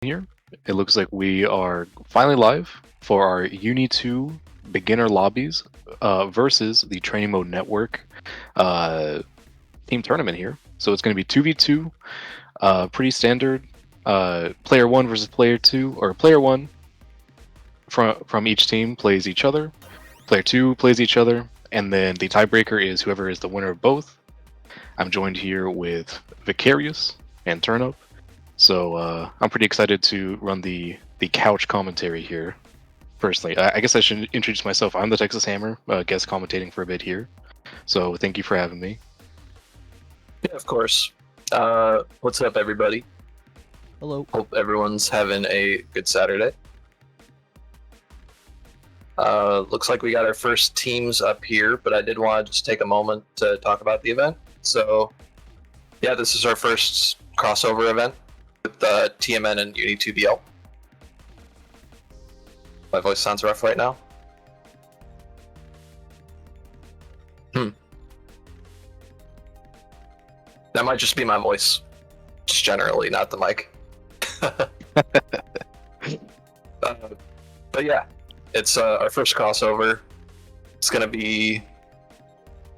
here. It looks like we are finally live for our Uni2 beginner lobbies versus the Training Mode Network team tournament here. So it's going to be 2v2, pretty standard. Player 1 versus player 2, or player 1 from each team plays each other. Player 2 plays each other, and then the tiebreaker is whoever is the winner of both. I'm joined here with Vicarious and Turnup. So I'm pretty excited to run the couch commentary here. Personally, I guess I should introduce myself. I'm the Texas Hammer, guest commentating for a bit here. So thank you for having me. Yeah, of course. What's up, everybody? Hello. Hope everyone's having a good Saturday. Looks like we got our first teams up here, but I did want to just take a moment to talk about the event. So, yeah, this is our first crossover event with TMN and UNI2BL. My voice sounds rough right now. That might just be my voice, just generally, not the mic. But yeah, it's our first crossover. It's going to be,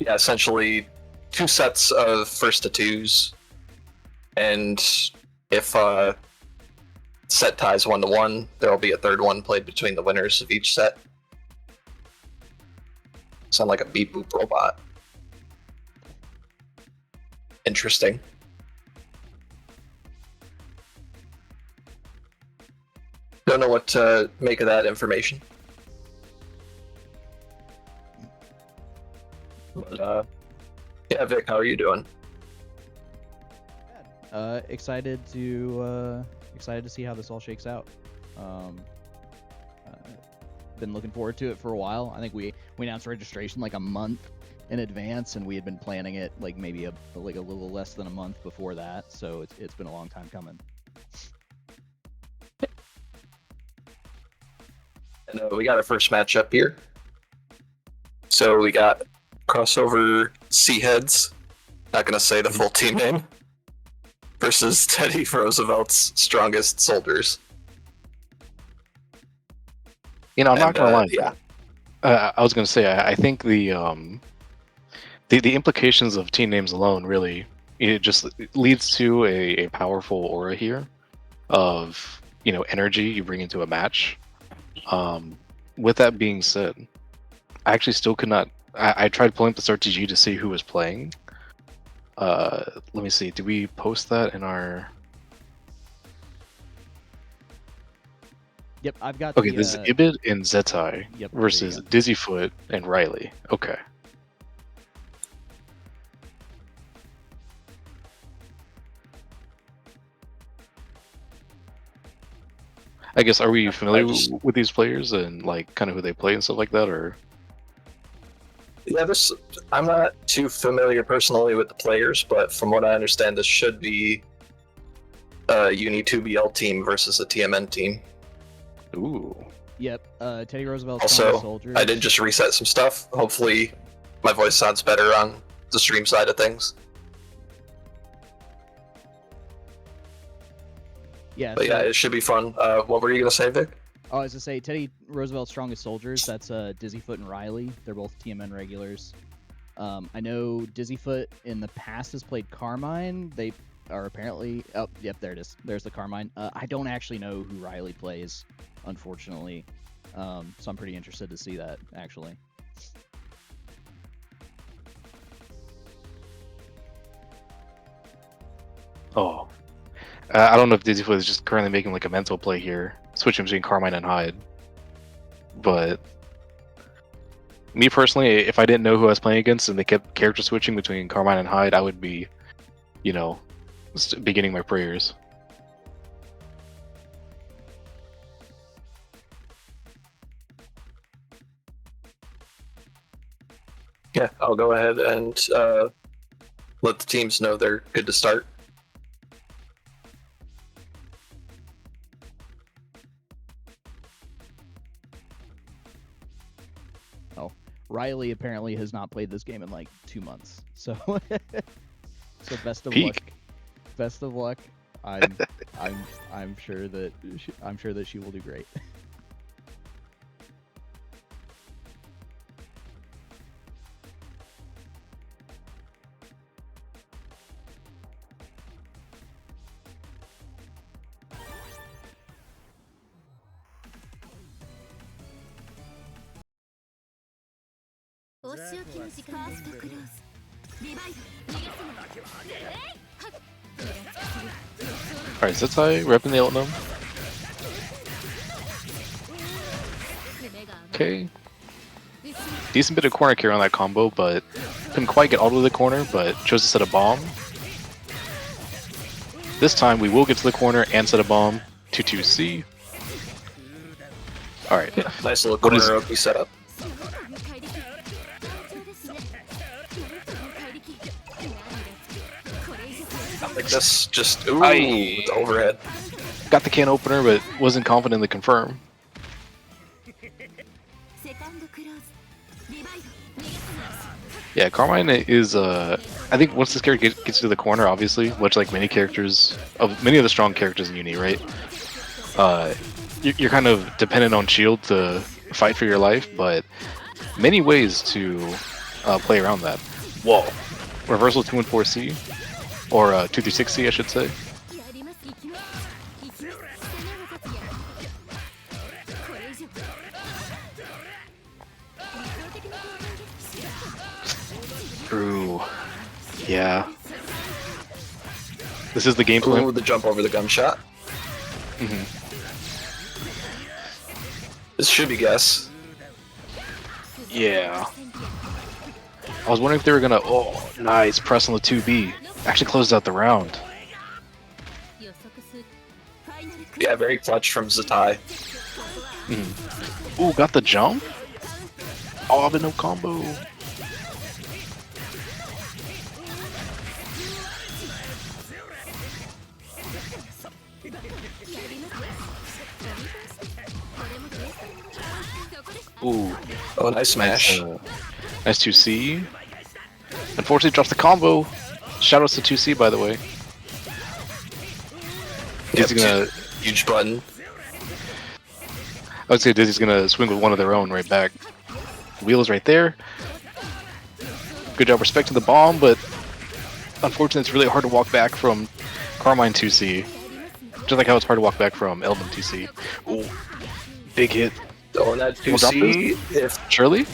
essentially 2 sets of first to 2s, and if set ties 1-1, there will be a third one played between the winners of each set. Sound like a beep boop robot. Interesting. Don't know what to make of that information. But, yeah, Vic, how are you doing? Excited to see how this all shakes out. Been looking forward to it for a while. I think we announced registration like a month in advance, and we had been planning it like maybe a little less than a month before that. So it's been a long time coming. And we got our first matchup here. So we got crossover C-Heads, not gonna say the full team name, versus Teddy Roosevelt's Strongest Soldiers. You know, I'm not gonna lie. Yeah. I was gonna say I think the implications of team names alone really it just leads to a powerful aura here of energy you bring into a match. With that being said, I actually still could not. I tried pulling up the StartTG to see who was playing. Let me see. Did we post that in our? Yep, I've got. Okay, this is Ibid and Zetai versus Dizzyfoot and Riley. Okay. I guess, are we familiar with these players and like kind of who they play and stuff like that, or? Yeah, I'm not too familiar personally with the players, but from what I understand, this should be a UNI2BL team versus a TMN team. Ooh. Yep. Teddy Roosevelt. Also, I did just reset some stuff. Hopefully, my voice sounds better on the stream side of things. Yeah. But yeah, it should be fun. What were you gonna say, Vic? Oh, I was to say Teddy Roosevelt's Strongest Soldiers. That's Dizzyfoot and Riley. They're both TMN regulars. I know Dizzyfoot in the past has played Carmine. They are apparently. Oh, yep, there it is. There's the Carmine. I don't actually know who Riley plays, unfortunately. So I'm pretty interested to see that actually. Oh. I don't know if Dizzyfoot is just currently making like a mental play here, switching between Carmine and Hyde. But me personally, if I didn't know who I was playing against and they kept character switching between Carmine and Hyde, I would be, beginning my prayers. Yeah, I'll go ahead and let the teams know they're good to start. Riley apparently has not played this game in like 2 months, so so best of Peak. luck. Best of luck. I'm sure that she will do great. Alright, Zetai repping the Elton. Okay. Decent bit of corner carry on that combo, but couldn't quite get all the way to the corner, but chose to set a bomb. This time we will get to the corner and set a bomb. 2-2-C. Alright. Yeah, nice little corner open setup. Not like this, just ooh, with the overhead. Got the can opener, but wasn't confident in the confirm. Yeah, Carmine is, I think once this character gets to the corner, obviously, much like many characters, many of the strong characters in Uni, right? You're kind of dependent on shield to fight for your life, but many ways to play around that. Whoa. Reversal 2-4-C, or 2-6-C, I should say. Ooh, yeah. This is the game plan. Ooh, the jump over the gunshot. This should be guess. Yeah. I was wondering if they were gonna. Oh, nice press on the 2B. Actually closed out the round. Yeah, very clutch from Zetai. Ooh, got the jump. Oh, but no combo. Ooh. Oh, nice smash. Nice 2C. Unfortunately, drops the combo. Shoutouts to 2C, by the way. He's gonna huge button. I would say Dizzy's gonna swing with one of their own right back. Wheel is right there. Good job respecting the bomb, but unfortunately, it's really hard to walk back from Carmine 2C. Just like how it's hard to walk back from Eldon 2C. Ooh, big hit. Oh, and that 2C, if Shirley?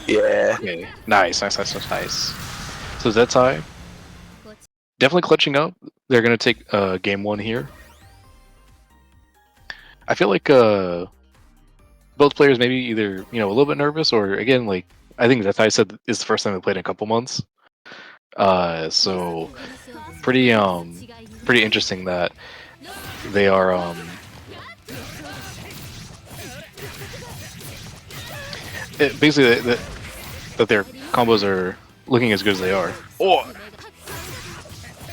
yeah. Okay. Nice. So Zetai definitely clutching up. They're gonna take game one here. I feel like both players maybe either a little bit nervous or again like I think Zetai said is the first time they played in a couple months. So pretty interesting that they are basically that their combos are looking as good as they are. Oh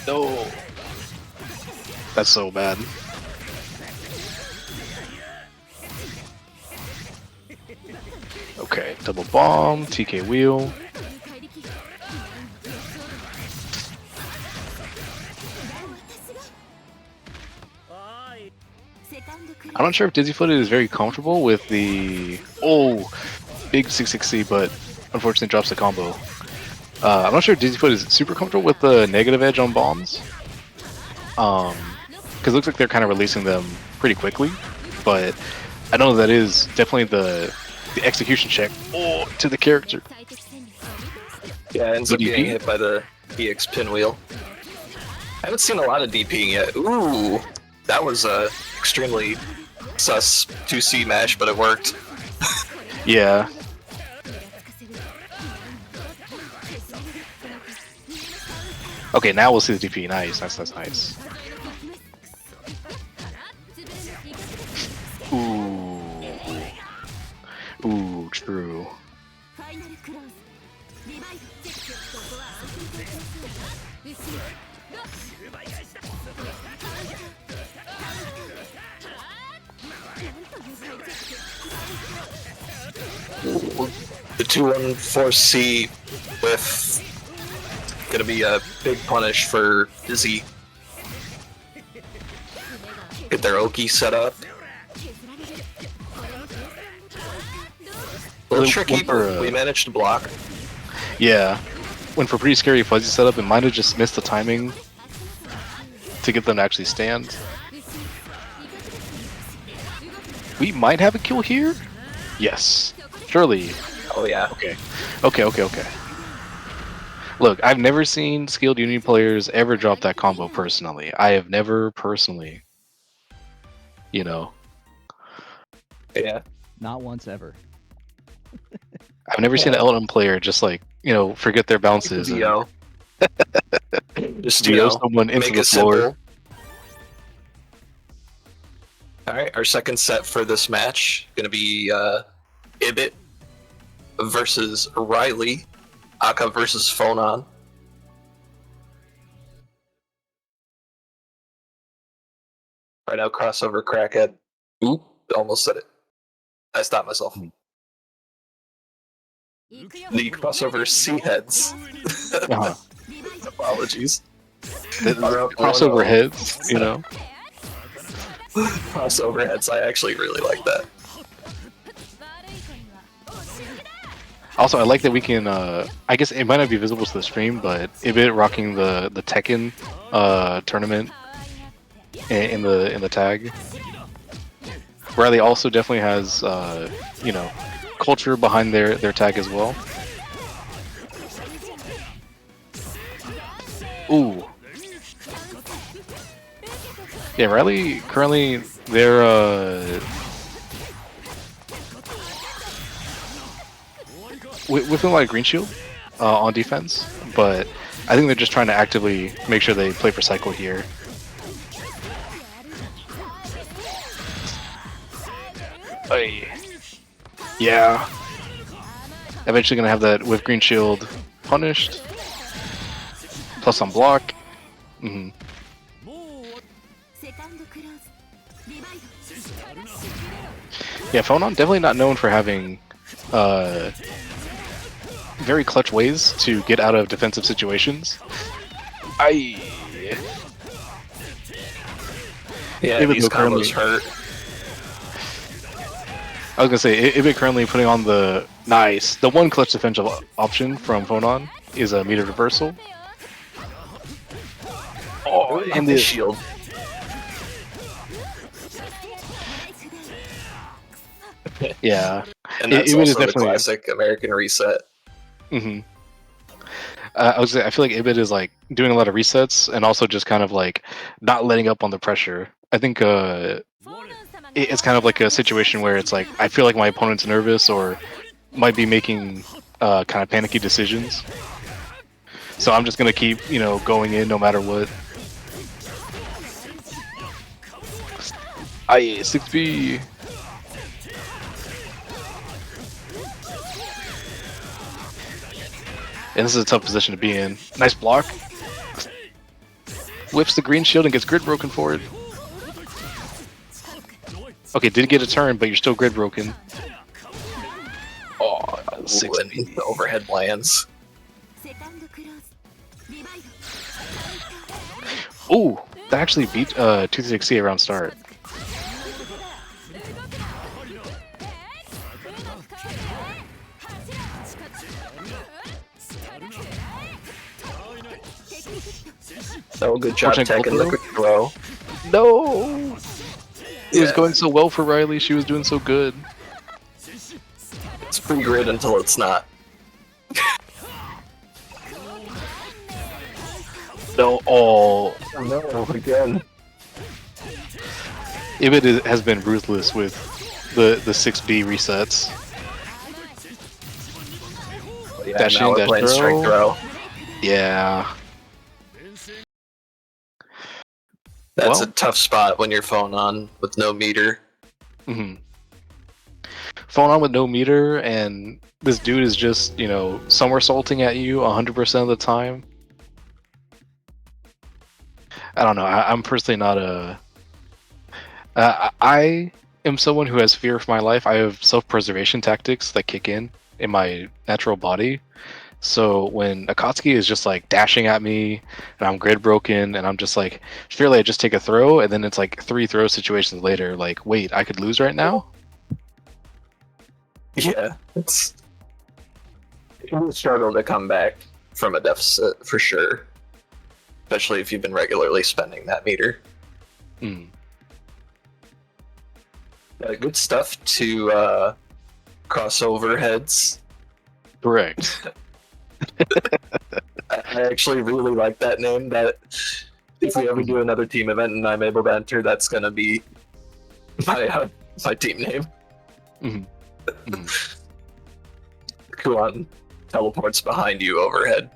no, that's so bad. Okay, double bomb, TK wheel. I'm not sure if Dizzyfoot is very comfortable with the big 660, but unfortunately drops the combo. I'm not sure if Dizzyfoot is super comfortable with the negative edge on bombs. Because it looks like they're kind of releasing them pretty quickly, but I know that is definitely the execution check to the character. Yeah, ends up getting hit by the EX pinwheel. I haven't seen a lot of DPing yet. Ooh, that was a extremely sus 2C mash, but it worked. Yeah. Okay, now we'll see the DP. Nice. Ooh, true. The 2-1-4-C with gonna be a big punish for Dizzy. Get their Oki set up. A little tricky, but we managed to block. Yeah. Went for pretty scary fuzzy setup and might have just missed the timing to get them to actually stand. We might have a kill here? Yes. Surely. Oh yeah. Okay. Okay. Look, I've never seen skilled Unity players ever drop that combo personally. I have never personally, you know. Yeah. Not once ever. I've never seen an LM player just like, you know, forget their bounces and VO. Just VO someone into make the it floor. simple. Alright, our second set for this match gonna be Ibit versus Riley. Aka versus Phonon. Right now, crossover Crackhead. Oop, almost said it. I stopped myself. The crossover Sea-Heads. Uh-huh. Apologies. The crossover heads, you know. Crossover heads, I actually really like that. Also, I like that we can. I guess it might not be visible to the stream, but Ibit rocking the Tekken tournament in the tag. Riley also definitely has you know, culture behind their tag as well. Ooh. Yeah, Riley currently they're within like green shield on defense, but I think they're just trying to actively make sure they play for cycle here. Hey. Yeah. Eventually gonna have that with green shield punished. Plus on block. Mm-hmm. Yeah, Phonon definitely not known for having very clutch ways to get out of defensive situations. Yeah, these combos hurt. I was gonna say, Ibit currently putting on the one clutch defensive option from Phonon is a meter reversal. Oh, and the shield. Yeah, and that's also the classic American reset. Mm-hmm. I feel like Ibit is like doing a lot of resets and also just kind of like not letting up on the pressure. I think it's kind of like a situation where it's like I feel like my opponent's nervous or might be making kind of panicky decisions. So I'm just gonna keep, you know, going in no matter what. 6B. And this is a tough position to be in. Nice block. Whips the green shield and gets grid broken for it. Okay, did get a turn, but you're still grid broken. Oh, 6B. The overhead lands. Ooh, that actually beat 236C around start. Oh, good job, taking the quick throw. No! It was going so well for Riley, she was doing so good. It's pretty grid until it's not. No, oh. No, again. Ibit has been ruthless with the 6B resets. Yeah, dash now in, we're dash playing throw. straight throw. Yeah. That's a tough spot when you're phone on with no meter. Mm-hmm. Phone on with no meter, and this dude is just, you know, somersaulting at you 100% of the time. I don't know. I'm personally not a. I am someone who has fear for my life. I have self-preservation tactics that kick in my natural body. So when Akatsuki is just like dashing at me and I'm grid broken and I'm just like, surely I just take a throw and then it's like 3 throw situations later, like, wait, I could lose right now? Yeah, it will struggle to come back from a deficit for sure, especially if you've been regularly spending that meter. Mm, Good stuff to cross overheads. correct. I actually really like that name. That if we ever do another team event and I'm able to enter, that's gonna be my team name. Mhm, mhm. Kuan teleports behind you overhead.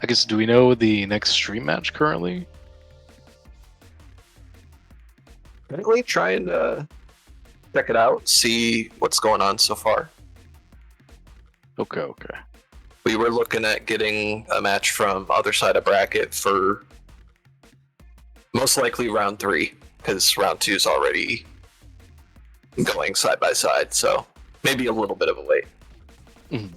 I guess, do we know the next stream match currently? Currently trying to check it out, see what's going on so far. Okay, okay. We were looking at getting a match from other side of bracket for most likely round 3, because round 2 is already going side by side, so maybe a little bit of a wait. Mhm.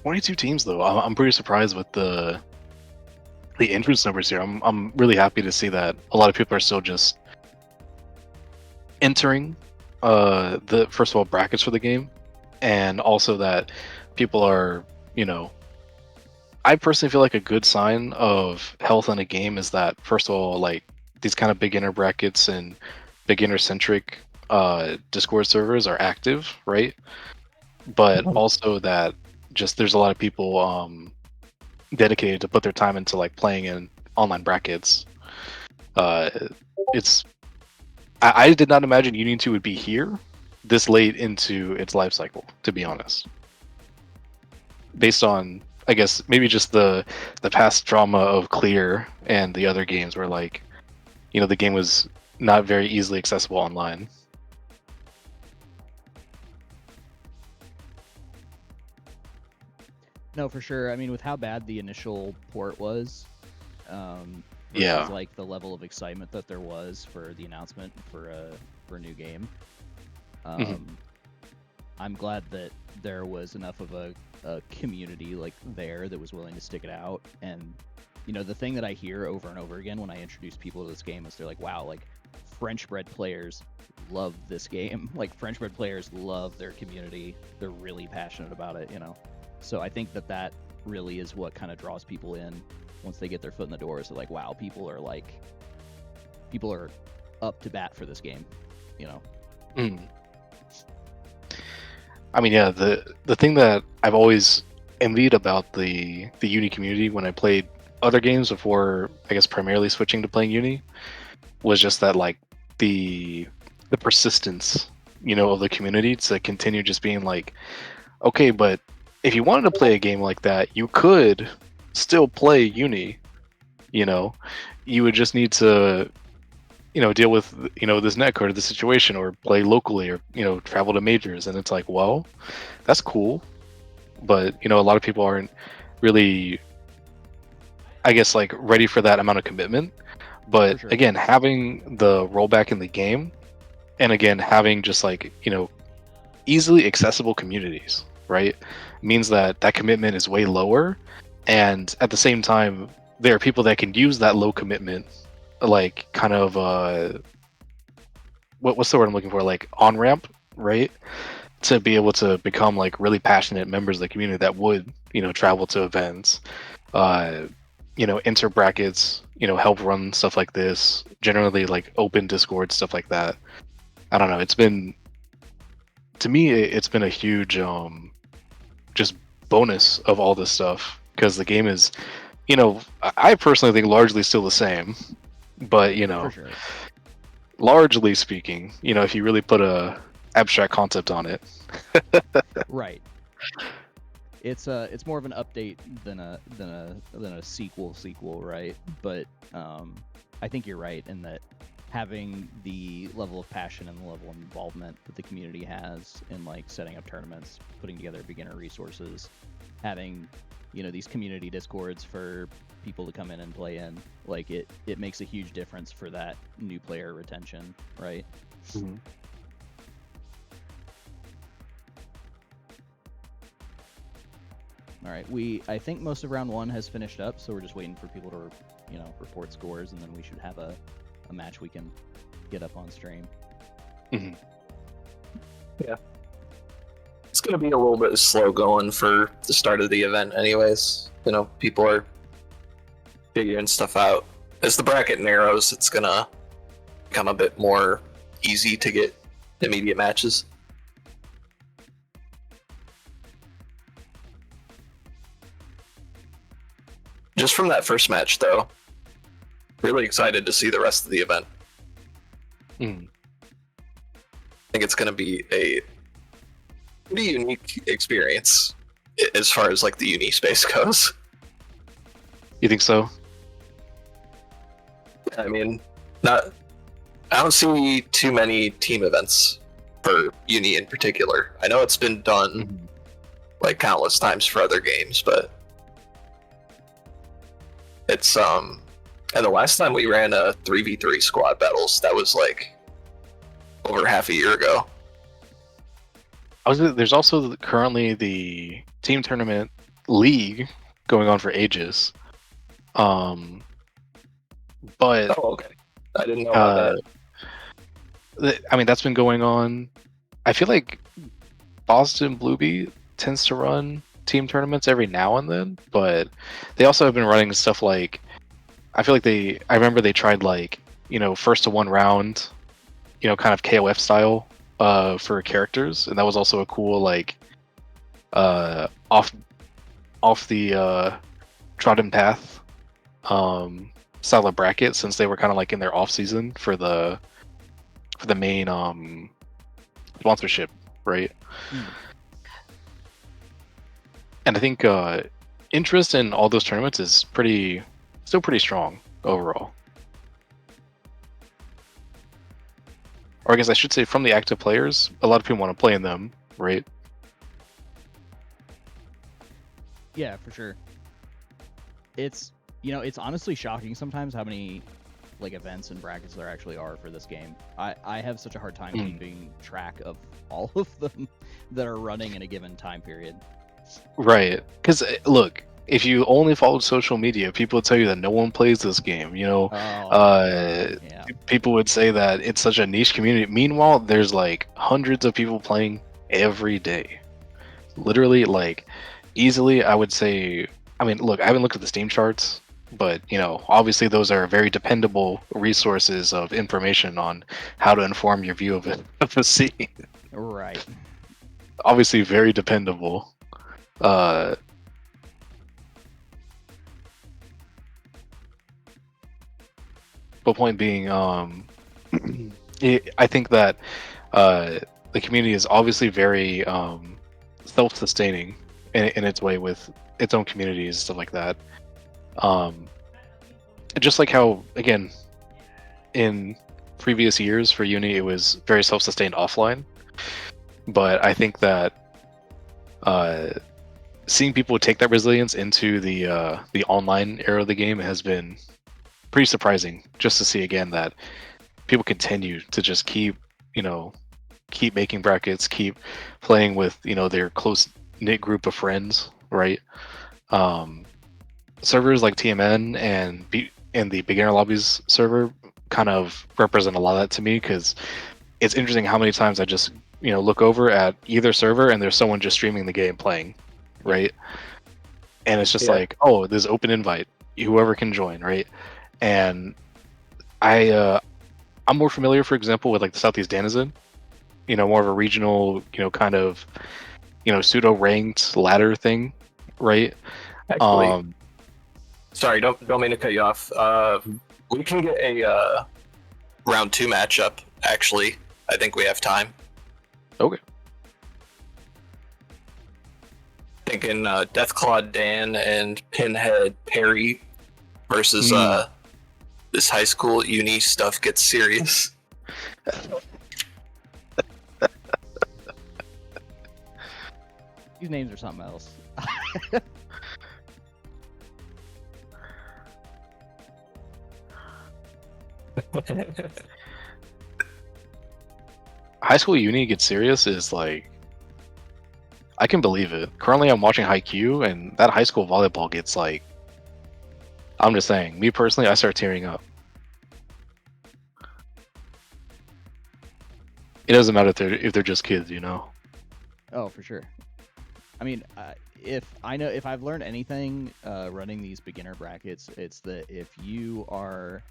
22 teams though. I'm pretty surprised with the entrance numbers here. I'm really happy to see that a lot of people are still just entering the first of all brackets for the game, and also that people are, you know, I personally feel like a good sign of health in a game is that first of all, like these kind of beginner brackets and beginner centric Discord servers are active, right? But also that just there's a lot of people dedicated to put their time into like playing in online brackets. Uh, it's I did not imagine Uni2 would be here this late into its life cycle, to be honest. Based on, I guess, maybe just the past drama of Clear and the other games where like, you know, the game was not very easily accessible online. No, for sure. I mean, with how bad the initial port was, versus Yeah. like the level of excitement that there was for the announcement for a new game, Mhm. I'm glad that there was enough of a community like there that was willing to stick it out. And you know, the thing that I hear over and over again when I introduce people to this game is they're like, "Wow, like French-bred players love this game. Like French-bred players love their community. They're really passionate about it." You know, so I think that that really is what kind of draws people in once they get their foot in the door. Is like, wow, people are up to bat for this game. You know. Mm. I mean, yeah, the thing that I've always envied about the Uni community when I played other games before, I guess primarily switching to playing Uni, was just that like the persistence, you know, of the community to continue just being like, okay, but if you wanted to play a game like that, you could still play Uni, you know. You would just need to, you know, deal with, you know, this netcode or the situation or play locally or, you know, travel to majors. And it's like, well, that's cool. But, you know, a lot of people aren't really, I guess, like ready for that amount of commitment. But For sure. again, having the rollback in the game and again, having just like, you know, easily accessible communities, right, means that that commitment is way lower. And at the same time, there are people that can use that low commitment, like kind of, what's the word I'm looking for? Like on ramp, right? To be able to become like really passionate members of the community that would, you know, travel to events, uh, you know, enter brackets, you know, help run stuff like this, generally like open Discord, stuff like that. I don't know. It's been, to me, it's been a huge, just bonus of all this stuff because the game is, you know, I personally think largely still the same, but you For know, sure. largely speaking, you know, if you really put a abstract concept on it. Right. It's more of an update than a sequel, right? But I think you're right in that having the level of passion and the level of involvement that the community has in like setting up tournaments, putting together beginner resources, having, you know, these community discords for people to come in and play in, like it makes a huge difference for that new player retention, right? Mhm. All right, I think most of round 1 has finished up, so we're just waiting for people to, you know, report scores, and then we should have a match we can get up on stream. Mhm. Yeah. It's going to be a little bit slow going for the start of the event anyways. You know, people are figuring stuff out. As the bracket narrows, it's going to become a bit more easy to get immediate matches. Just from that first match, though, really excited to see the rest of the event. Mhm. I think it's going to be a pretty unique experience as far as like the uni space goes. You think so? I mean, I don't see too many team events for uni in particular. I know it's been done Mhm. like countless times for other games, but it's and the last time we ran a 3v3 squad battles, that was like over half a year ago. There's also currently the team tournament league going on for ages. But Oh, okay. I didn't know about that. I mean, that's been going on. I feel like Boston Bluebee tends to run team tournaments every now and then, but they also have been running stuff like, I feel like I remember they tried like, you know, first to one round, you know, kind of KOF style for characters, and that was also a cool like off the trodden path style of bracket, since they were kind of like in their off season for the main sponsorship, right? Mm. And I think interest in all those tournaments is still pretty strong overall. Or I guess I should say, from the active players, a lot of people want to play in them, right? Yeah, for sure. It's, you know, it's honestly shocking sometimes how many like events and brackets there actually are for this game. I have such a hard time keeping track of all of them that are running in a given time period. Right. Because look, if you only followed social media, people would tell you that no one plays this game. You know, Yeah. people would say that it's such a niche community. Meanwhile, there's like hundreds of people playing every day. Literally, like, easily, I would say. I mean, look, I haven't looked at the Steam charts, but you know, obviously, those are very dependable resources of information on how to inform your view of it of the scene. Right. Obviously, very dependable. But point being, I think that the community is obviously very self-sustaining in its way, with its own communities, stuff like that. Just like how, again, in previous years for Uni, it was very self-sustained offline. But I think that seeing people take that resilience into the online era of the game has been pretty surprising. Just to see again that people continue to just keep making brackets, keep playing with their close knit group of friends, right? Servers like TMN and the beginner lobbies server kind of represent a lot of that to me, because it's interesting how many times I just look over at either server and there's someone just streaming the game playing, right? And it's just like, oh, there's open invite, whoever can join, right? And I'm more familiar, for example, with like the Southeast Danizen, more of a regional, kind of, pseudo ranked ladder thing, right? Actually, sorry, don't mean to cut you off. We can get a round 2 matchup. Actually, I think we have time. Okay. Thinking Deathclaw Dan and Pinhead Parry versus this high school uni stuff gets serious. These names are something else. High school uni gets serious is like, I can believe it. Currently, I'm watching Haikyuu, and that high school volleyball gets like, I'm just saying, me personally, I start tearing up. It doesn't matter if they're just kids, you know. Oh, for sure. I mean, if I've learned anything running these beginner brackets, it's that if you are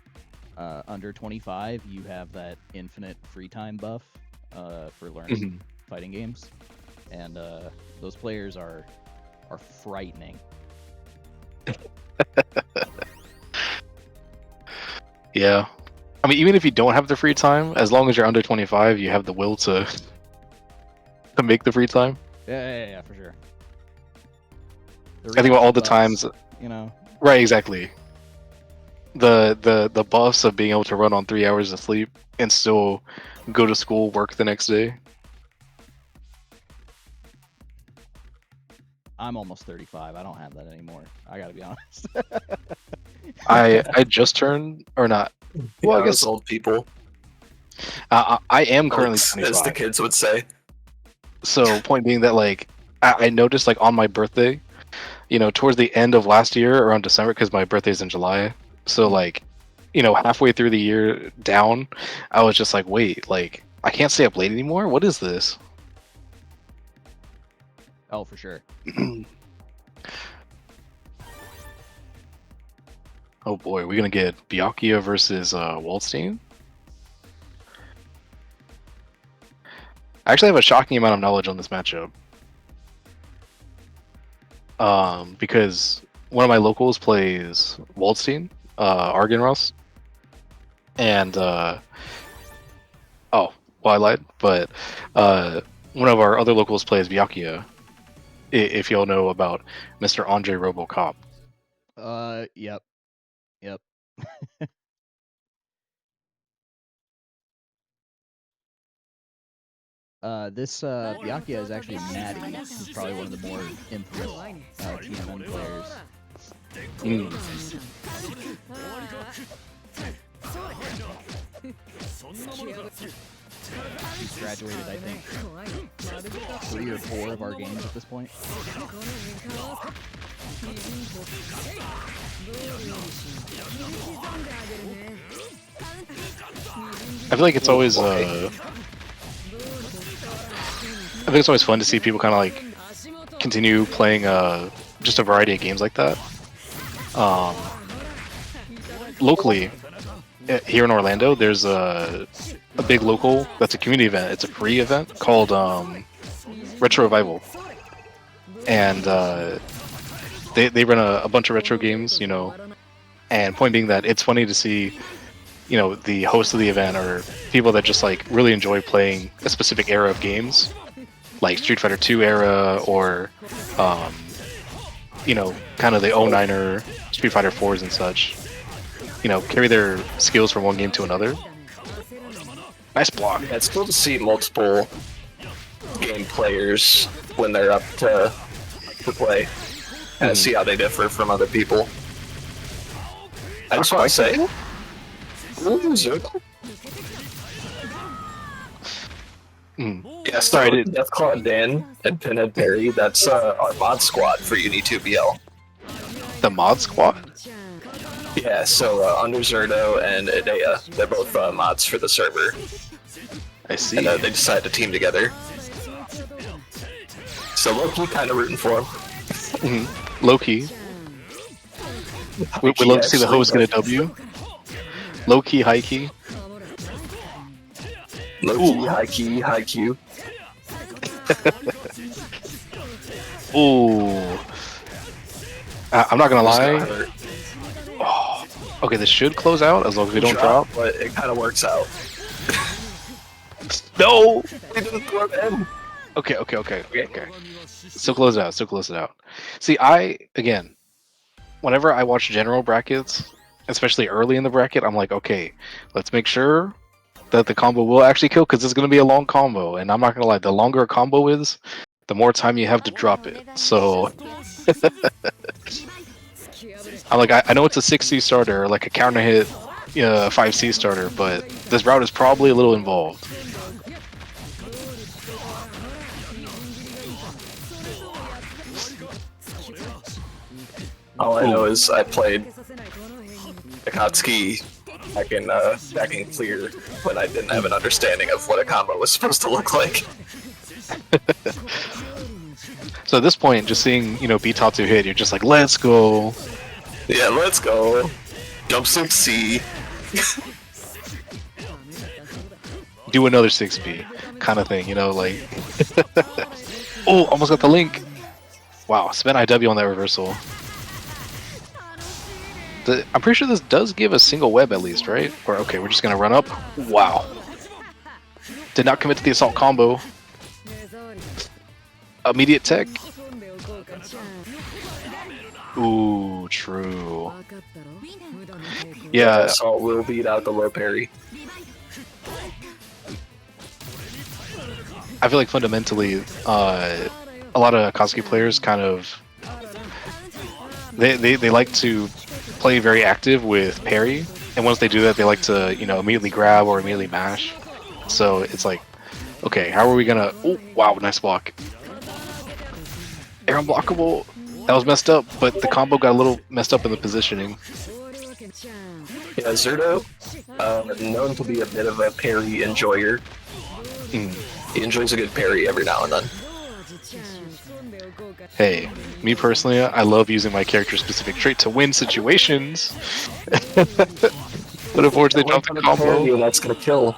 under 25, you have that infinite free time buff for learning fighting games, and those players are frightening. Yeah, I mean, even if you don't have the free time, as long as you're under 25, you have the will to make the free time. Yeah, for sure. I think about all the times, you know. Right, exactly. The buffs of being able to run on 3 hours of sleep and still go to school, work the next day. I'm almost 35. I don't have that anymore. I gotta be honest. I just turned, or not. Well, I guess old people. I am currently 25. As the kids would say. So point being that like I noticed like on my birthday, you know, towards the end of last year around December, because my birthday's in July. So like, you know, halfway through the year down, I was just like, wait, like I can't stay up late anymore. What is this? Oh, for sure. Oh boy, we're gonna get Byakuya versus Waldstein. I actually have a shocking amount of knowledge on this matchup. Because one of my locals plays Waldstein, Argenross, and oh, well, I lied, but one of our other locals plays Byakuya. If y'all know about Mr. Andre RoboCop. Yep. This Byakuya is actually Maddie, who's probably one of the more infamous TMN players. He's graduated, I think, 3 or 4 of our games at this point. I feel like it's always I think it's always fun to see people kind of like continue playing just a variety of games like that. Locally, here in Orlando, there's a big local that's a community event. It's a free event called Retro Revival, and they run a bunch of retro games, you know. And point being that it's funny to see, you know, the hosts of the event are people that just like really enjoy playing a specific era of games, like Street Fighter 2 era, or you know, kind of the 09er Street Fighter 4s and such. You know, carry their skills from one game to another. Nice block. Yeah, it's cool to see multiple game players when they're up to play and see how they differ from other people. I just want to say, yeah, sorry, Deathclaw Dan and Pinhead Parry. That's our mod squad for UNI2BL. The mod squad? Yeah, so Underzerdo and Idea, they're both mods for the server. I see. And they decided to team together. So low-key kind of rooting for him. Low-key. We'd love to see the host get a W. Low-key, high-key. Low-key, high-key, high-Q. Ooh. I'm not gonna lie. Oh, okay, this should close out as long as we don't drop. But it kind of works out. No! We didn't throw it in. Okay. Still close it out. See, again, whenever I watch general brackets, especially early in the bracket, I'm like, okay, let's make sure that the combo will actually kill, because it's going to be a long combo, and I'm not going to lie, the longer a combo is, the more time you have to drop it. So I'm like, I know it's a 6C starter, like a counter hit 5C starter, but this route is probably a little involved. All I know is I played Akatsuki back in clear when I didn't have an understanding of what a combo was supposed to look like. So at this point, just seeing Bitatsu hit, you're just like, let's go. Yeah, let's go. Jump 6C. Do another 6B kind of thing, like. Oh, almost got the link. Wow, spent IW on that reversal. I'm pretty sure this does give a single web at least, right? Or okay, we're just gonna run up. Wow. Did not commit to the assault combo. Immediate tech. Ooh, true. Yeah. Assault will beat out the low parry. I feel like fundamentally, a lot of Akatsuki players kind of they like to play very active with parry, and once they do that, they like to immediately grab or immediately mash. So it's like, okay, how are we gonna? Oh, wow, nice block. Air unblockable. That was messed up, but the combo got a little messed up in the positioning. Yeah, Zerto, known to be a bit of a parry enjoyer. He enjoys a good parry every now and then. Hey, me personally, I love using my character-specific trait to win situations. But unfortunately, they dropped the combo. That's gonna kill.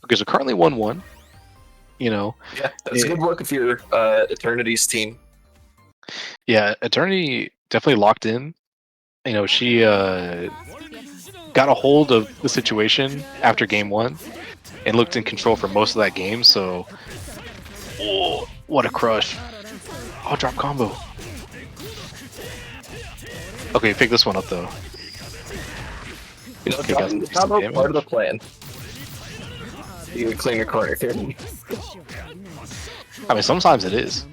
Okay, so currently 1-1. Yeah, that's good work if you're Eternity's team. Yeah, Eternity definitely locked in. She got a hold of the situation after game 1 and looked in control for most of that game. So, oh, what a crush! Oh, drop combo. Okay, pick this one up though. Okay, guys, combo part of the plan. You can clean your corner here. I mean, sometimes it is.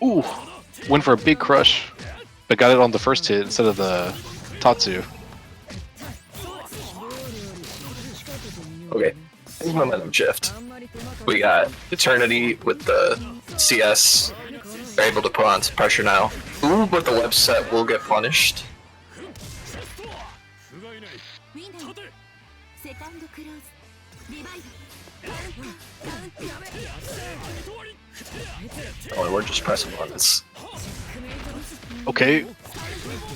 Ooh, went for a big crush, but got it on the first hit instead of the Tatsu. Okay, momentum shift. We got Eternity with the CS. They're able to put on some pressure now. Ooh, but the web set will get punished. Oh, we're just pressing buttons. Okay,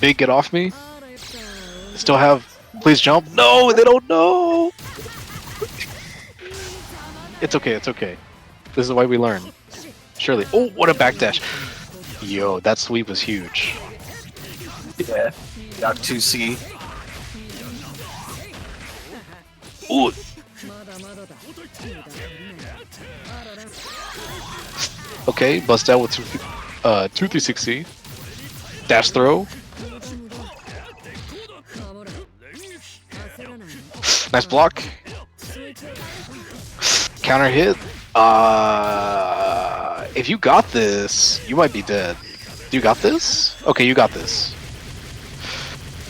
big get off me. Still have. Please jump. No, they don't know. It's okay. It's okay. This is why we learn. Surely. Oh, what a backdash. Yo, that sweep was huge. Yeah. Got 2C. Ooh. Okay, bust out with 2-3-6C. Dash throw. Nice block. Counter hit. If you got this, you might be dead. You got this? Okay, you got this.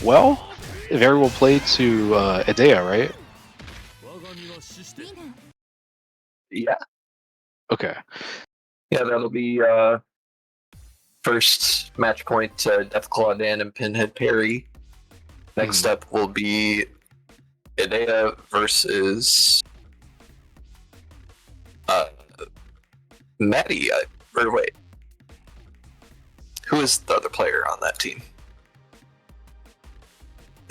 Well, very well played to Idea, right? Yeah. Okay. Yeah, that'll be first match point to Deathclaw Dan and Pinhead Parry. Next up will be Idea versus Maddie. Or wait, who is the other player on that team?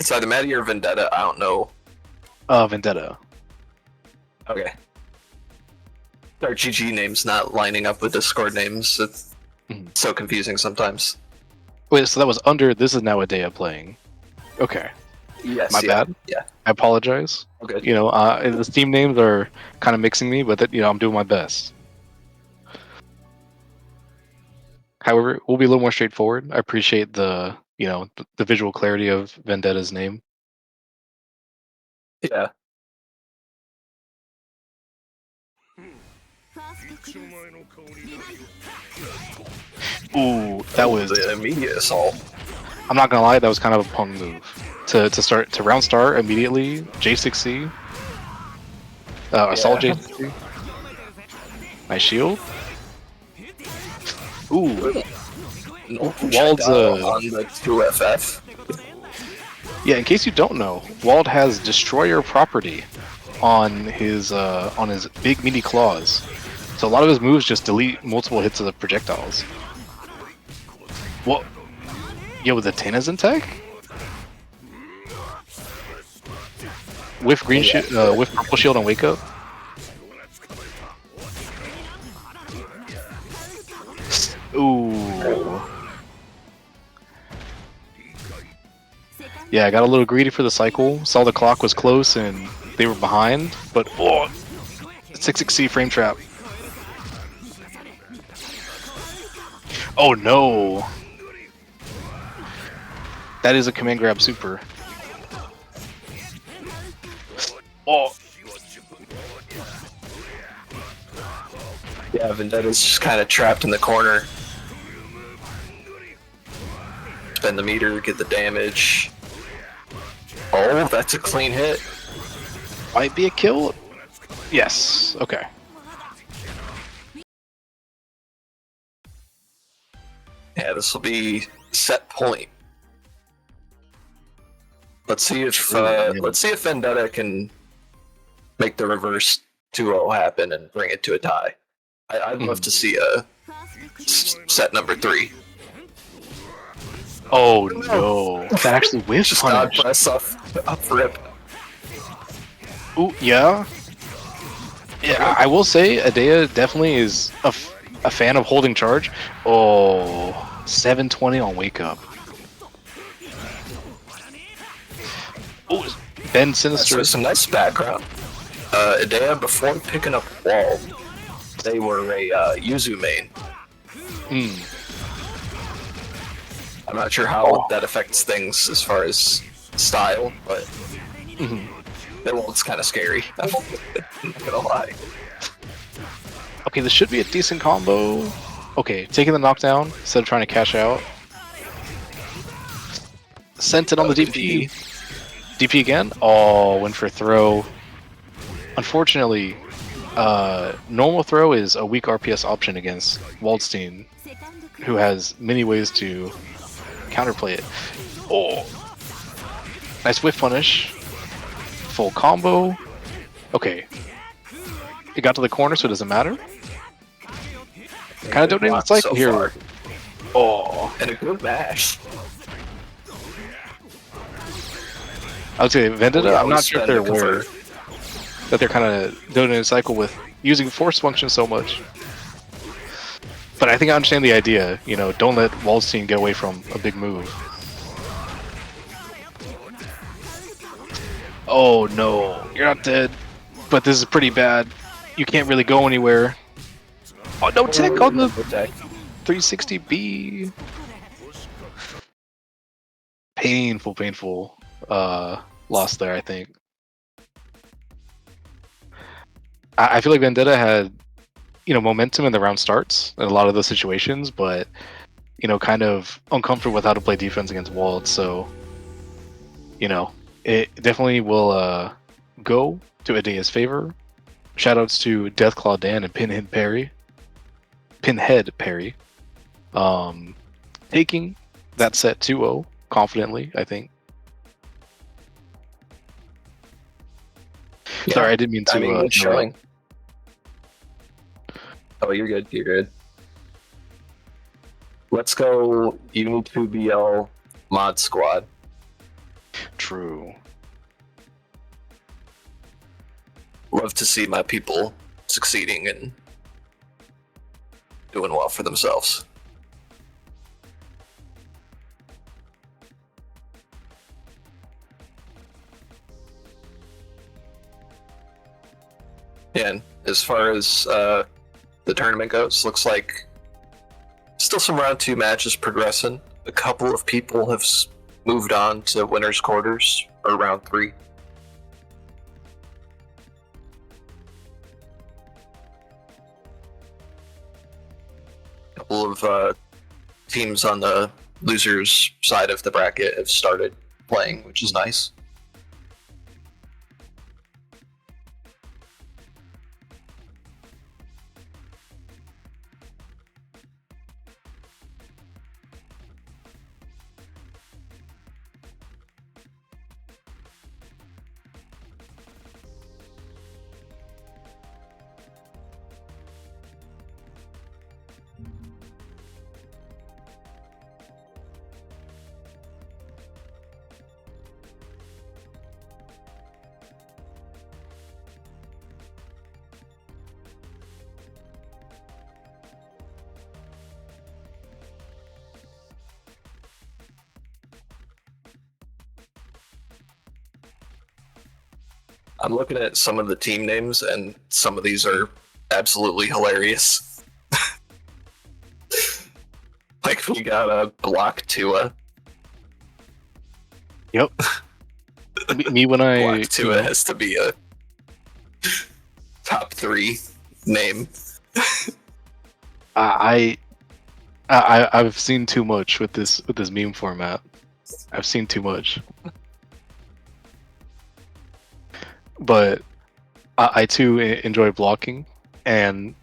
It's either Maddie or Vendetta. I don't know. Vendetta. Okay. Our GG name's not lining up with Discord names. It's so confusing sometimes. Wait, so that was under. This is now Idea playing. Okay. Yes. My bad. Yeah. I apologize. Okay. The Steam names are kind of mixing me, but I'm doing my best. However, we'll be a little more straightforward. I appreciate the the visual clarity of Vendetta's name. Yeah. Ooh, that was the immediate assault. I'm not gonna lie, that was kind of a pung move to round start immediately. J6C, assault J6C. Nice shield. Ooh, Wald's on the 2FF. yeah. In case you don't know, Wald has destroyer property on his big meaty claws, so a lot of his moves just delete multiple hits of the projectiles. What? Yo, the Tana's in tech? With green with purple shield and wake up. Ooh. Yeah, I got a little greedy for the cycle. Saw the clock was close and they were behind, but 6-6C frame trap. Oh no. That is a command grab super. Oh. Yeah, Vendetta's just kind of trapped in the corner. Spend the meter, get the damage. Oh, that's a clean hit. Might be a kill. Yes. Okay. Yeah, this will be set point. Let's see if Vendetta can make the reverse 2-0 happen and bring it to a tie. I'd love to see a set number 3. Oh no! That actually whiffed Just punish. God press up rip. Ooh, yeah. Yeah, I will say Adea definitely is a fan of holding charge. Oh, 720 on wake up. Oh, Ben Sinister. Some nice background. Adea, before picking up Wall, they were a Yuzu main. I'm not sure how that affects things as far as style, but that one's kind of scary. I'm not gonna lie. Okay, this should be a decent combo. Okay, taking the knockdown instead of trying to cash out. Sent it on the DP. DP again? Oh, went for throw. Unfortunately, normal throw is a weak RPS option against Waldstein, who has many ways to counterplay it. Oh, nice whiff punish. Full combo. Okay. It got to the corner, so it doesn't matter. Kind of donating the cycle so here. Far. Oh, And a good mash. I would say Vendetta. Yeah, I'm not sure if they're aware convert. that they're kind of donating the cycle with using force function so much. But I think I understand the idea. You know, don't let Waldstein get away from a big move. Oh no, you're not dead. But this is pretty bad. You can't really go anywhere. Oh, no tech on the 360B. Painful loss there, I think. I feel like Vendetta had, momentum in the round starts in a lot of those situations, but, kind of uncomfortable with how to play defense against Wald. So, it definitely will go to Adea's favor. Shoutouts to Deathclaw Dan and Pinhead Parry. Taking that set 2-0 confidently, I think. Yeah. Sorry, I didn't mean to. Good showing. Oh, you're good. You're good. Let's go UNI2BL mod squad. True. Love to see my people succeeding and doing well for themselves. And as far as the tournament goes, looks like still some round 2 matches progressing. A couple of people have moved on to winners quarters or round 3. A couple of teams on the losers side of the bracket have started playing, which is nice. I'm looking at some of the team names, and some of these are absolutely hilarious. Like, we got a block Tuah. Yep. Me when I Block Tuah has to be a top 3 name. I've seen too much with this meme format. I've seen too much. But I too enjoy blocking, and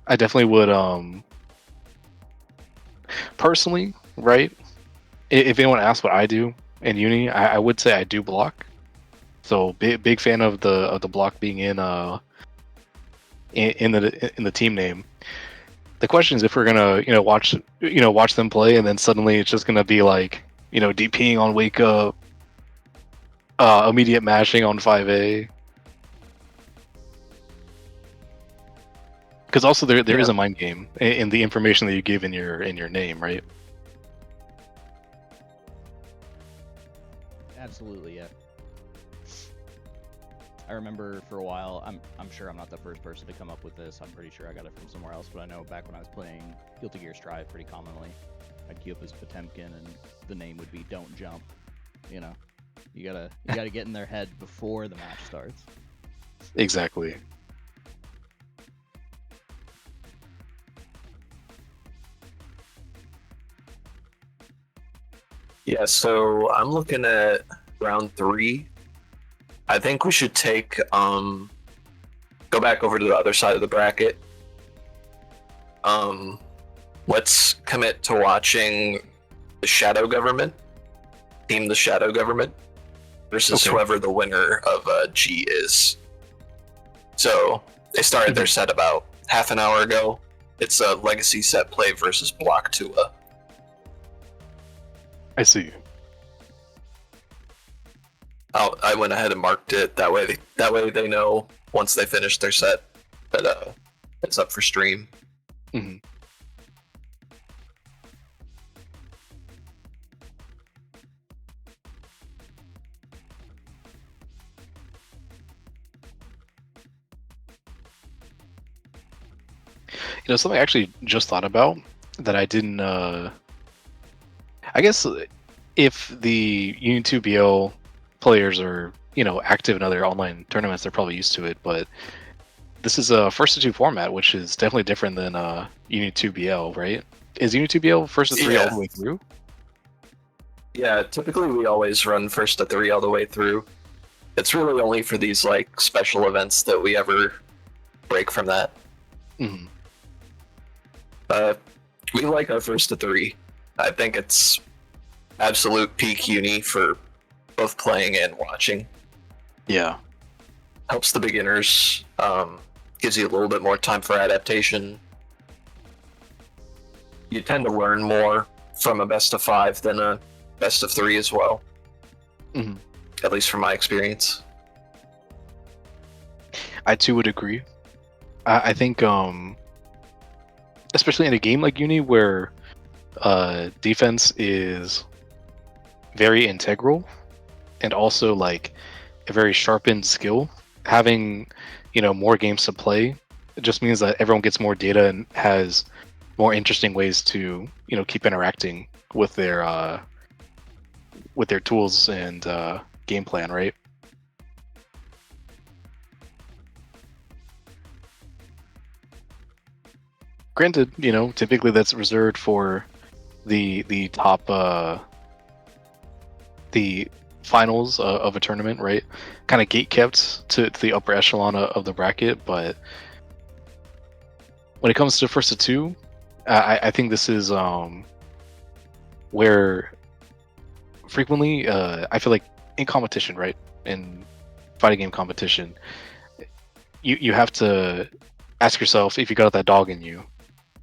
I definitely would personally, right? If anyone asks what I do in uni, I would say I do block. So big fan of the block being in the team name. The question is if we're gonna watch them play, and then suddenly it's just gonna be like DPing on wake up, immediate mashing on 5A. Because also there is a mind game in the information that you give in your name, right? Absolutely, yeah. I remember for a while, I'm sure I'm not the first person to come up with this. I'm pretty sure I got it from somewhere else, but I know back when I was playing Guilty Gear Strive pretty commonly, I'd queue up as Potemkin, and the name would be "Don't Jump." You gotta get in their head before the match starts. Exactly. Yeah, so I'm looking at round 3. I think we should take go back over to the other side of the bracket. Let's commit to watching the Shadow Government, Team the Shadow Government, versus whoever the winner of G is. So they started their set about half an hour ago. It's a Legacy Setplay versus Block Tuah. I see. I went ahead and marked it that way. They know once they finish their set that it's up for stream. Mm-hmm. Something I actually just thought about that I didn't. I guess if the UNI2BL players are active in other online tournaments, they're probably used to it. But this is a first to 2 format, which is definitely different than UNI2BL, right? Is UNI2BL first to 3 all the way through? Yeah, typically we always run first to 3 all the way through. It's really only for these like special events that we ever break from that. Mm-hmm. We like our first to 3. I think it's absolute peak uni for both playing and watching. Yeah. Helps the beginners, gives you a little bit more time for adaptation. You tend to learn more from a best of 5 than a best of 3 as well. Mm-hmm. At least from my experience. I too would agree. I think, especially in a game like Uni where defense is very integral and also like a very sharpened skill, having more games to play It just means that everyone gets more data and has more interesting ways to keep interacting with their tools and game plan, right? Granted, typically that's reserved for the top the finals of a tournament, right? Kind of gate kept to the upper echelon of the bracket, but when it comes to first to two, I think this is where frequently I feel like in competition, right? In fighting game competition, you have to ask yourself if you got that dog in you,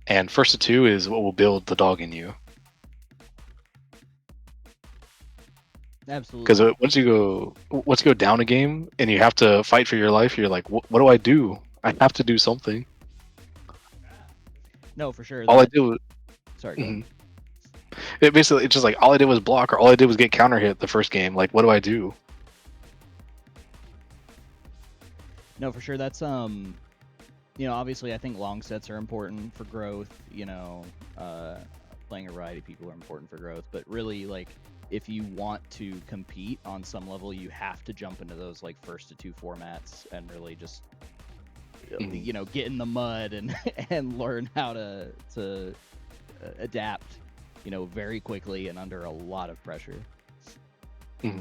and first to two is what will build the dog in you. Because Absolutely. once you go down a game and you have to fight for your life, you're like, what do I do? I have to do something. No, for sure. All I did was Sorry, go ahead. it's just like all I did was block, or all I did was get counter hit the first game. Like, what do I do? No, for sure. That's obviously I think long sets are important for growth. Playing a variety of people are important for growth, but really, like, if you want to compete on some level, you have to jump into those like first to two formats and really just get in the mud and and learn how to adapt very quickly and under a lot of pressure. Yeah,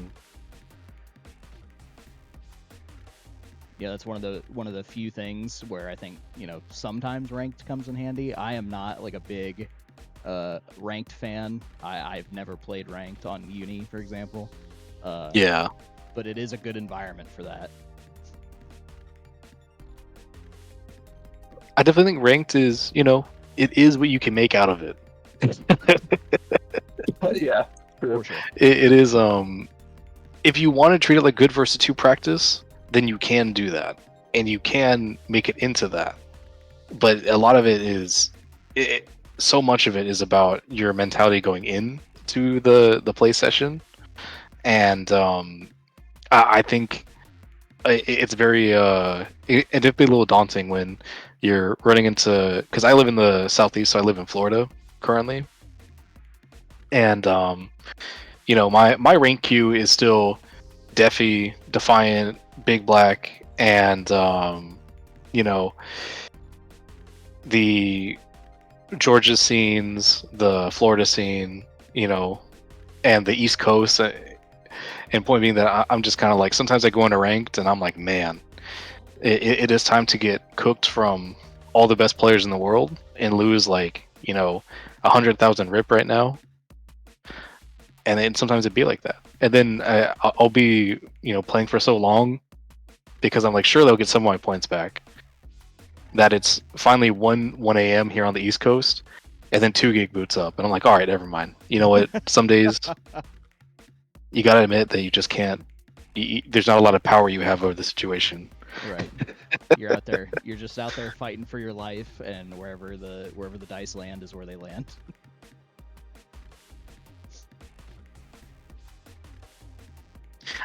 that's one of the few things where I think sometimes ranked comes in handy. I am not like a big ranked fan. I've never played ranked on Uni, for example. Yeah, but it is a good environment for that. I definitely think ranked is it is what you can make out of it. Yeah, For sure. It is if you want to treat it like good versus two practice, then you can do that, and you can make it into that. But a lot of it is, so much of it is about your mentality going in to the play session, and I think it's very it can be a little daunting when you're running into, because I live in the southeast, so I live in Florida currently, and my rank queue is still Deafy, Defiant, Big Black, and the Georgia scenes, the Florida scene, and the East Coast. And point being that I'm just kind of like, sometimes I go into ranked and I'm like, man, it is time to get cooked from all the best players in the world and lose like 100,000 rip right now. And then sometimes it'd be like that. And then I'll be playing for so long because I'm like, sure, they'll get some of my points back. That it's finally 1 a.m. here on the East Coast, and then 2 gig boots up, and I'm like, all right, never mind. You know what? Some days you gotta admit that you just can't. There's not a lot of power you have over the situation. Right. You're out there. You're just out there fighting for your life, and wherever the dice land is where they land.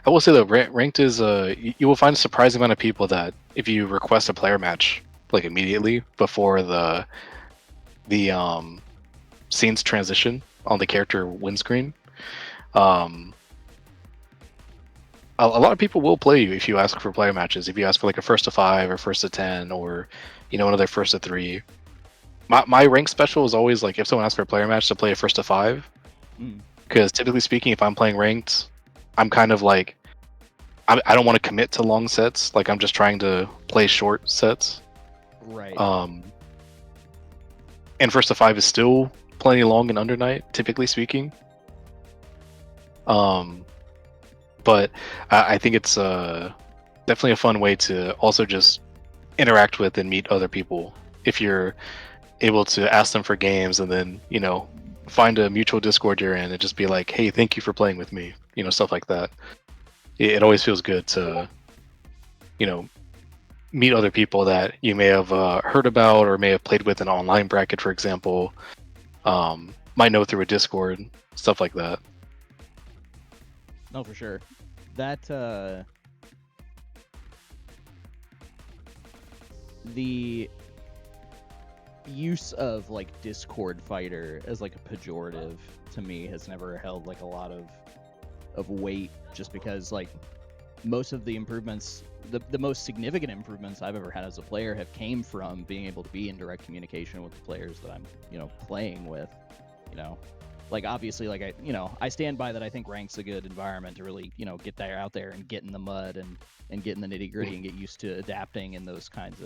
I will say though, ranked is you will find a surprising amount of people that if you request a player match like immediately before the scenes transition on the character windscreen, a lot of people will play you if you ask for player matches. If you ask for like a first to 5 or first to 10 or another first to 3. My rank special is always like if someone asks for a player match to play a first to 5, because typically speaking, if I'm playing ranked, I'm kind of like I don't want to commit to long sets. Like I'm just trying to play short sets. Right. And first to 5 is still plenty long and under night, typically speaking. But I think it's definitely a fun way to also just interact with and meet other people if you're able to ask them for games and then find a mutual Discord you're in and just be like, hey, thank you for playing with me, stuff like that. It always feels good to meet other people that you may have heard about or may have played with in an online bracket, for example, might know through a Discord, stuff like that. No, for sure. That use of like Discord fighter as like a pejorative to me has never held like a lot of weight, just because like most of the improvements, the most significant improvements I've ever had as a player have came from being able to be in direct communication with the players that I'm, playing with, like obviously, like I stand by that. I think rank's a good environment to really, get there out there and get in the mud and get in the nitty gritty and get used to adapting in those kinds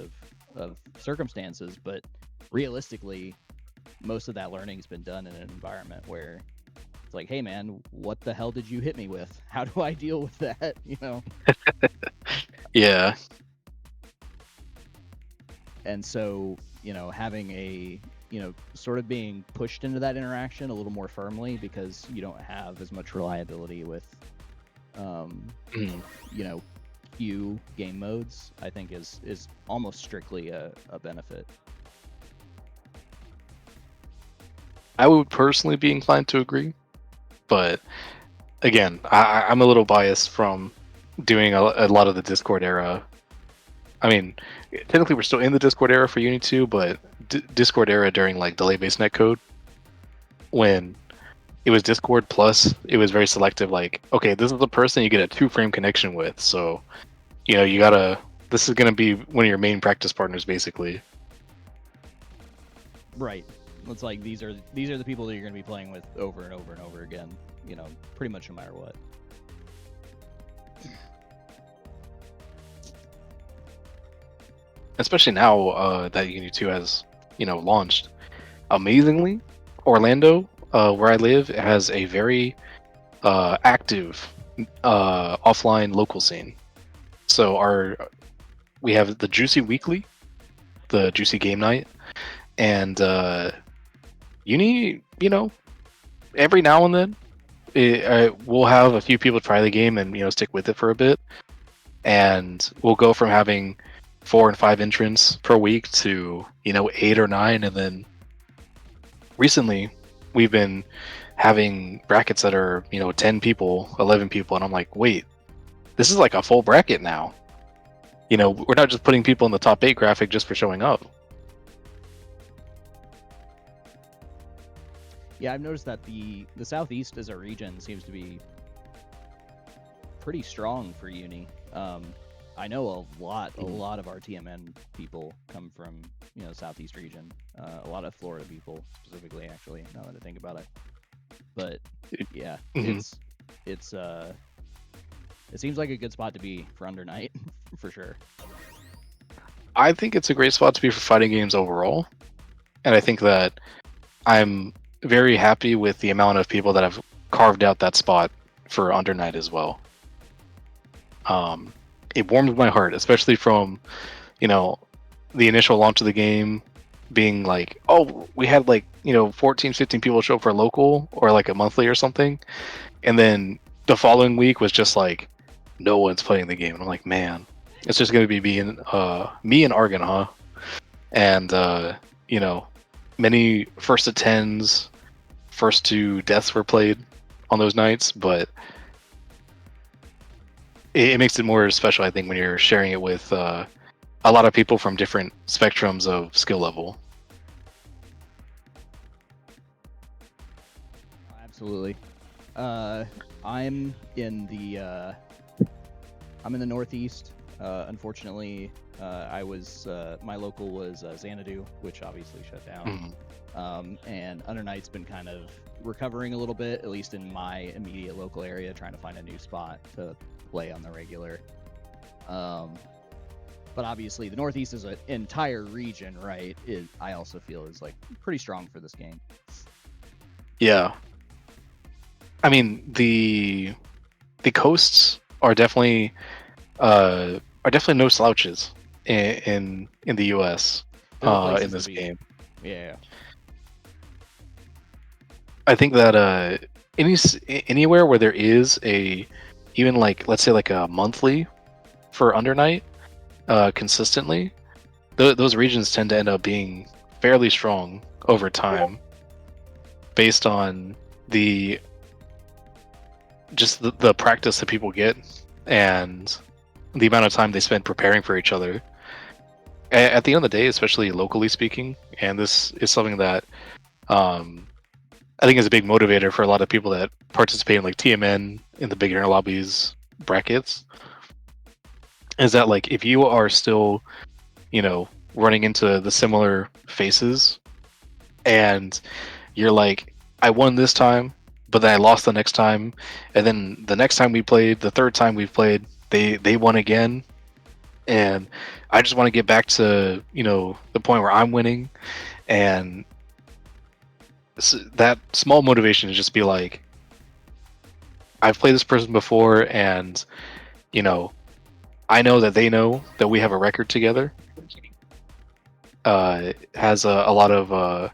of circumstances. But realistically, most of that learning has been done in an environment where it's like, hey man, what the hell did you hit me with? How do I deal with that? Yeah. And so, having a, sort of being pushed into that interaction a little more firmly, because you don't have as much reliability with, queue game modes, I think is almost strictly a benefit. I would personally be inclined to agree, but again, I'm a little biased from doing a lot of the Discord era. I mean, technically we're still in the Discord era for Unity 2, but Discord era during like delay-based netcode, when it was Discord plus, it was very selective. Like, okay, this is the person you get a 2-frame connection with, so you gotta. This is gonna be one of your main practice partners, basically. Right. It's like these are the people that you're gonna be playing with over and over and over again. Pretty much no matter what. Especially now that Unity 2 has launched. Amazingly, Orlando, where I live, has a very active offline local scene. So we have the Juicy Weekly, the Juicy Game Night, and Uni, every now and then we'll have a few people try the game and stick with it for a bit, and we'll go from having 4 and 5 entrants per week to 8 or 9, and then recently we've been having brackets that are 10 people, 11 people, and I'm like, wait, this is like a full bracket now. We're not just putting people in the top 8 graphic just for showing up. Yeah, I've noticed that the Southeast as a region seems to be pretty strong for Uni. I know a lot of our TMN people come from Southeast region. A lot of Florida people specifically, actually. Now that I think about it, but yeah, it seems like a good spot to be for Under Night for sure. I think it's a great spot to be for fighting games overall, and I think that I'm very happy with the amount of people that have carved out that spot for Under Night as well. It warms my heart, especially from the initial launch of the game being like, oh, we had like 14, 15 people show up for a local or like a monthly or something, and then the following week was just like no one's playing the game, and I'm like, man, it's just going to be me and Argon, huh? And many first to 10s, first to deaths were played on those nights, but it makes it more special, I think, when you're sharing it with a lot of people from different spectrums of skill level. Absolutely. I'm in the Northeast. Unfortunately, my local was Xanadu, which obviously shut down. And Under Night's been kind of recovering a little bit, at least in my immediate local area, trying to find a new spot to play on the regular. But obviously the Northeast is an entire region, right? I also feel is like pretty strong for this game. Yeah. I mean, the coasts are definitely no slouches in the US in this game. Yeah. I think that anywhere where there is even like, let's say like a monthly for Under Night consistently, those regions tend to end up being fairly strong over time based on the practice that people get and the amount of time they spend preparing for each other. at the end of the day, especially locally speaking, and this is something that I think is a big motivator for a lot of people that participate in like TMN in the beginner lobbies brackets, is that like if you are still, running into the similar faces, and you're like, I won this time, but then I lost the next time, and then the next time we played, the third time we played, they won again, and I just want to get back to the point where I'm winning, and that small motivation to just be like, I've played this person before, and I know that they know that we have a record together. Has a lot of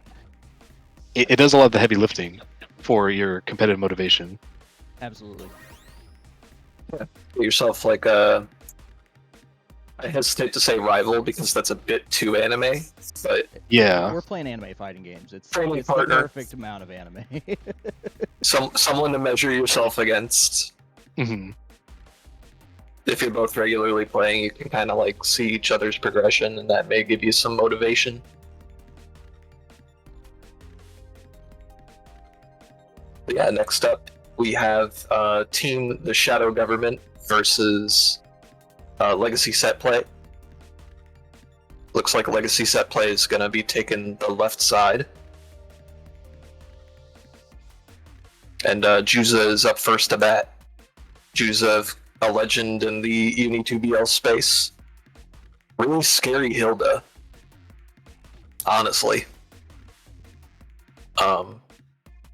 it does a lot of the heavy lifting for your competitive motivation. Absolutely. Get yourself like I hesitate to say rival because that's a bit too anime, but Yeah, We're playing anime fighting games. It's Friendly it's the partner. perfect amount of anime. someone to measure yourself against. hmm If you're both regularly playing, you can kind of like see each other's progression, and that may give you some motivation. But yeah, next up we have Team the Shadow Government versus Legacy Setplay. Looks like Legacy Setplay is going to be taking the left side. And Juza is up first to bat. Juza, a legend in the UNI2BL space. Really scary Hilda. Honestly.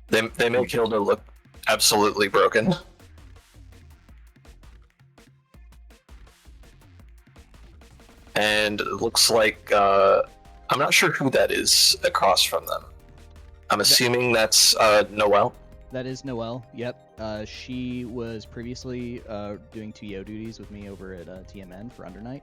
They make Hilda look absolutely broken. And it looks like I'm not sure who that is across from them. I'm assuming that's Noelle. That is Noelle. Yep. She was previously doing TO duties with me over at TMN for Undernight.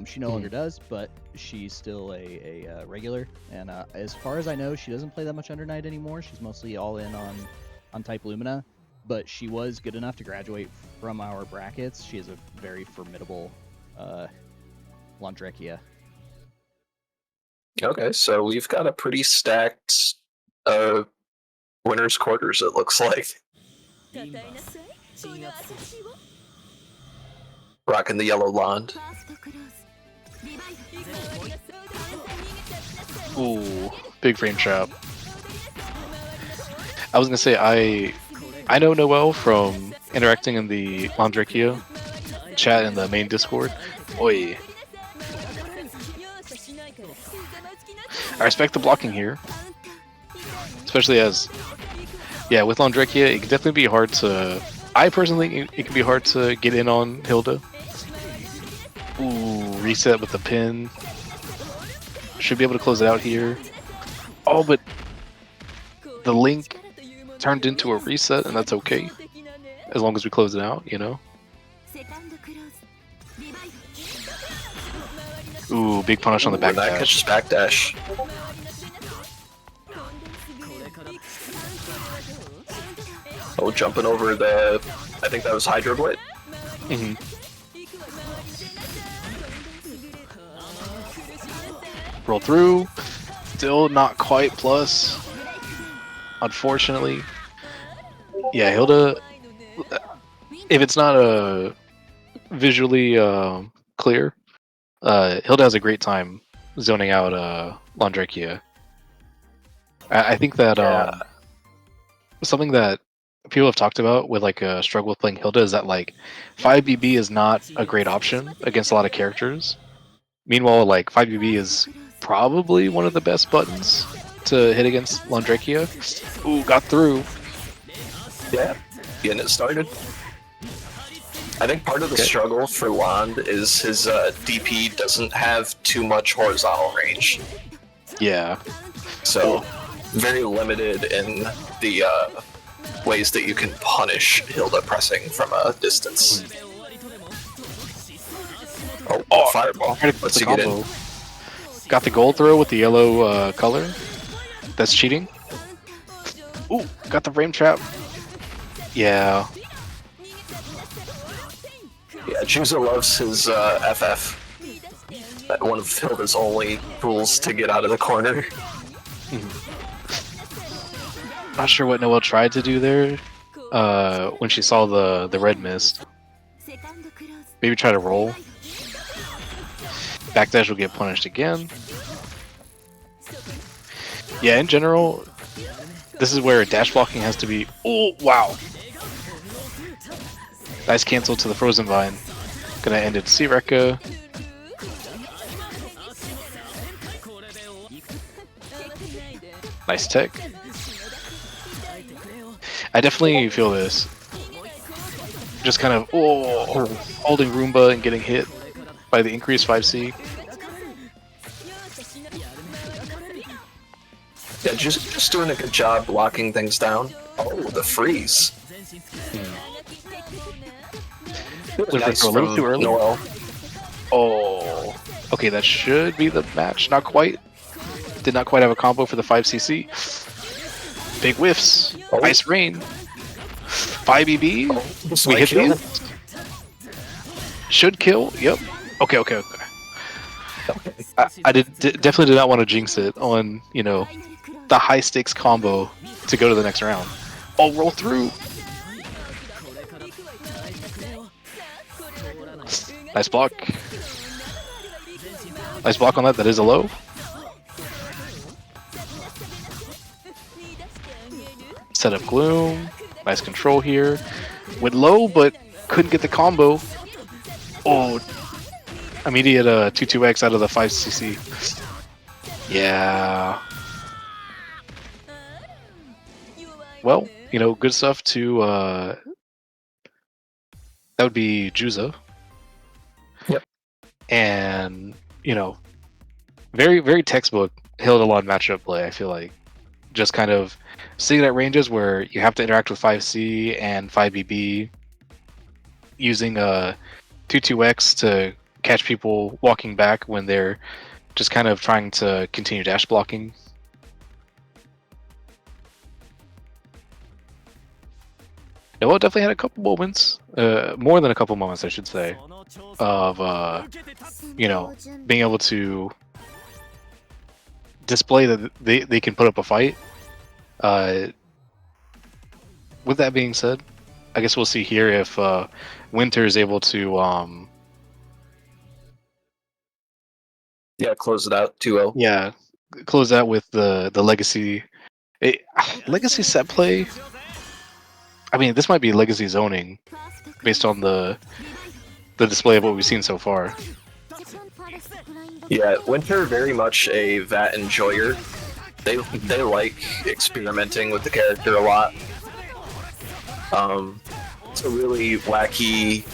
She no longer does, but she's still a regular. And as far as I know, she doesn't play that much Undernight anymore. She's mostly all in on Type Lumina. But she was good enough to graduate from our brackets. She is a very formidable Landrekia. Okay, so we've got a pretty stacked winner's quarters, it looks like. Rocking the yellow Lond. Ooh, big frame trap. I was gonna say I know Noelle from interacting in the Landrekia chat in the main Discord. Oi. I respect the blocking here, especially as with Landrekia, it can definitely be hard to. I personally think it can be hard to get in on Hilda. Ooh, reset with the pin. Should be able to close it out here. Oh, but the link turned into a reset, and that's okay. As long as we close it out, Ooh, big punish on the back that dash. catches backdash. Oh, jumping over the... I think that was Hydro Blade. Roll through. Still not quite plus. Unfortunately. Yeah, Hilda... If it's not visually clear, Hilda has a great time zoning out Landrekia. I think that something that people have talked about with like a struggle with playing Hilda is that like 5BB is not a great option against a lot of characters. Meanwhile, like 5BB is probably one of the best buttons to hit against Landrekia. Ooh, got through. Yeah, getting it started. I think part of the struggle for Lond is his DP doesn't have too much horizontal range. Yeah. So, very limited in the ways that you can punish Hilda pressing from a distance. Oh, fireball. Let's get in. Got the gold throw with the yellow color. That's cheating. Ooh, got the frame trap. Yeah. Yeah, Juza loves his FF. one of Hilda's only tools to get out of the corner. Not sure what Noelle tried to do there when she saw the red mist. Maybe try to roll. Backdash will get punished again. Yeah, in general, this is where dash blocking has to be. Oh, wow. Nice cancel to the Frozen Vine. Gonna end it C-Rekka. Nice tech. I definitely feel this. Just kind of holding Roomba and getting hit by the increased 5C. Yeah, just doing a good job blocking things down. Oh, the freeze. Nice A little from too early. Noelle. Oh, okay, that should be the match. Not quite. Did not quite have a combo for the 5cc. Big whiffs. Oh. Ice rain. 5BB. We hit kill. these. Should kill. Yep. Okay. I definitely did not want to jinx it on, you know, the high stakes combo to go to the next round. Oh, roll through. Nice block. Nice block on that. That is a low. Set up Gloom. Nice control here. Went low, but couldn't get the combo. Oh, immediate 2-2x out of the 5cc. Yeah. Well, you know, good stuff to... that would be Juza. Yep. And, you know, very, very textbook Hilda matchup play, I feel like. Just kind of sitting at ranges where you have to interact with 5C and 5BB, using 2-2x to catch people walking back when they're just kind of trying to continue dash blocking. Noah definitely had a couple moments, more than a couple moments, I should say, of you know, being able to display that they can put up a fight. With that being said, I guess we'll see here if Winter is able to close it out 2-0. yeah, close out with the legacy legacy set play. I mean, this might be legacy zoning based on the display of what we've seen so far. Yeah, Winter very much a VAT enjoyer. They like experimenting with the character a lot. It's a really wacky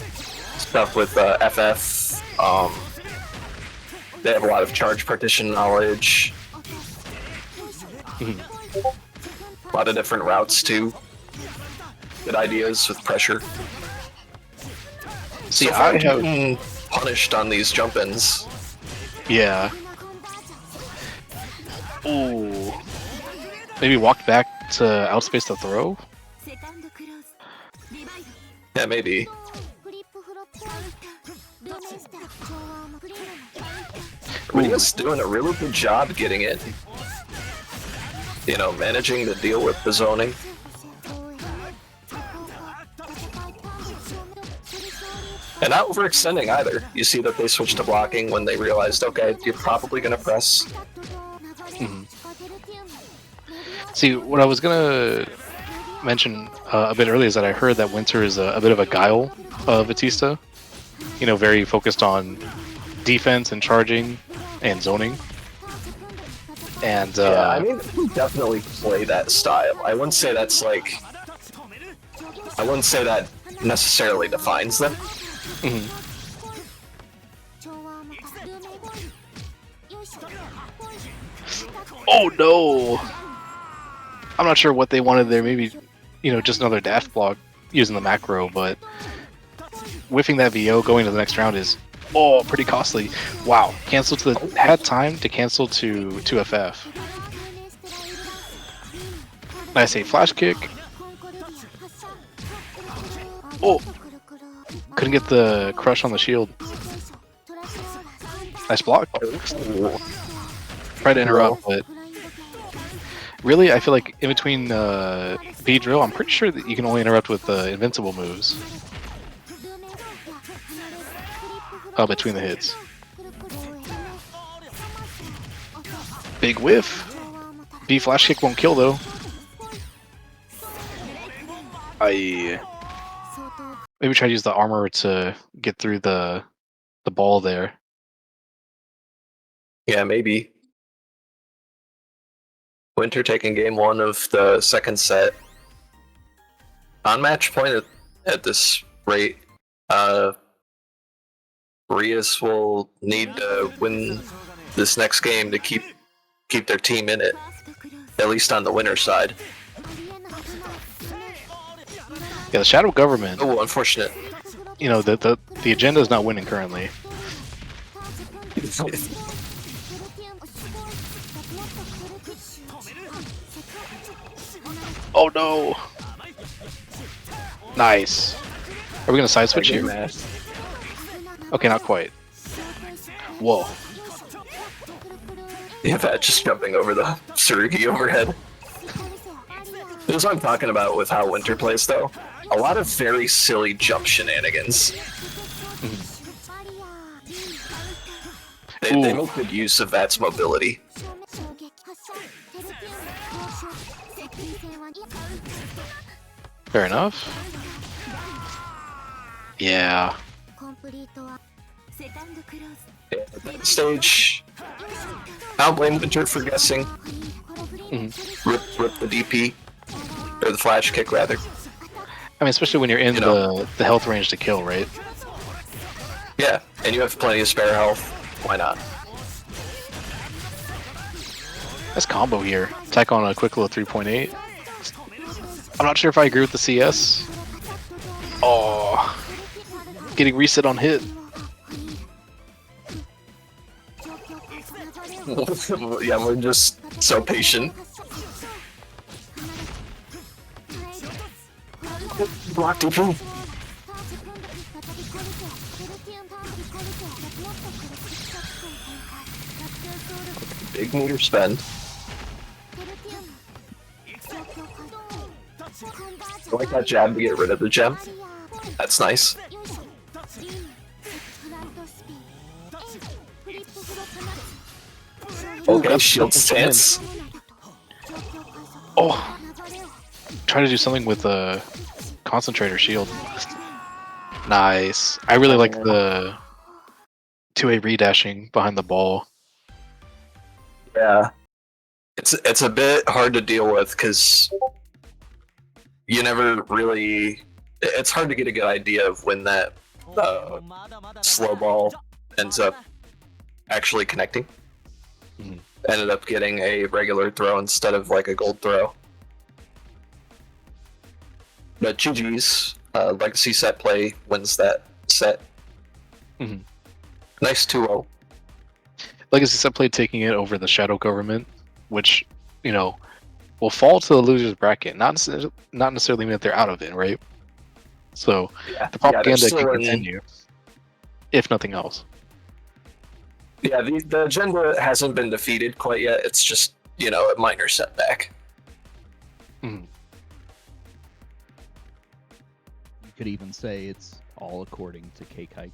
stuff with FF. They have a lot of charge partition knowledge. A lot of different routes too. Good ideas with pressure. See, so far, I have getting punished on these jump-ins. yeah. Ooh. Maybe walked back to outspace the throw? Yeah, maybe. Ria's doing a really good job getting it. You know, managing to deal with the zoning. And not overextending either. You see that they switched to blocking when they realized, okay, you're probably gonna press. See, what I was gonna mention a bit earlier is that I heard that Winter is a bit of a guile of Batista. You know, very focused on defense and charging and zoning. And yeah, I mean, they definitely play that style. I wouldn't say that's like... I wouldn't say that necessarily defines them. Oh no! I'm not sure what they wanted there. Maybe, you know, just another dash block using the macro, but whiffing that VO going to the next round is pretty costly. Wow, cancel to the had time to cancel to 2FF. Nice a flash kick. Oh, couldn't get the crush on the shield. Nice block. Oh, Try to interrupt, but really, I feel like in between B drill, I'm pretty sure that you can only interrupt with invincible moves. Oh, between the hits. Big whiff. B flash kick won't kill though. Maybe try to use the armor to get through the ball there. yeah, maybe. Winter taking game 1 of the second set. On match point at this rate, Rias will need to win this next game to keep their team in it, at least on the winner side. Yeah, the Shadow Government. Oh, unfortunate. You know, the agenda is not winning currently. Oh no! Nice. Are we gonna side switch here? Okay, not quite. Whoa. Yeah, that just jumping over the Tsurugi overhead. This is what I'm talking about with how Winter plays, though. A lot of very silly jump shenanigans. They make good use of Vat's mobility. Fair enough. Yeah. At that stage, I'll blame Winter for guessing. Rip the DP. Or the flash kick, rather. I mean, especially when you're in the health range to kill, right? Yeah, and you have plenty of spare health. Why not? Nice combo here. Attack on a quick little 3.8. I'm not sure if I agree with the CS. Oh. Getting reset on hit. Yeah, we're just so patient. Block DP. Big meter spend. I like that jab to get rid of the gem. That's nice. Okay, shield stance. Oh. Try to do something with the concentrator shield. Nice. I really like the 2A redashing behind the ball. Yeah. It's a bit hard to deal with because you never really... It's hard to get a good idea of when that slow ball ends up actually connecting. Ended up getting a regular throw instead of like a gold throw. But GG's, Legacy Setplay wins that set. Nice 2-0. Legacy Setplay taking it over the Shadow Government, which, you know, will fall to the loser's bracket. Not necessarily mean that they're out of it, right? So the propaganda can continue, if nothing else. Yeah, the agenda hasn't been defeated quite yet. It's just, you know, a minor setback. You could even say it's all according to Keikaiku.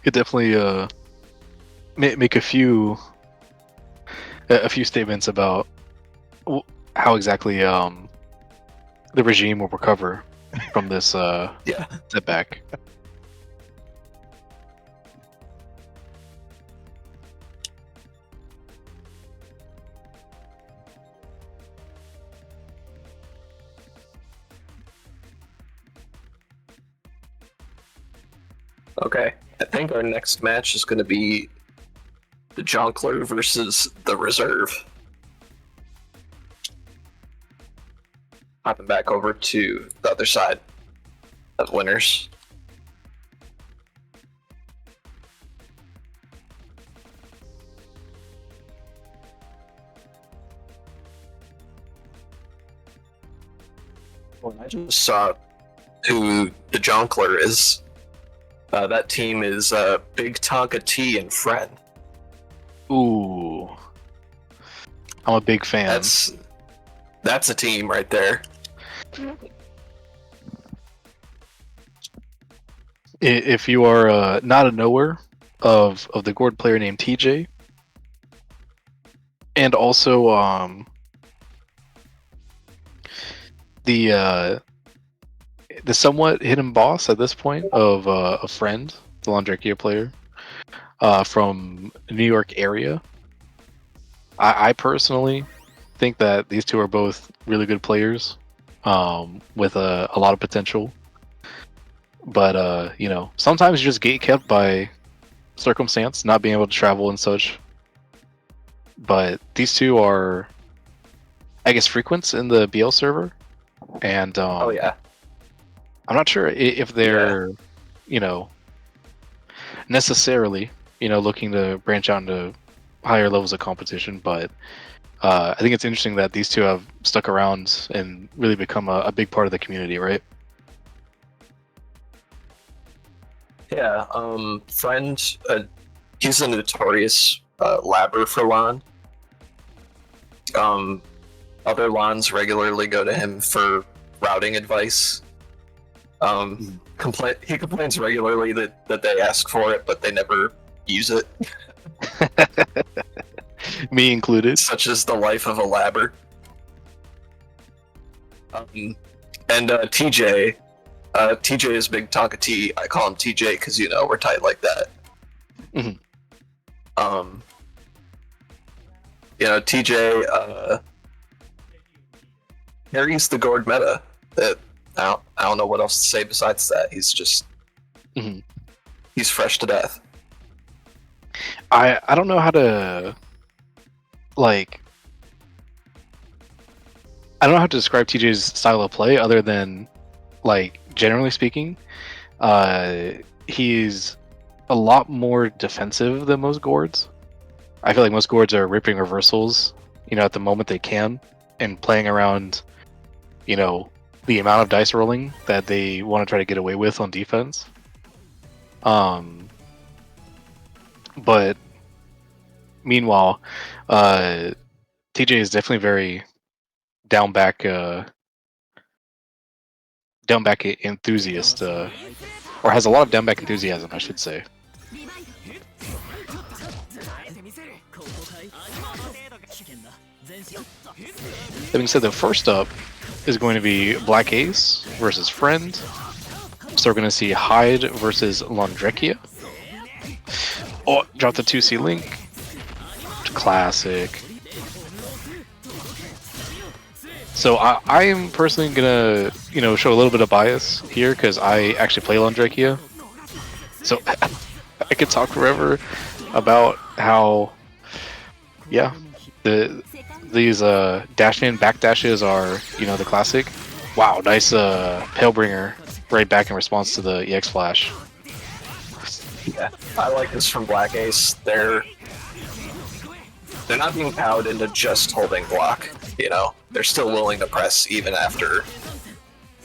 Could definitely make a few statements about how exactly the regime will recover from this setback. Okay, I think our next match is going to be the Jonkler versus the Reserve. Hopping back over to the other side of winners. Well, I just saw who the Jonkler is. That team is Big Tonka T and Friend. Ooh, I'm a big fan. That's a team right there. If you are not a knower of the Gord player named TJ, and also the somewhat hidden boss at this point of a friend, the Landrekia player from New York area. I personally think that these two are both really good players with a lot of potential. But you know, sometimes you just get kept by circumstance, not being able to travel and such. But these two are, I guess, frequents in the BL server, and Oh yeah. I'm not sure if they're, you know, necessarily, you know, looking to branch out into higher levels of competition, but I think it's interesting that these two have stuck around and really become a big part of the community, right? Yeah, Friend, he's a notorious labber for LAN. Other LANs regularly go to him for routing advice. He complains regularly that they ask for it, but they never use it. Me included. Such is the life of a labber. And TJ, TJ is Big Tonka T. I call him TJ because, you know, we're tight like that. Mhm. You know, TJ carries the Gord meta. That I don't know what else to say besides that. He's just he's fresh to death. I don't know how to like. I don't know how to describe TJ's style of play other than, like, generally speaking, he's a lot more defensive than most Gords. I feel like most Gords are ripping reversals, you know, at the moment they can, and playing around, you know, the amount of dice rolling that they want to try to get away with on defense. But meanwhile, TJ is definitely very down back enthusiast, or has a lot of down back enthusiasm, I should say. That being said, the first up is going to be Black Ace versus Friend. So we're going to see Hyde versus Landrekia. Oh, drop the 2C link. Classic. So I am personally gonna, you know, show a little bit of bias here because I actually play Landrekia. So I could talk forever about how, yeah, these dash in back dashes are, you know, the classic. Wow, nice Palebringer right back in response to the EX flash. Yeah, I like this from Black Ace. They're not being cowed into just holding block. You know, they're still willing to press even after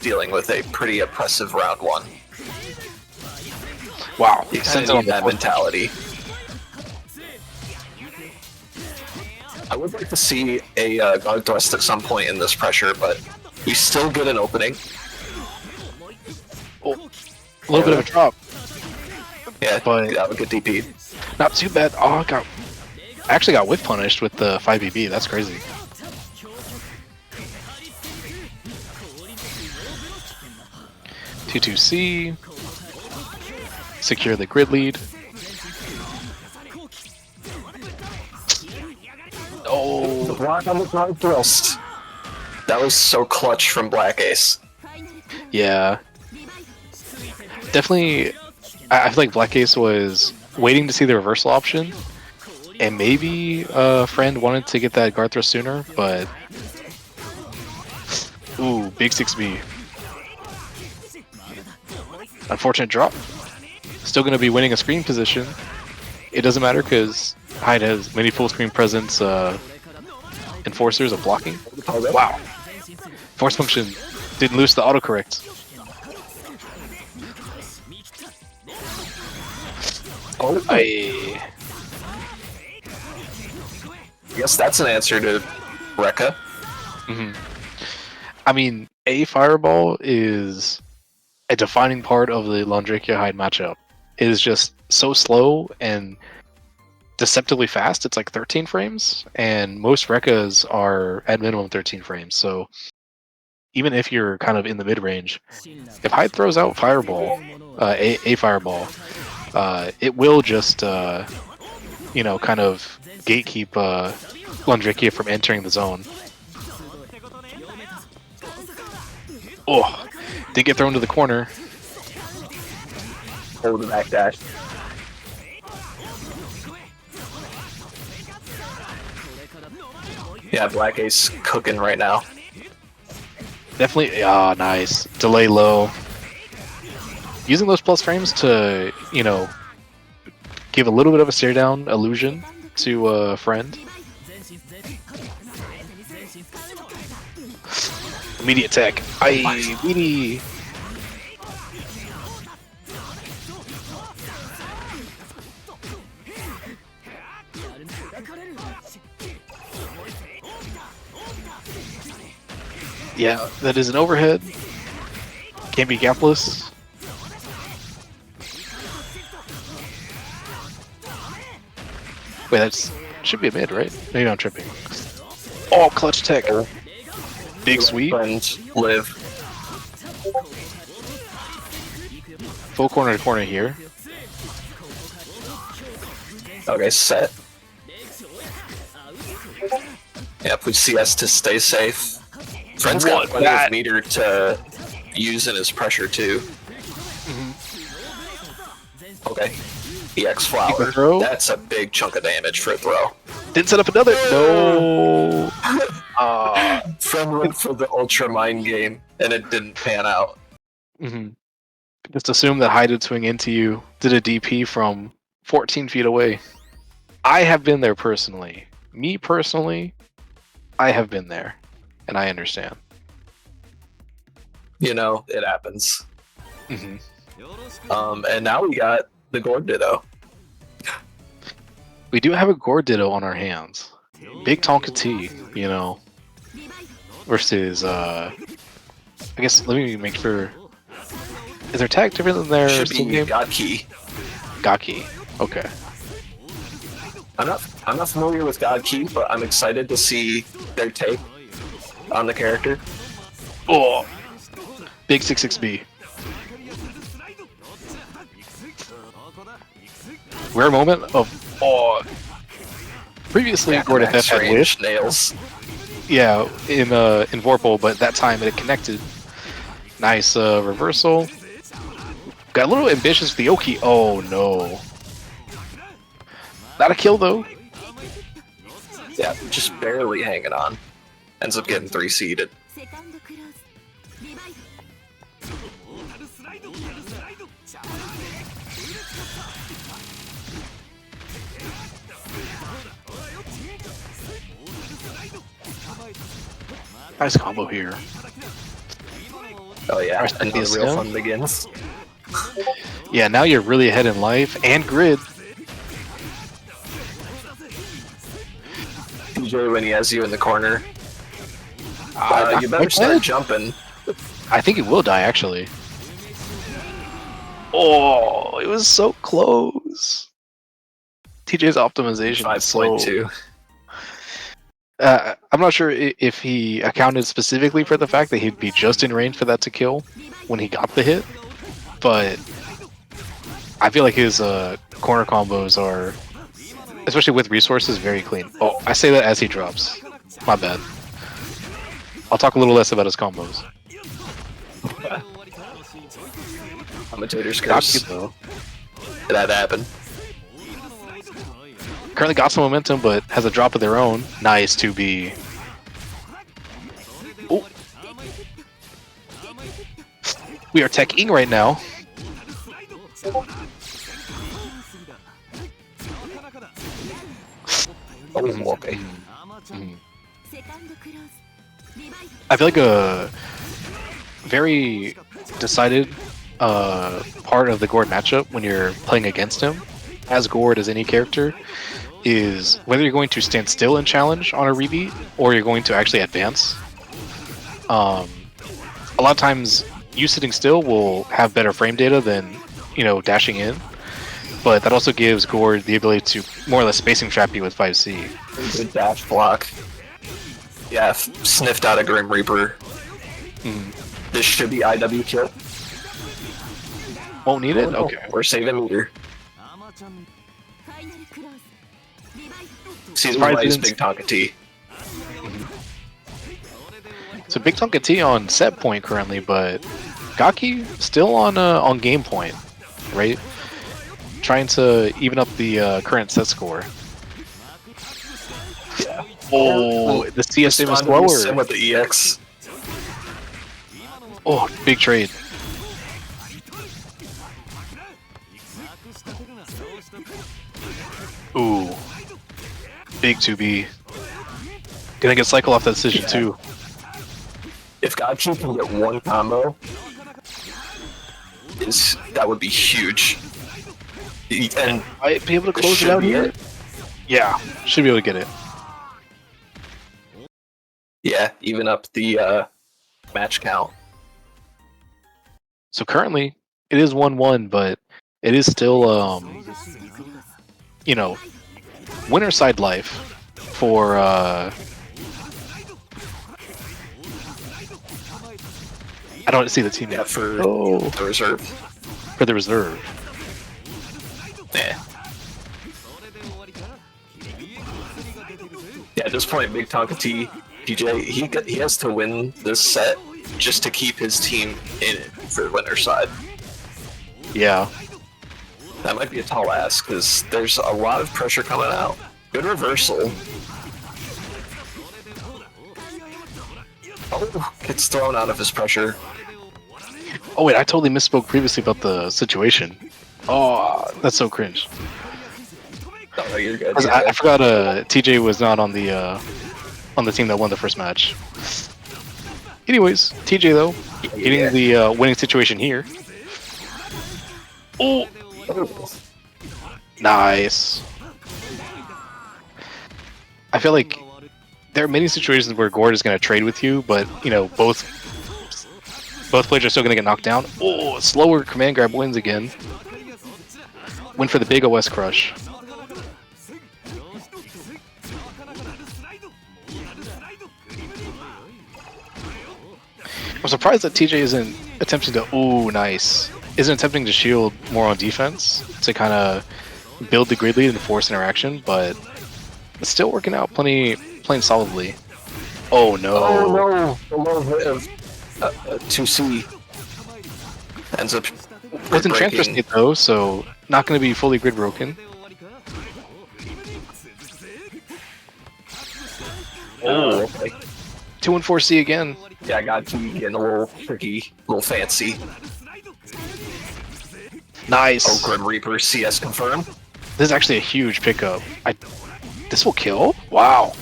dealing with a pretty oppressive round one. Wow, you kind of need that mentality. I would like to see a guard thrust at some point in this pressure, but we still get an opening. Oh, a little bit of a drop. Yeah, but that would get DP'd. Not too bad. Oh, I actually got whiff punished with the 5BB. That's crazy. T2C. Secure the grid lead. Oh, the block on the guard thrust. That was so clutch from Black Ace. Yeah. Definitely, I feel like Black Ace was waiting to see the reversal option, and maybe Friend wanted to get that guard thrust sooner, but... Ooh, big 6B. Unfortunate drop. Still going to be winning a screen position. It doesn't matter because Hyde has many full screen presence enforcers of blocking. Wow. Force function didn't lose the autocorrect. Oh, I guess that's an answer to Rekka. mhm. I mean, a fireball is a defining part of the Landrekia Hyde matchup. It is just so slow and deceptively fast. It's like 13 frames, and most Rekkas are at minimum 13 frames. So even if you're kind of in the mid range, if Hyde throws out fireball, a fireball, it will just kind of gatekeep Landrekia from entering the zone. Oh, did get thrown to the corner. Hold the back dash. Yeah, Black Ace cooking right now. Definitely, nice. Delay low. Using those plus frames to, give a little bit of a stare down illusion to a friend. Immediate tech. Meaty. Yeah, that is an overhead. Can't be gapless. Wait, that's should be a mid, right? Maybe I'm tripping. Oh, clutch tech. Big sweep. And live. Full corner to corner here. Okay, set. Yeah, please CS to stay safe. Friend's got plenty of meter to use in his pressure too. Okay. EX flower. Throw. That's a big chunk of damage for a throw. Didn't set up another. No. Friend went for the ultra mind game and it didn't pan out. Just assume that Hyde would swing into you. Did a DP from 14 feet away. I have been there personally. Me personally, I have been there, and I understand. It happens. And now we got the Gord Ditto. We do have a Gore Ditto on our hands. Big Tonka T, versus, I guess, let me make sure. Is their tag different than their Should Steam be game? Godkey. Godkey. Okay. I'm not familiar with Godkey, but I'm excited to see their take on the character. Oh, big 6-6B. Rare moment of previously Gordon F had Wish nails. Yeah, in Vorpal, but that time it connected. Nice reversal. Got a little ambitious with the Oki. Oh no. Not a kill though. Yeah, just barely hanging on. Ends up getting 3-seeded. Nice combo here. Oh yeah, Rest in and the peace, real yeah. fun begins. Yeah, now you're really ahead in life and grid. DJ when he has you in the corner. You better I start could. jumping. I think it will die actually. Oh, it was so close. TJ's optimization is so 5.2. I'm not sure if he accounted specifically for the fact that he'd be just in range for that to kill when he got the hit, but I feel like his corner combos are, especially with resources, very clean. Oh, I say that as he drops. My bad. I'll talk a little less about his combos. Commentator's curse. Though. That happened. Currently got some momentum, but has a drop of their own. Nice 2B. Oh. We are teching right now. Oh, okay. I feel like a very decided part of the Gord matchup when you're playing against him as Gord as any character is whether you're going to stand still and challenge on a rebeat or you're going to actually advance. A lot of times, you sitting still will have better frame data than dashing in, but that also gives Gord the ability to more or less spacing trap you with 5C. Good dash block. Yeah, sniffed out a Grim Reaper. This should be IW kill. Won't need it? Okay. We're saving meter. See the nice Big Tonka T. So Big Tonka T on set point currently, but Gaki still on game point, right? Trying to even up the current set score. Yeah. Oh, the CSM is slower. With the EX. Oh, big trade. Ooh. Big 2B. Gonna get cycle off that decision too. If Gaki can get one combo, that would be huge. And might be able to close it out here. Yeah, should be able to get it. Yeah, even up the match count. So currently, it is 1-1, but it is still, winner side life for, I don't see the team yet. For the reserve. For the reserve. Yeah. Yeah, at this point, Big Tonka T, DJ, he has to win this set just to keep his team in it for the winner side. Yeah. That might be a tall ask, because there's a lot of pressure coming out. Good reversal. Oh, gets thrown out of his pressure. Oh wait, I totally misspoke previously about the situation. Oh, that's so cringe. Oh, you're good. I forgot TJ was not on the team that won the first match. Anyways, TJ though, getting the winning situation here. Oh, nice. I feel like there are many situations where Gord is going to trade with you, but both players are still going to get knocked down. Oh, slower command grab wins again. Win for the big OS crush. I'm surprised that TJ isn't attempting to. Ooh, nice. Isn't attempting to shield more on defense to kind of build the grid lead and force interaction, but it's still working out playing solidly. Oh no! Oh no! The low hit of 2C ends up. It's in transfer state though, so not going to be fully grid broken. Oh, okay. 2 and 4C again. Yeah, I got to getting a little tricky, a little fancy. Nice. Oh, Grim Reaper CS confirmed. This is actually a huge pickup. This will kill? Wow.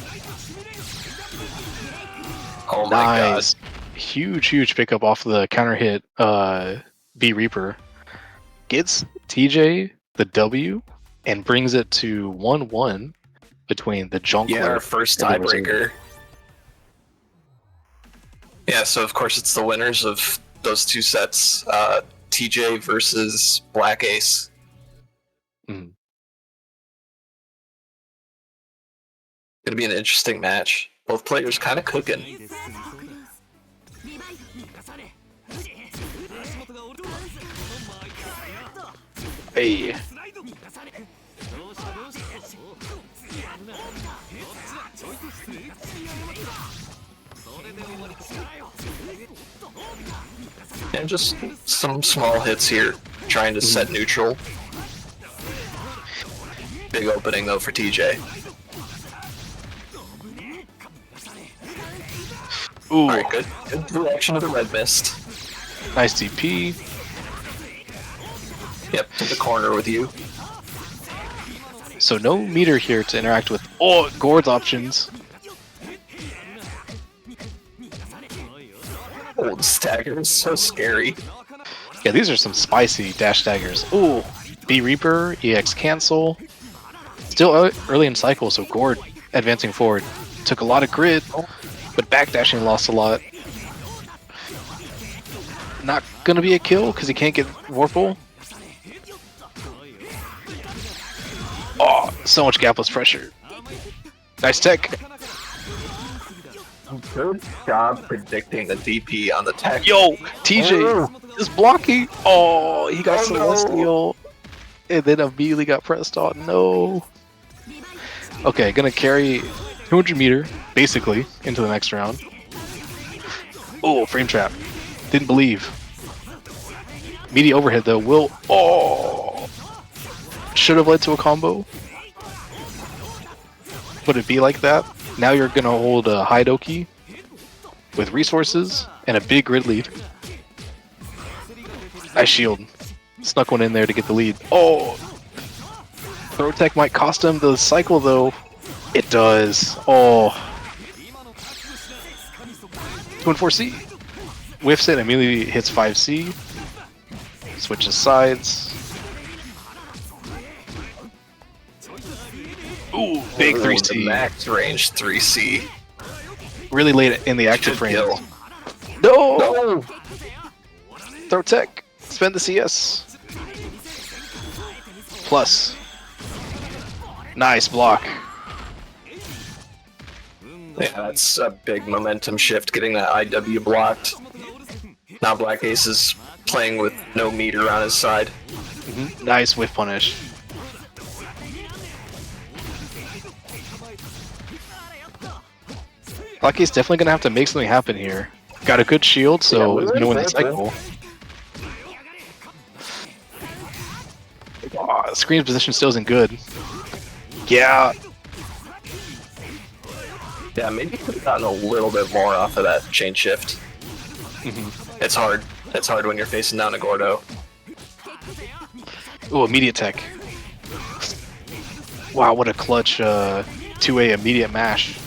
Oh my nice. God. Huge pickup off the counter hit B Reaper. Gets TJ the W and brings it to 1-1 between the Jonkler. Yeah, our first tiebreaker. Yeah, so of course it's the winners of those two sets, TJ versus Black Ace. Mm. Gonna be an interesting match. Both players kind of cooking. Hey. And just some small hits here, trying to set neutral. Big opening though for TJ. Ooh. Alright, good reaction to the red mist. Nice DP. Yep, to the corner with you. So no meter here to interact with. Oh, Gord's options. Old stagger is so scary. Yeah, these are some spicy dash daggers. Ooh. B Reaper, EX cancel. Still early in cycle, so Gord advancing forward. Took a lot of grid, but backdashing lost a lot. Not gonna be a kill because he can't get Warple. Oh, so much gapless pressure. Nice tech. Good job predicting the DP on the tech. Yo, TJ is blocking. Oh, he got Celestial. And then immediately got pressed on. No. Okay, gonna carry 200 meter, basically, into the next round. Oh, frame trap. Didn't believe. Media overhead though will. Oh! Should have led to a combo. Would it be like that? Now you're gonna hold a high Doki with resources and a big grid lead. Nice shield. Snuck one in there to get the lead. Oh! Throw tech might cost him the cycle though. It does. Oh. 2-4C. Whiffs it, immediately hits 5C. Switches sides. Ooh, big 3C. Max range 3C. Really late in the active frame. Kill. No! Throw tech. Spend the CS. Plus. Nice block. Yeah, that's a big momentum shift getting that IW blocked. Now Black Ace is playing with no meter on his side. Nice whiff punish. Black Ace definitely gonna have to make something happen here. Got a good shield, so it's gonna win the cycle. Oh, Scream's position still isn't good. Yeah. Yeah, maybe could have gotten a little bit more off of that chain shift. It's hard. It's hard when you're facing down a Gordo. Ooh, immediate tech. Wow, what a clutch 2A immediate mash.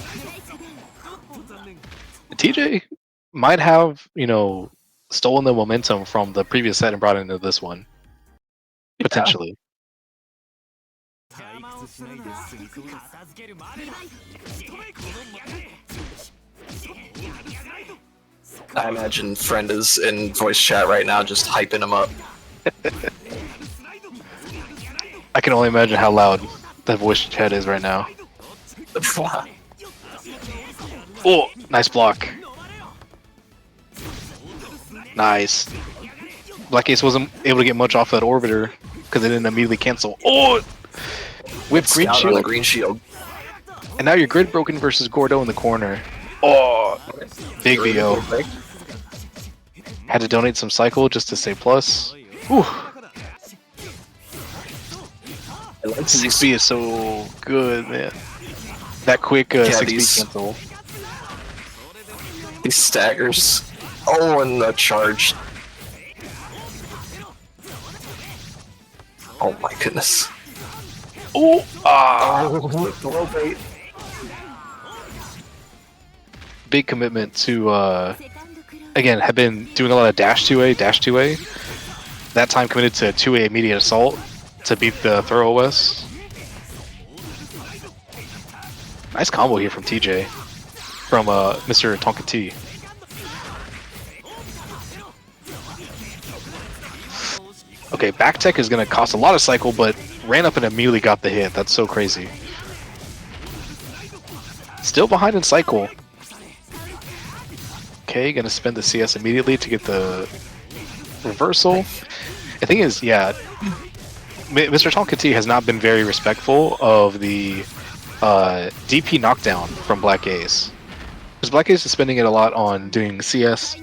TJ might have, you know, stolen the momentum from the previous set and brought it into this one. Potentially. I imagine Friend is in voice chat right now just hyping him up. I can only imagine how loud that voice chat is right now. Oh, nice block. Nice. Black Ace wasn't able to get much off that orbiter because it didn't immediately cancel. Oh! Whip green Scout on the shield. green shield. And now you're grid broken versus Gordo in the corner. Oh! Big VO. Had to donate some cycle just to say plus. Whew. 6B is so good, man. That quick 6B cancel. These staggers. Oh, and the charge. Oh my goodness. Oh! Ah! Throw bait. Big commitment to, again, have been doing a lot of dash 2A. That time committed to 2A immediate assault to beat the throw OS. Nice combo here from TJ. From Mr. Tonka T. Okay, back tech is going to cost a lot of cycle, but ran up and immediately got the hit. That's so crazy. Still behind in cycle. Okay, gonna spend the CS immediately to get the reversal. The thing is, yeah, Mr. Tonka T has not been very respectful of the DP knockdown from Black Ace. Because Black Ace is spending it a lot on doing CS,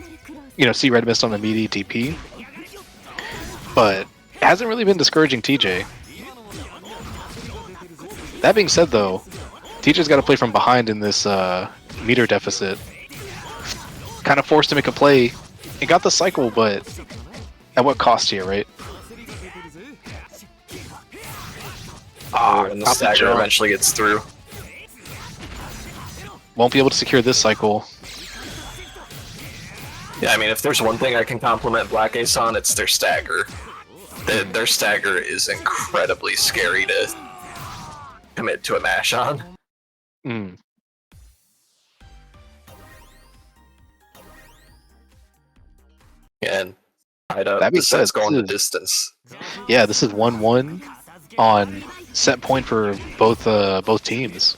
you know, see red mist on the meaty DP. But it hasn't really been discouraging TJ. That being said though, TJ's got to play from behind in this meter deficit. Kind of forced to make a play. It got the cycle, but at what cost here, right? And the stagger eventually gets through. Won't be able to secure this cycle. Yeah, I mean, if there's one thing I can compliment Black Ace on, it's their stagger. Their stagger is incredibly scary to commit to a mash on. Mm. And That being this set's said, going the this is- distance. Yeah, this is 1-1 on set point for both teams.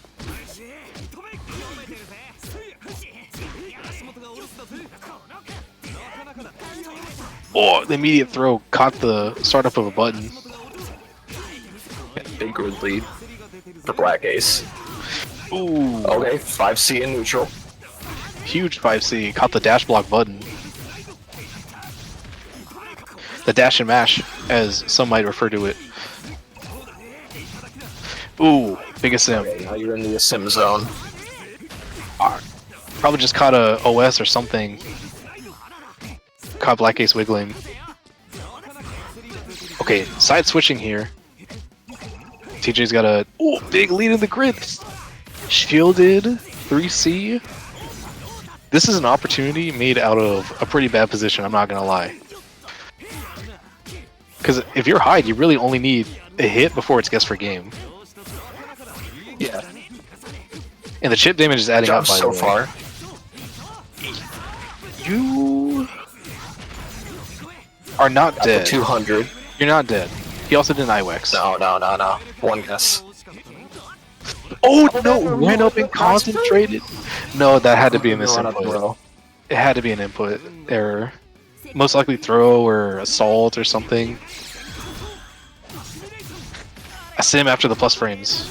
Oh, the immediate throw caught the startup of a button. Big grid lead for Black Ace. Ooh, Okay, 5C in neutral. huge 5C, caught the dash block button. The dash and mash, as some might refer to it. Ooh, biggest sim. Okay, now you're in the sim zone. Probably just caught a OS or something. Caught Black Ace wiggling. Okay, side switching here. TJ's got a big lead in the grid. Shielded 3C. This is an opportunity made out of a pretty bad position, I'm not gonna lie. Because if you're hide, you really only need a hit before it's guess for game. Yeah. And the chip damage is adding Job up by so the way. far. You are not Got the dead. 200. You're not dead. He also did an IWEX. No. One guess. Oh no! Ran up and concentrated. No, that had to be a Run up misinput. row. It had to be an input error. Most likely throw or assault or something. A sim after the plus frames.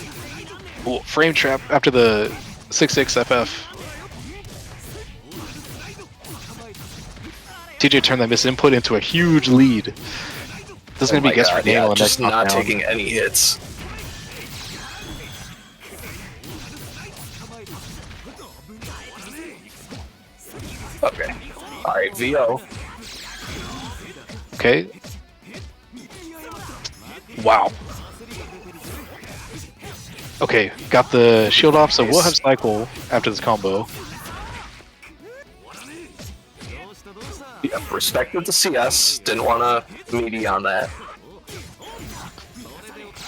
Ooh, frame trap after the 6-6 FF. TJ turned that misinput into a huge lead. This is Oh gonna be my guess for God, game yeah, on the just next not knockdown. taking any hits. Okay. Alright, VO. Okay. Wow. Okay, got the shield off, so we'll have cycle after this combo. Yeah, respected the CS. Didn't want to meaty on that.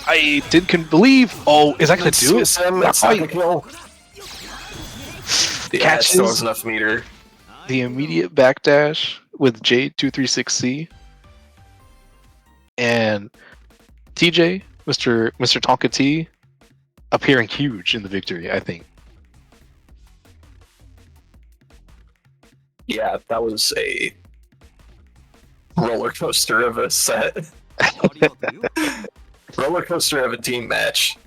I believe. Oh, is that gonna do it? CSM, That it's not gonna fight. kill. Yeah, it Catches still has enough meter. the immediate backdash with J236C and TJ, Mr. Tonka T, appearing huge in the victory. I think. Yeah, that was a roller coaster of a set. Roller coaster of a team match.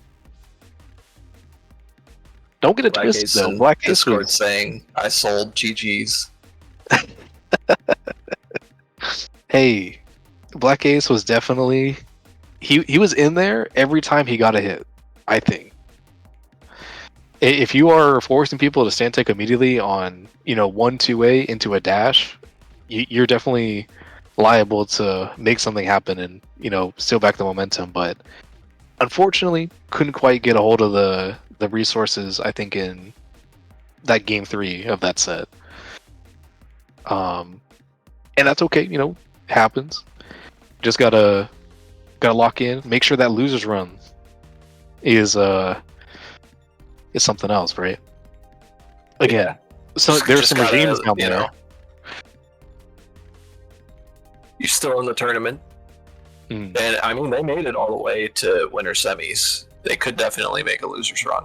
Don't get it Black twisted Ace though. in Black Ace Discord was, saying, I sold GG's. hey, Black Ace was definitely he was in there every time he got a hit. I think if you are forcing people to stand take immediately on 1-2A into a dash, you're definitely liable to make something happen and steal back the momentum. But unfortunately, couldn't quite get a hold of the resources. I think in that game 3 of that set. And that's okay, happens. Just gotta lock in, make sure that losers run is something else, right? Again, Yeah. so Just there's some gotta, regimes down you there. know. You're still in the tournament. Mm. And I mean, they made it all the way to winter semis. They could definitely make a loser's run.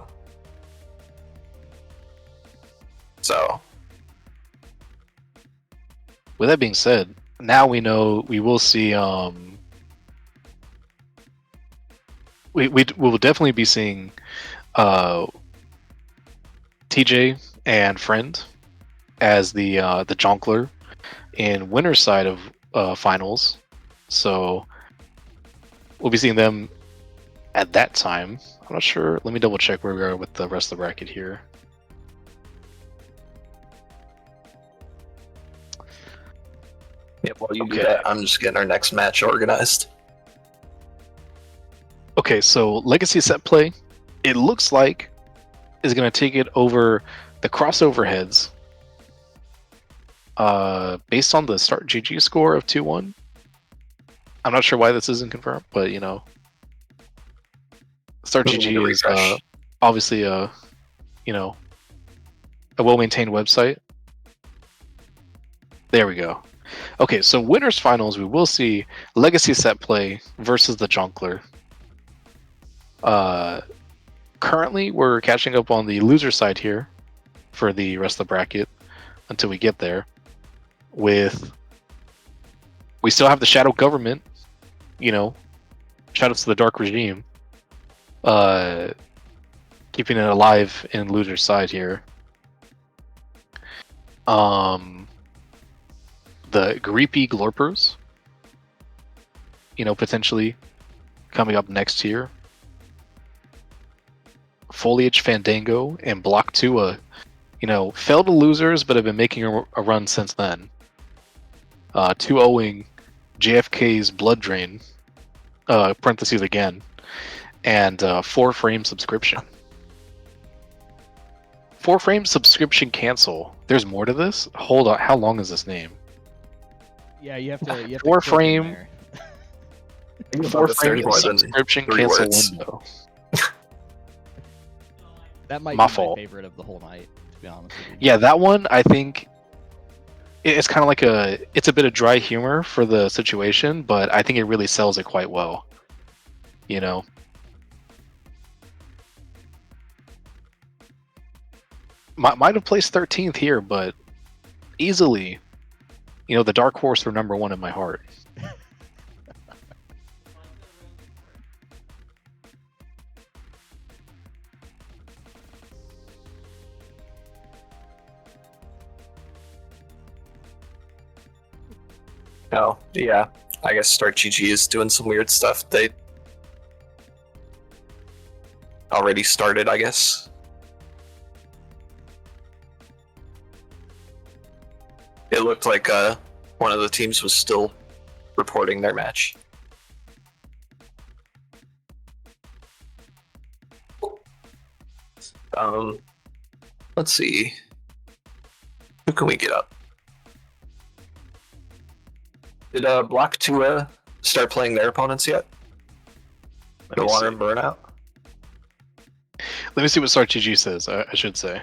So, With that being said, now we know we will see. We will definitely be seeing TJ and Friend as the Jonkler in winner's side of finals. So we'll be seeing them at that time. I'm not sure. Let me double check where we are with the rest of the bracket here. yeah, while you do Okay. that, I'm just getting our next match organized. Okay, so Legacy Setplay, it looks like is going to take it over the crossover heads. Based on the start GG score of 2-1, I'm not sure why this isn't confirmed, but you know, Start We need GG a is refresh. obviously you know, a well-maintained website. There we go. Okay, so winners finals, we will see Legacy Setplay versus the Jonkler. Currently, we're catching up on the loser side here for the rest of the bracket until we get there. We still have the Shadow Government, you know, shout outs to the Dark Regime, keeping it alive in loser side here. The Greepy Glorpers, you know, potentially coming up next here. Foliage Fandango and Block Tuah, you know, fell to losers but have been making a run since then. 2-0ing JFK's Blood Drain, parentheses again, and 4-frame subscription. 4-frame subscription cancel. There's more to this? Hold on, how long is this name? Yeah, you have to. You have Four to click in frame. there. I think about if there's 4-frame more than subscription 3 cancel words. window. That might My be fault. my favorite of the whole night, to be honest with you. Yeah, that one I think it's kind of like it's a bit of dry humor for the situation, but I think it really sells it quite well. You know. Might have placed 13th here, but easily, you know, the dark horse for number 1 in my heart. Oh, yeah. I guess Start GG is doing some weird stuff. They already started, I guess. It looked like one of the teams was still reporting their match. Let's see. Who can we get up? Did Block Tuah start playing their opponents yet? Let me Noir see. and Burnout? Let me see what Start GG says, I should say.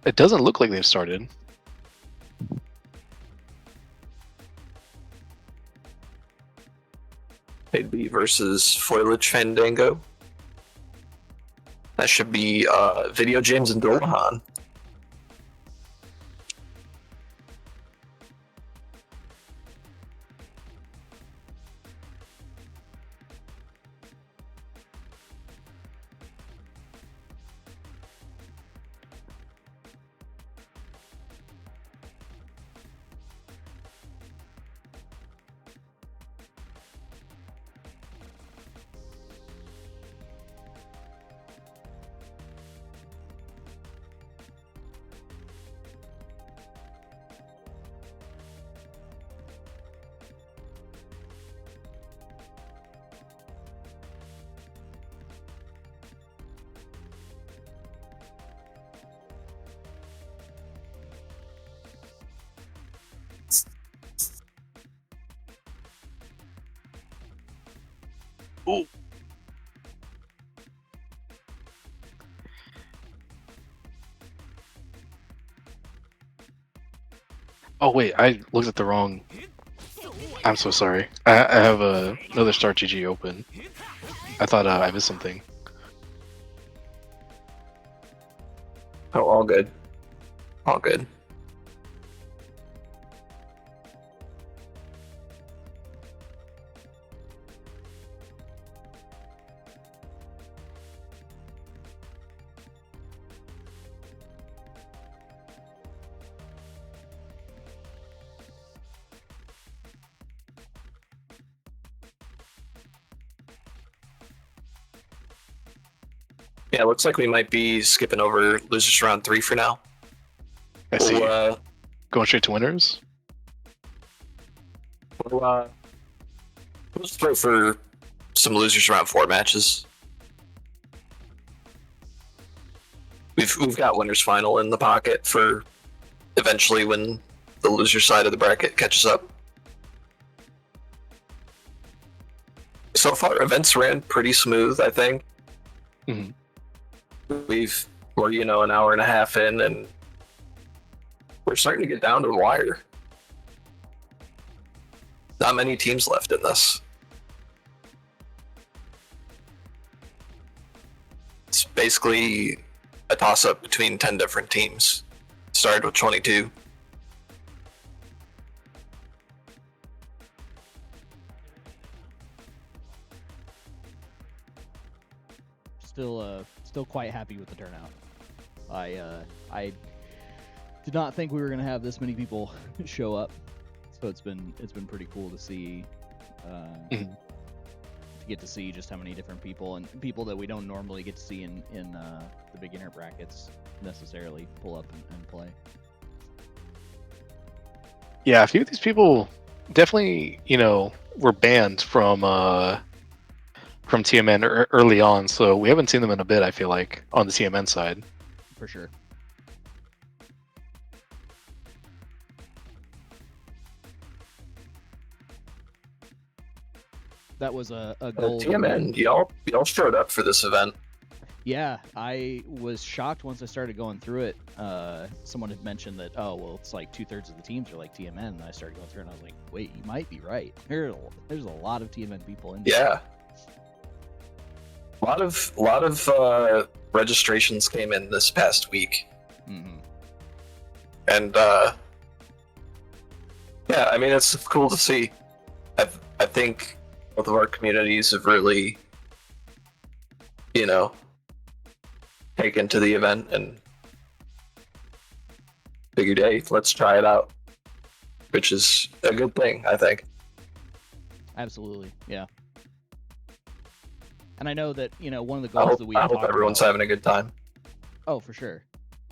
It doesn't look like they've started. They'd be versus Foliage Fandango. That should be Video James and Dohan. Ooh. Oh wait, I looked at the wrong. I'm so sorry. I have another Start GG open. I thought I missed something. Oh, all good. All good. Yeah, it looks like we might be skipping over losers round 3 for now. I see. We'll, Going straight to winners. we'll just throw for some losers round 4 matches. we've got winners final in the pocket for eventually when the loser side of the bracket catches up. So far, events ran pretty smooth, I think. Mhm. We're an hour and a half in, and we're starting to get down to the wire. Not many teams left in this. It's basically a toss-up between 10 different teams. Started with 22. Still quite happy with the turnout. I did not think we were gonna have this many people show up, so it's been pretty cool to see. To get to see just how many different people and people that we don't normally get to see in the beginner brackets necessarily pull up and play. Yeah, a few of these people definitely, were banned from TMN early on, so we haven't seen them in a bit, I feel like, on the TMN side. For sure. That was a goal. TMN, y'all showed up for this event. Yeah, I was shocked once I started going through it. Someone had mentioned that, it's like 2/3 of the teams are like TMN, and I started going through it, and I was like, wait, you might be right. There's a lot of TMN people in there. Yeah. A lot of registrations came in this past week. Mm-hmm. And yeah, I mean, it's cool to see. I think both of our communities have really, taken to the event and figured, hey, let's try it out, which is a good thing, I think. Absolutely, yeah. And I know that one of the goals that we I hope everyone's having a good time. Oh, for sure.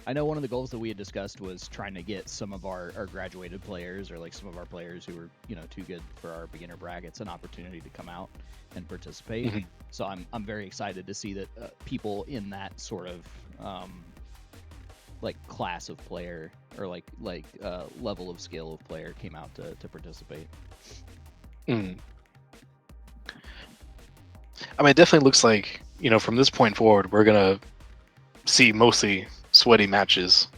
I know one of the goals that we had discussed was trying to get some of our graduated players, or like some of our players who were too good for our beginner brackets, an opportunity to come out and participate. Mm-hmm. So I'm very excited to see that people in that sort of like class of player, or like level of skill of player came out to participate. Mm. I mean, it definitely looks like, from this point forward, we're going to see mostly sweaty matches,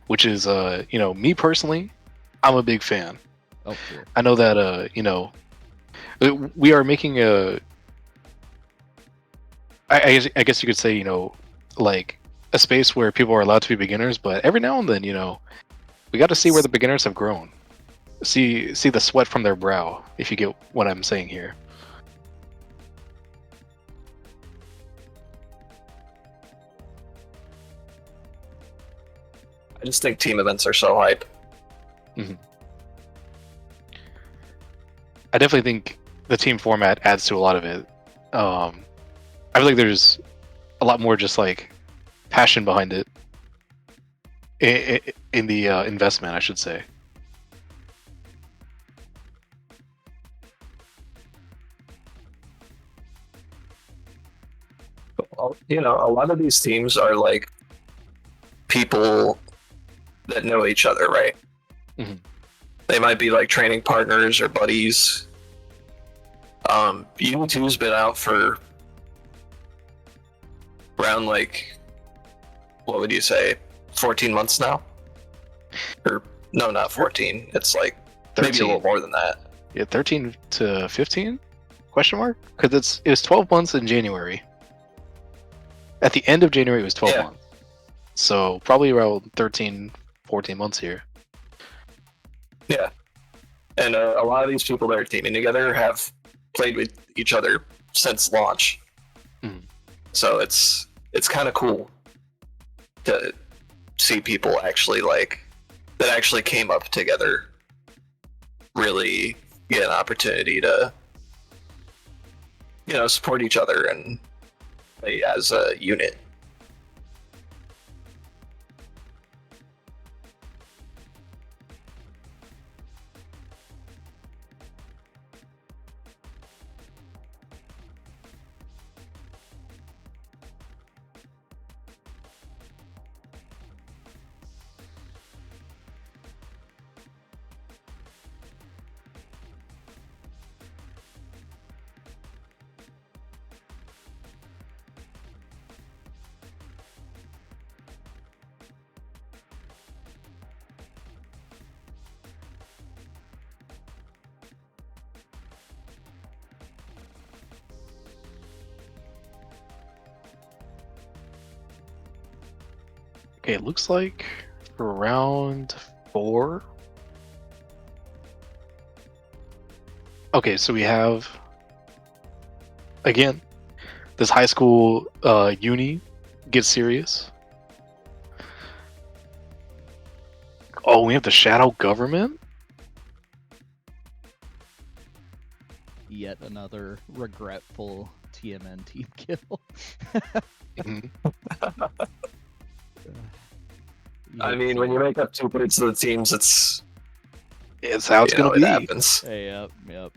which is, me personally, I'm a big fan. Oh, sure. I know that, we are making I guess you could say, like a space where people are allowed to be beginners, but every now and then, we got to see where the beginners have grown. See the sweat from their brow, if you get what I'm saying here. I just think team events are so hype. Mm-hmm. I definitely think the team format adds to a lot of it. I feel like there's a lot more just like passion behind it in the investment, I should say. A lot of these teams are like people that know each other, right? Mm-hmm. They might be like training partners or buddies. UNI2's been out for around like, what would you say, 14 months now? Or no, not 14. It's like 13. maybe a little more than that. Yeah, 13 to 15? Question mark? Because it was 12 months in January. At the end of January, it was 12 months. So probably around 13, 14 months here. Yeah. And a lot of these people that are teaming together have played with each other since launch. Mm-hmm. So it's kind of cool to see people actually that actually came up together really get an opportunity to support each other and play as a unit. Okay, it looks like for round 4. Okay, so we have again this high school uni gets serious. Oh, we have the shadow government. Yet another regretful TMN team kill. Mhm. I mean, when you make up 2 points to the teams, it's It's how it's gonna it be. happens. Hey, yep. No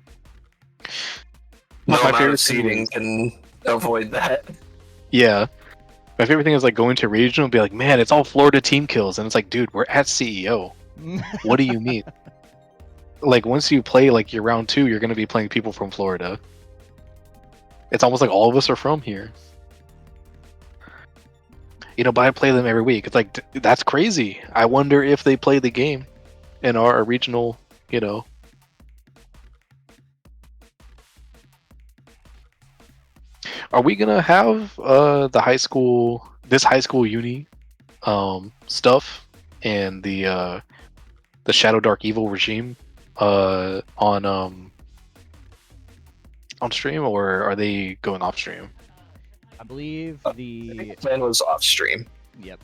My amount favorite of thing seeding is- can avoid that. Yeah, my favorite thing is like going to regional and be like, man, it's all Florida team kills, and it's like, dude, we're at CEO. What do you mean? Like once you play like your round 2, you're gonna be playing people from Florida. It's almost like all of us are from here. But I play them every week. It's like that's crazy. I wonder if they play the game in our regional. Are we gonna have this high school uni stuff and the Shadow Dark Evil regime on stream, or are they going off stream? I believe the Plan was off stream. yep.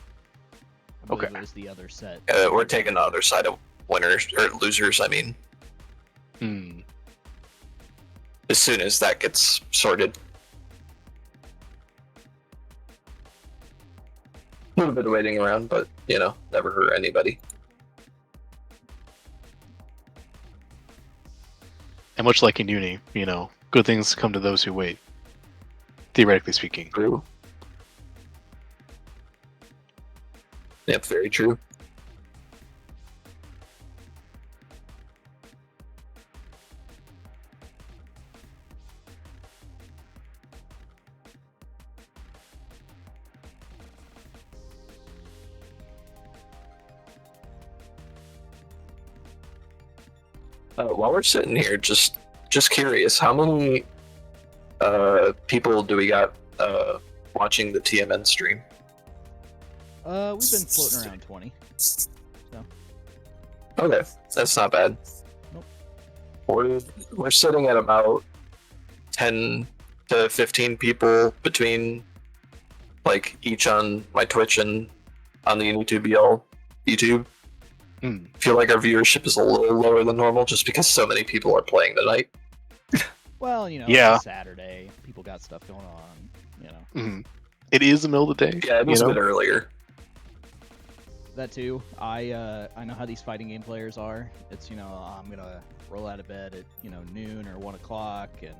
I believe Okay. it was the other set. We're taking the other side of winners or losers. I mean, Hmm. as soon as that gets sorted. A little bit of waiting around, but never hurt anybody. And much like in uni, good things come to those who wait. Theoretically speaking. True. Yep, very true. While we're sitting here, just curious, how many people do we got watching the TMN stream? We've been floating around 20. Okay, that's not bad. Nope. We're sitting at about 10 to 15 people between like each on my Twitch and on the UNI2BL YouTube. Hmm. I feel like our viewership is a little lower than normal just because so many people are playing tonight. Well, Yeah. it's a Saturday. People got stuff going on. Mhm. It is the middle of the day. Yeah, it was a bit earlier. That too. I know how these fighting game players are. It's I'm gonna roll out of bed at noon or 1 o'clock, and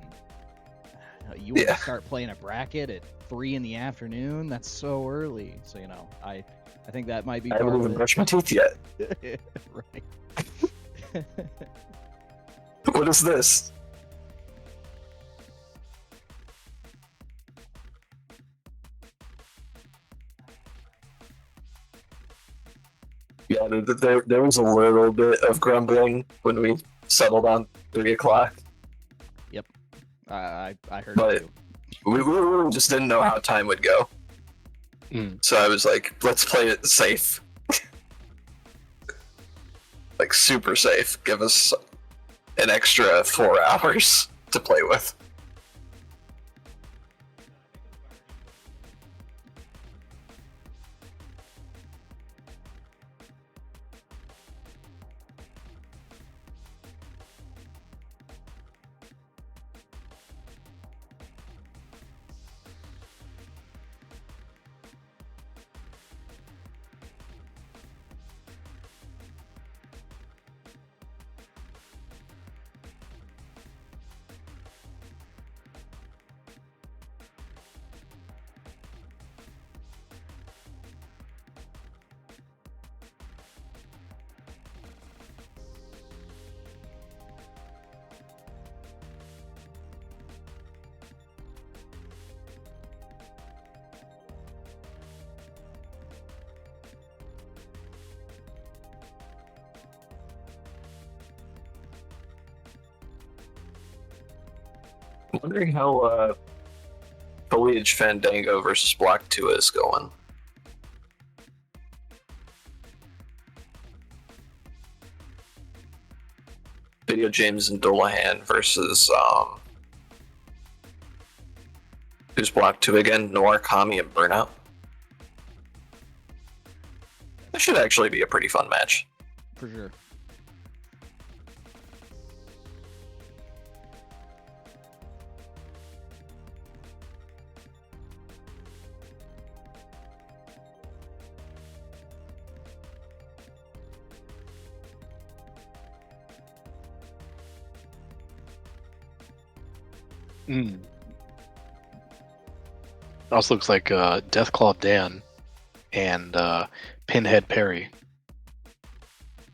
you want Yeah. to start playing a bracket at 3 in the afternoon. That's so early. So I think that might be I part haven't of even it. brushed my teeth yet. Right. What is this? Yeah, there was a little bit of grumbling when we settled on 3 o'clock. I heard But- it too. We really just didn't know how time would go. Mm. So I was like, let's play it safe. Like, super safe. Give us an extra 4 hours to play with. I'm wondering how Foliage Fandango versus Black Tuah is going. Video James and Dolahan versus who's blocked 2 again? Noir, Kami, and Burnout. This should actually be a pretty fun match. For sure. Also looks like Deathclaw Dan and Pinhead Parry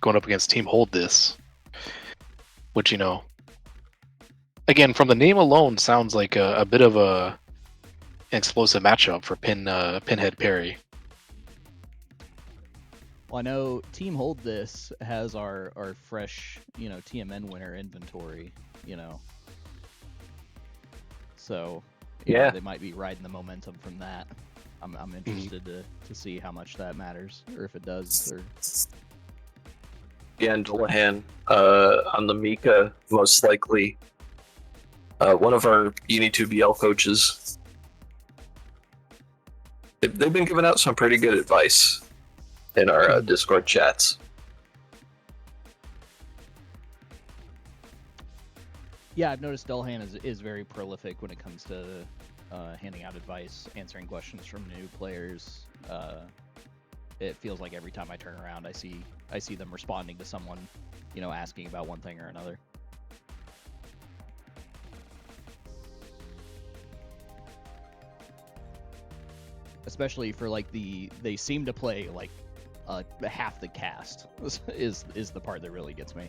going up against Team Hold This, which, you know, again, from the name alone, sounds like a bit of an explosive matchup for Pinhead Parry. Well, I know Team Hold This has our fresh, you know, TMN winner inventory, you know. So, yeah, they might be riding the momentum from that. I'm interested to see how much that matters, or if it does. Or... Yeah, and Dolahan on the Mika, most likely. One of our UNI2BL coaches. They've been giving out some pretty good advice in our Discord chats. Yeah, I've noticed Dullahan is very prolific when it comes to handing out advice, answering questions from new players. It feels like every time I turn around, I see them responding to someone, you know, asking about one thing or another. Especially for like they seem to play like half the cast is the part that really gets me.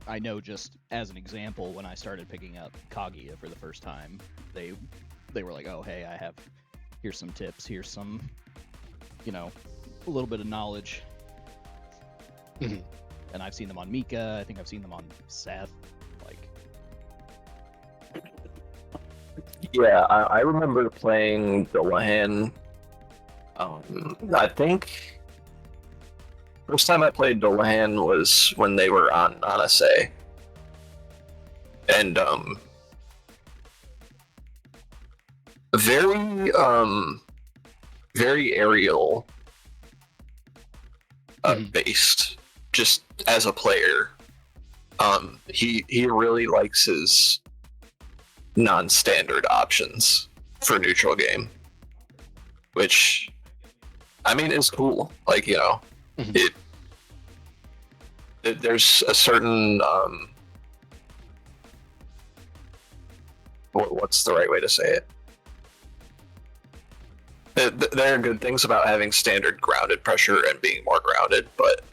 I know, just as an example, when I started picking up Kaguya for the first time, they were like, "Oh, hey, here's some tips, here's some, you know, a little bit of knowledge." Mm-hmm. And I've seen them on Mika. I think I've seen them on Seth. Like, yeah, I remember playing Dolahan. I think first time I played Dolahan was when they were on Anase. And very aerial based, just as a player. He really likes his non-standard options for neutral game, which I mean is cool. Like, you know, there's a certain what's the right way to say it? There are good things about having standard grounded pressure and being more grounded, but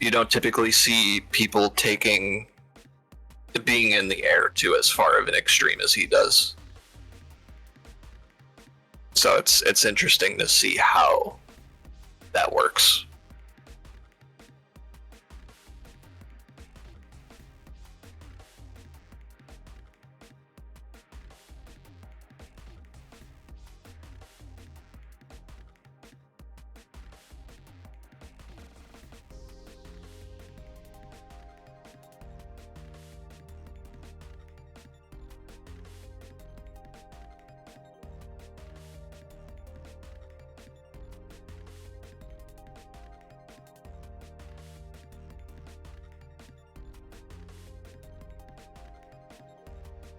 you don't typically see people taking being in the air to as far of an extreme as he does. So it's interesting to see how that works.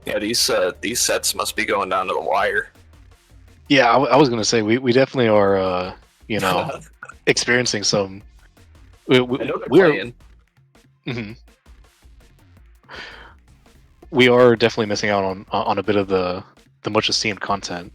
Yeah, these sets must be going down to the wire. Yeah, I was gonna say we definitely are, you know, experiencing some. I know they're playing. Mm-hmm. We are definitely missing out on a bit of the much esteemed content.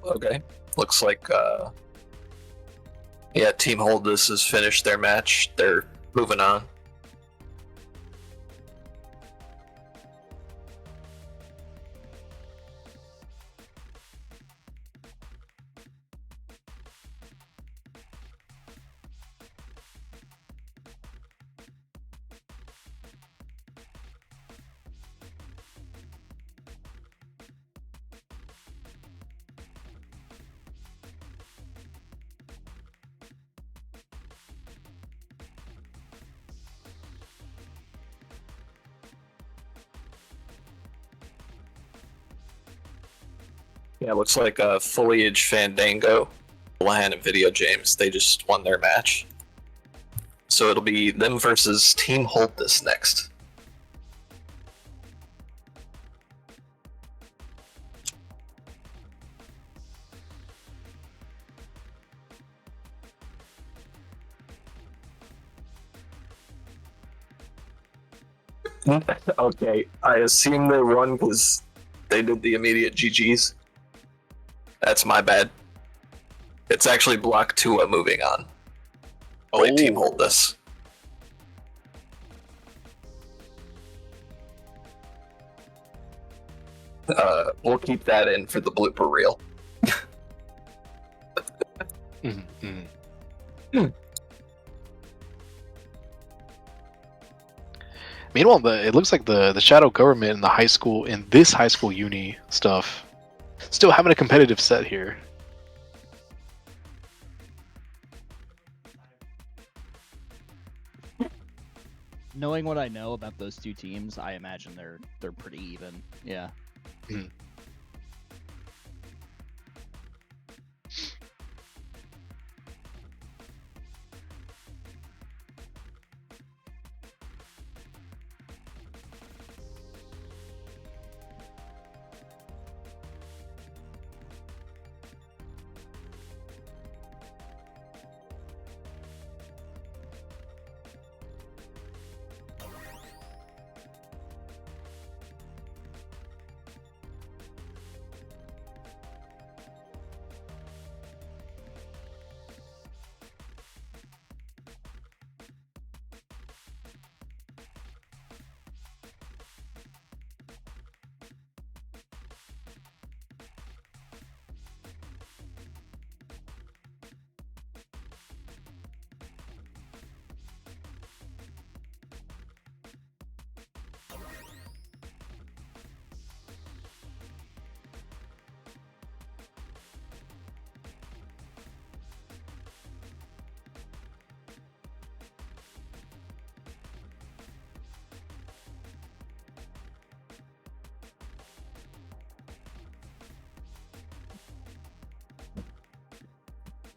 Okay. Looks like yeah, Team Holdus has finished their match. They're moving on. Yeah, looks like Foliage Fandango, Lahan and Video James, they just won their match. So it'll be them versus Team Holdus next. Okay, I assume they won because they did the immediate GGs. That's my bad. It's actually Block Tuah moving on. Play Team Holdus. We'll keep that in for the blooper reel. Meanwhile, it looks like the shadow government in the high school, in this high school uni stuff, still having a competitive set here. Knowing what I know about those two teams, I imagine they're pretty even. Yeah.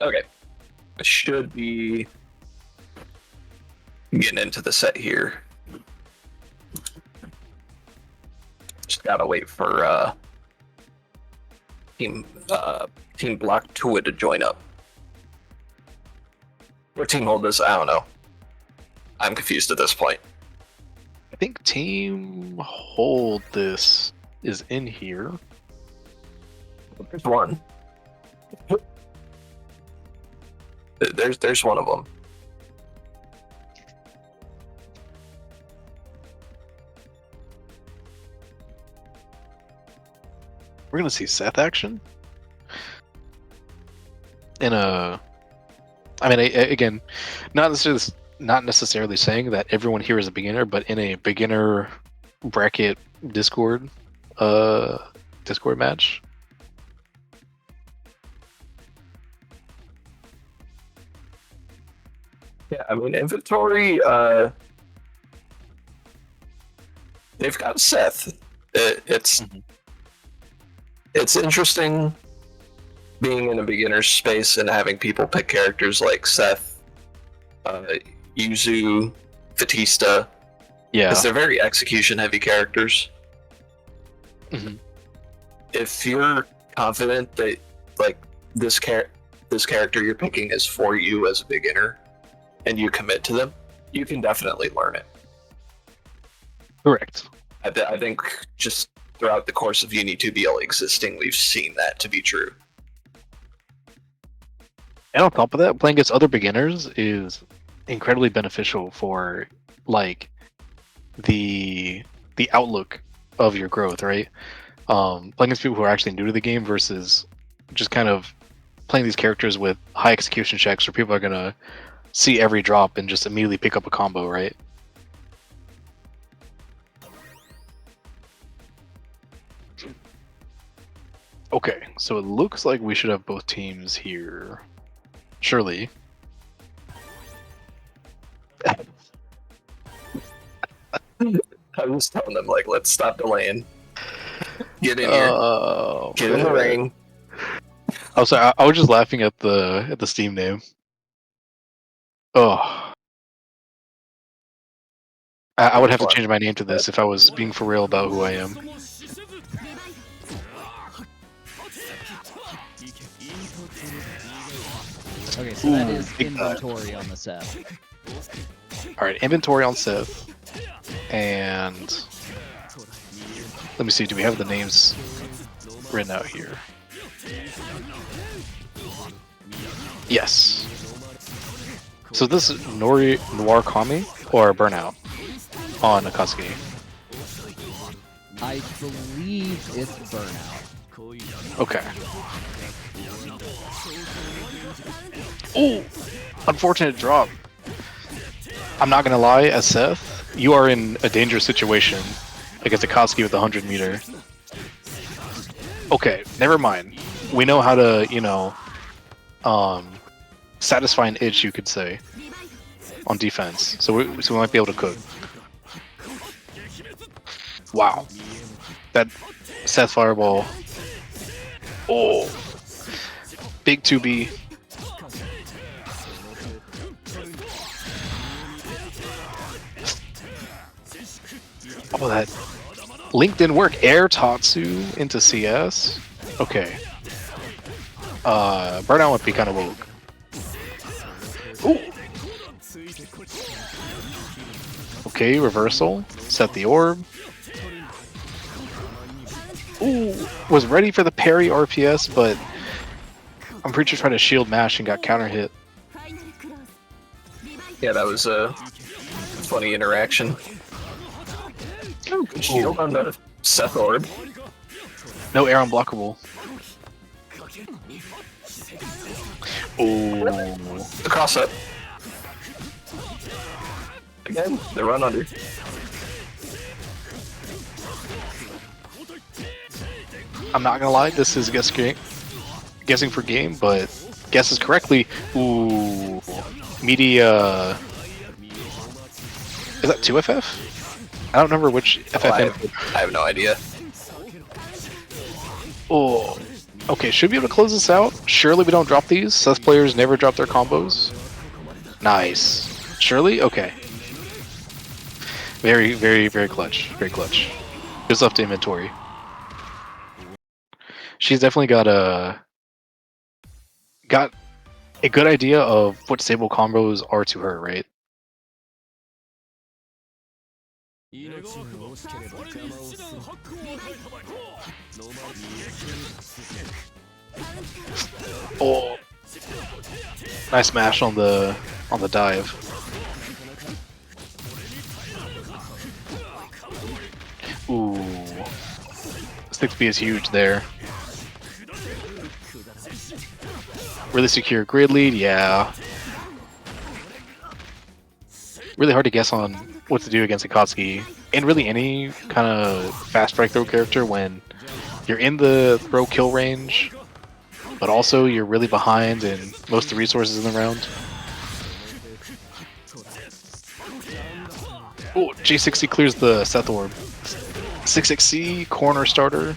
Okay. I should be getting into the set here. Just gotta wait for Team Block Tuah to join up. Or Team Holdus, I don't know. I'm confused at this point. I think Team Holdus is in here. There's one. There's one of them. We're gonna see Seth action. In a, I mean, again, not necessarily saying that everyone here is a beginner, but in a beginner bracket Discord match. Yeah, I mean, inventory, they've got Seth. It's interesting being in a beginner space and having people pick characters like Seth, Yuzu, Fatista. Yeah. Because they're very execution-heavy characters. If you're confident that, like, this character you're picking is for you as a beginner, and you commit to them, you can definitely learn it. Correct. I think just throughout the course of UNI2BL existing, we've seen that to be true. And on top of that, playing against other beginners is incredibly beneficial for like the outlook of your growth, right? Playing against people who are actually new to the game versus just kind of playing these characters with high execution checks where people are gonna see every drop and just immediately pick up a combo, right? Okay, so it looks like we should have both teams here. Surely. I was telling them, like, let's stop delaying. Get in here. Get in the ring. I'm sorry, I was just laughing at the Steam name. Oh. I would have to change my name to this if I was being for real about who I am. Okay, so that is inventory on the Seth. Alright, inventory on Seth. And let me see, do we have the names written out here? Yes. So this is Noir Kami or Burnout on Akatsuki? I believe it's Burnout. Okay. Oh, unfortunate drop. I'm not gonna lie, as Seth, you are in a dangerous situation against Akatsuki with the 100-meter. Okay, never mind. We know how to, you know, satisfy an itch, you could say, on defense. So we might be able to cook. Wow. That Seth fireball. Oh. Big 2B. Oh, that Link didn't work. Air Tatsu into CS. Okay. Burnout would be kind of woke. Ooh. Okay, reversal. Set the orb. Ooh, was ready for the parry RPS, but I'm pretty sure tried to shield mash and got counter hit. Yeah, that was a funny interaction. Oh, good shield on the Seth orb. No air unblockable. Oh, The cross up. Again, the run under. I'm not gonna lie, this is guessing for game, but guesses correctly. Ooh, media. Is that 2FF? I don't remember which FF. I have no idea. Oh, okay. Should be able to close this out. Surely we don't drop these. Seth players never drop their combos. Nice. Surely, okay. Very, very, very clutch. Very clutch. Just left inventory. She's definitely got a good idea of what stable combos are to her, right? Oh, nice mash on the dive. Ooh, 6B is huge there. Really secure grid lead, yeah. Really hard to guess on what to do against Akatsuki, and really any kind of fast strike throw character when you're in the throw kill range, but also you're really behind and most of the resources in the round. Oh, J60 clears the Seth orb. 66C, corner starter.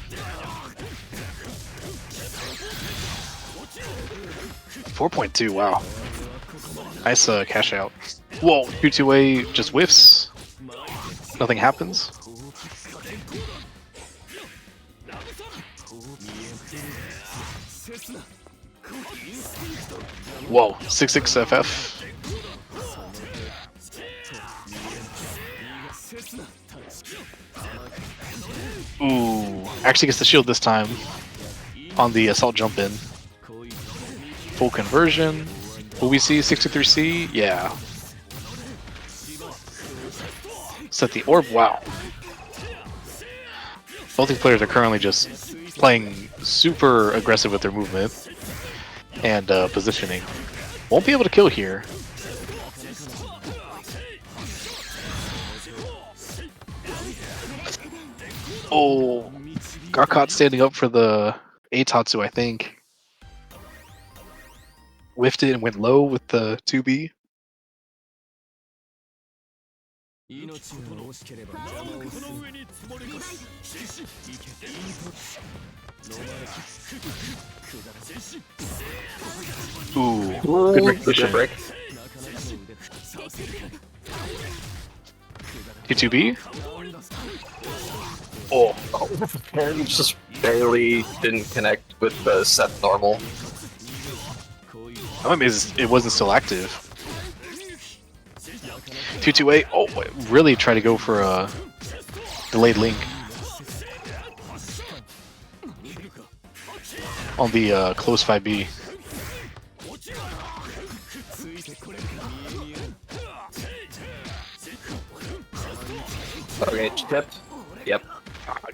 4.2, wow. Nice cash out. Whoa, 2-2-A just whiffs. Nothing happens. Whoa, 66FF. Ooh, actually gets the shield this time on the assault jump in. full conversion. Will we see 63C? Yeah. Set the orb. Wow. Both these players are currently just playing super aggressive with their movement and positioning. Won't be able to kill here. Oh, got caught standing up for the Eitatsu, I think. Whiffed it and went low with the 2B. Ooh, good recognition. break. T2B? Oh, Parry just barely didn't connect with the set normal. I'm amazed it wasn't still active. 228. Oh, really try to go for a delayed link on the close 5B. Okay, chip. Yep.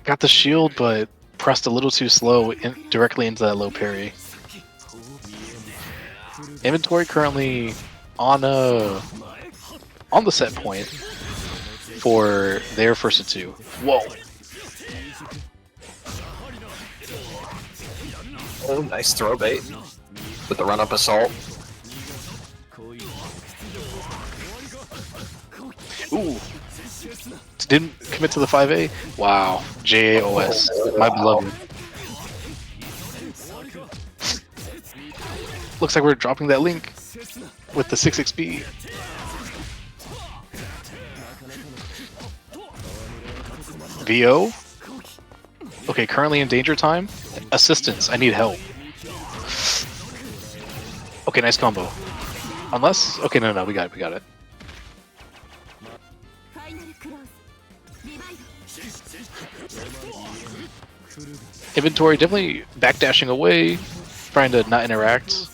Got the shield, but pressed a little too slow directly into that low parry. Inventory currently on the set point for their first of two. Whoa! Oh, nice throw bait with the run-up assault. Ooh! Didn't commit to the 5A? Wow. JAOS. My beloved. Looks like we're dropping that link with the 6XP. VO? Okay, currently in danger time. Assistance, I need help. Okay, nice combo. Unless? Okay, no, we got it, we got it. Inventory definitely backdashing away, trying to not interact.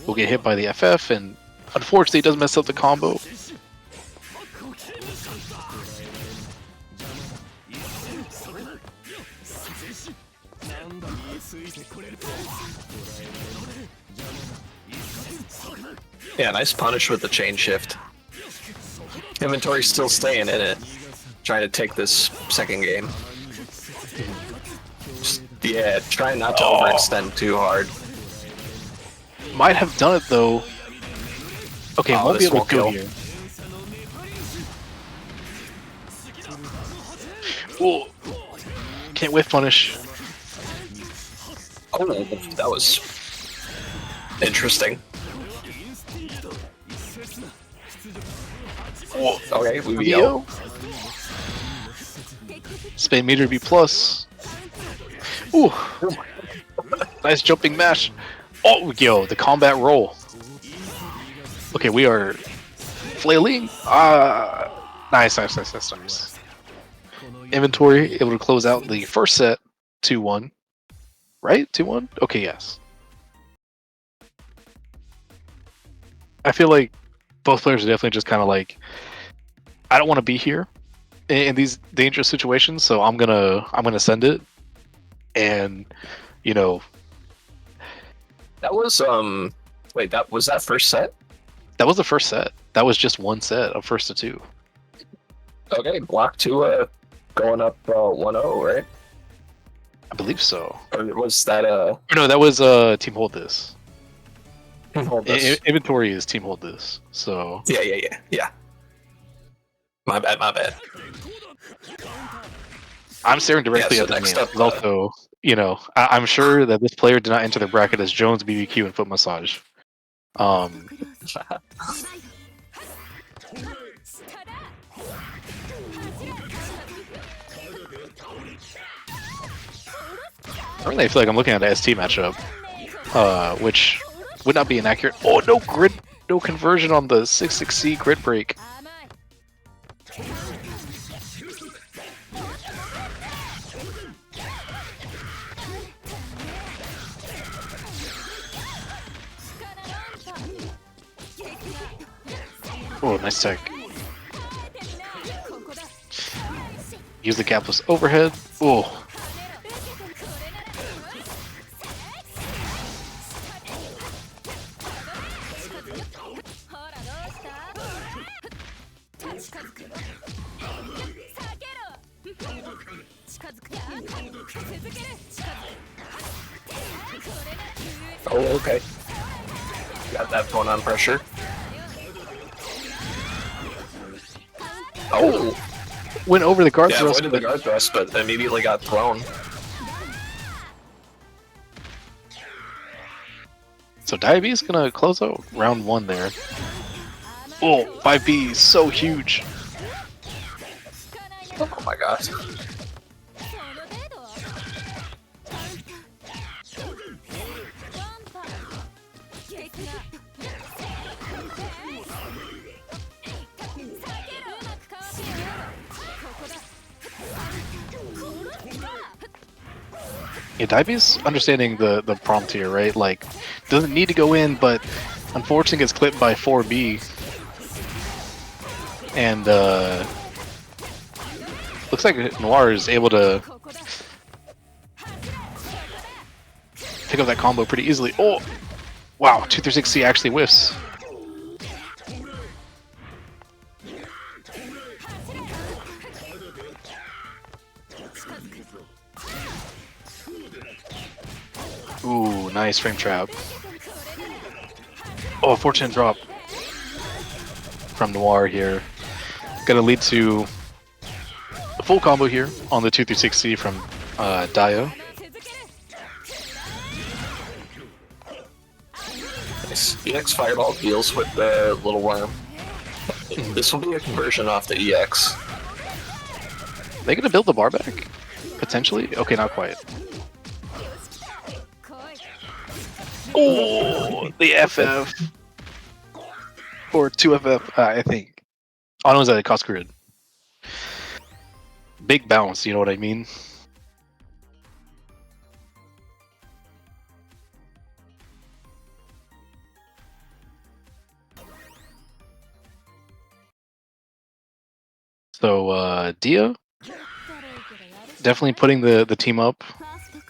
We'll get hit by the FF, and unfortunately it does mess up the combo. Yeah, nice punish with the chain shift. Inventory still staying in it, trying to take this second game. Yeah, trying not to overextend too hard. Might have done it though. Okay, won't be able to kill here. Whoa. Can't whiff punish. Oh, that was interesting. Whoa. Okay, we VO. Spay meter B plus. Ooh. Nice jumping mash. Oh, yo, the combat roll. Okay, we are flailing. Nice. Inventory able to close out the first set 2-1. Right? 2-1? Okay, yes. I feel like both players are definitely just kind of like, I don't want to be here in these dangerous situations, so I'm gonna send it. And you know, that was wait, that was that first set? That was the first set. That was just one set of first to two. Okay, block Tuah going up 1-0, right? I believe so. Or was that No, that was Team Hold This. Hold this. Inventory is Team Hold This. So Yeah. My bad. I'm staring directly at the next man. up, Also, you know, I'm sure that this player did not enter the bracket as Jones, BBQ, and Foot Massage. Currently, I feel like I'm looking at an ST matchup, which would not be inaccurate. Oh, no conversion on the 6-6C grid break. Oh, nice tech. Use the gapless overhead. Oh. Oh, okay. Got that phone on pressure. Oh! Went over the guard Yeah, thrust. avoided the guard thrust, but immediately got thrown. So Diabetes gonna close out round 1 there. Oh, 5B, so huge. Oh my gosh. Yeah, Diabetes understanding the prompt here, right? Like, doesn't need to go in, but unfortunately gets clipped by 4B. And looks like Noir is able to pick up that combo pretty easily. Oh, wow, 236C actually whiffs. Ooh, nice frame trap. Oh, fortunate drop from Noir here. Gonna lead to a full combo here on the 236C from Dio. Nice. EX Fireball deals with the little worm. This will be a conversion off the EX. They gonna build the bar back? Potentially? Okay, not quite. Oh, the FF. Or 2FF, I think. Oh, no, it was a cost grid. Big bounce, you know what I mean? So, Dia, definitely putting the team up.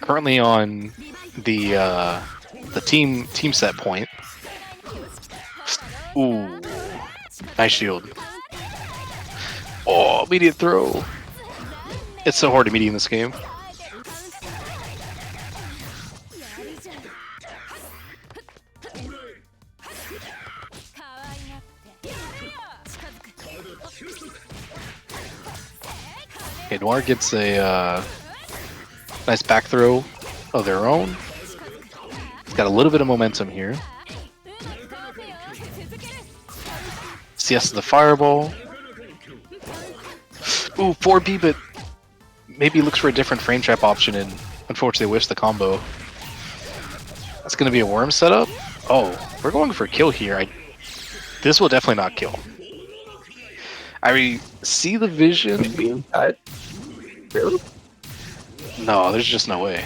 Currently on the team set point. Ooh, nice shield. Oh, immediate throw. It's so hard to meet in this game. Okay, Noir gets a nice back throw of their own. It's got a little bit of momentum here. CS the fireball. Ooh, 4B, but maybe looks for a different frame trap option and unfortunately whiffs the combo. That's going to be a worm setup. Oh, we're going for a kill here. This will definitely not kill. I mean, see the vision? Really? No, there's just no way.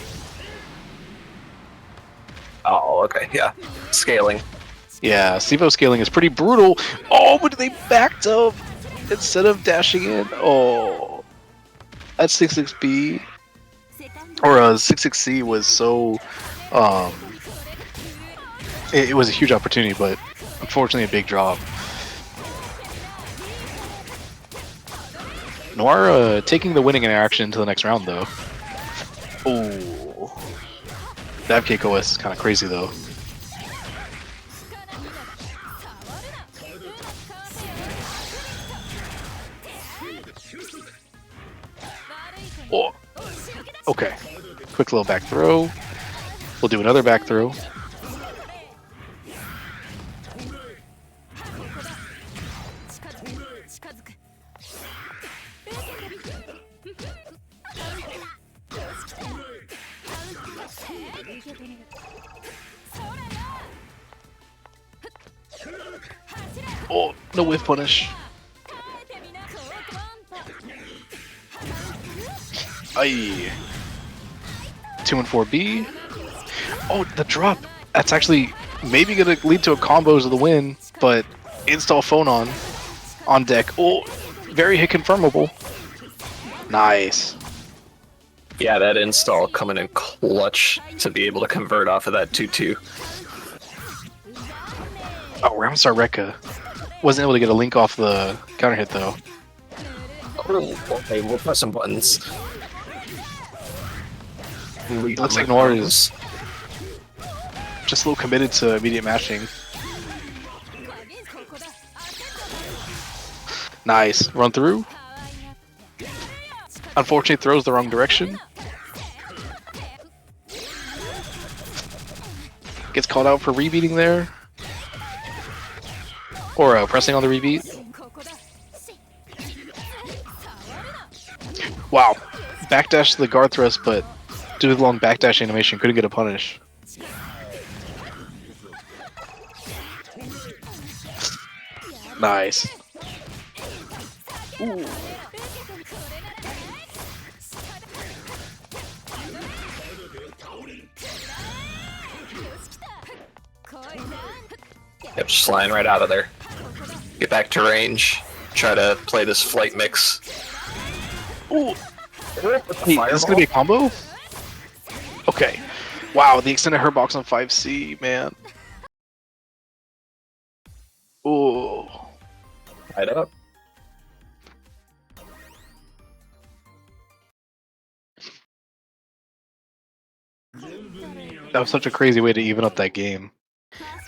Oh, okay, yeah. Scaling. Yeah, Sivo scaling is pretty brutal. Oh, but they backed up instead of dashing in. Oh, that 66B or 66C was so. It was a huge opportunity, but unfortunately a big drop. Noir taking the winning interaction into the next round though. Oh, that kick OS is kind of crazy though. Oh, okay. Quick little back throw. We'll do another back throw. Oh, no whiff punish. Aye. 2 and 4B. Oh, the drop. That's actually maybe gonna lead to a combos of the win, but install phone on. On deck. Oh, very hit confirmable. Nice. Yeah, that install coming in clutch to be able to convert off of that 2-2. Oh, Ramsar Rekka. Wasn't able to get a link off the counter hit though. Oh, okay, we'll press some buttons. It looks like Noir is just a little committed to immediate matching. Nice. Run through. Unfortunately, throws the wrong direction. Gets called out for rebeating there. Or pressing on the rebeat. Wow. Backdash to the guard thrust, but due to the long backdash animation, couldn't get a punish. Nice. Ooh. Yep, just flying right out of there. Get back to range. Try to play this flight mix. Ooh. Hey, is this gonna be a combo? Okay. Wow, the extended hurt box on 5C, man. Ooh. Right up. That was such a crazy way to even up that game.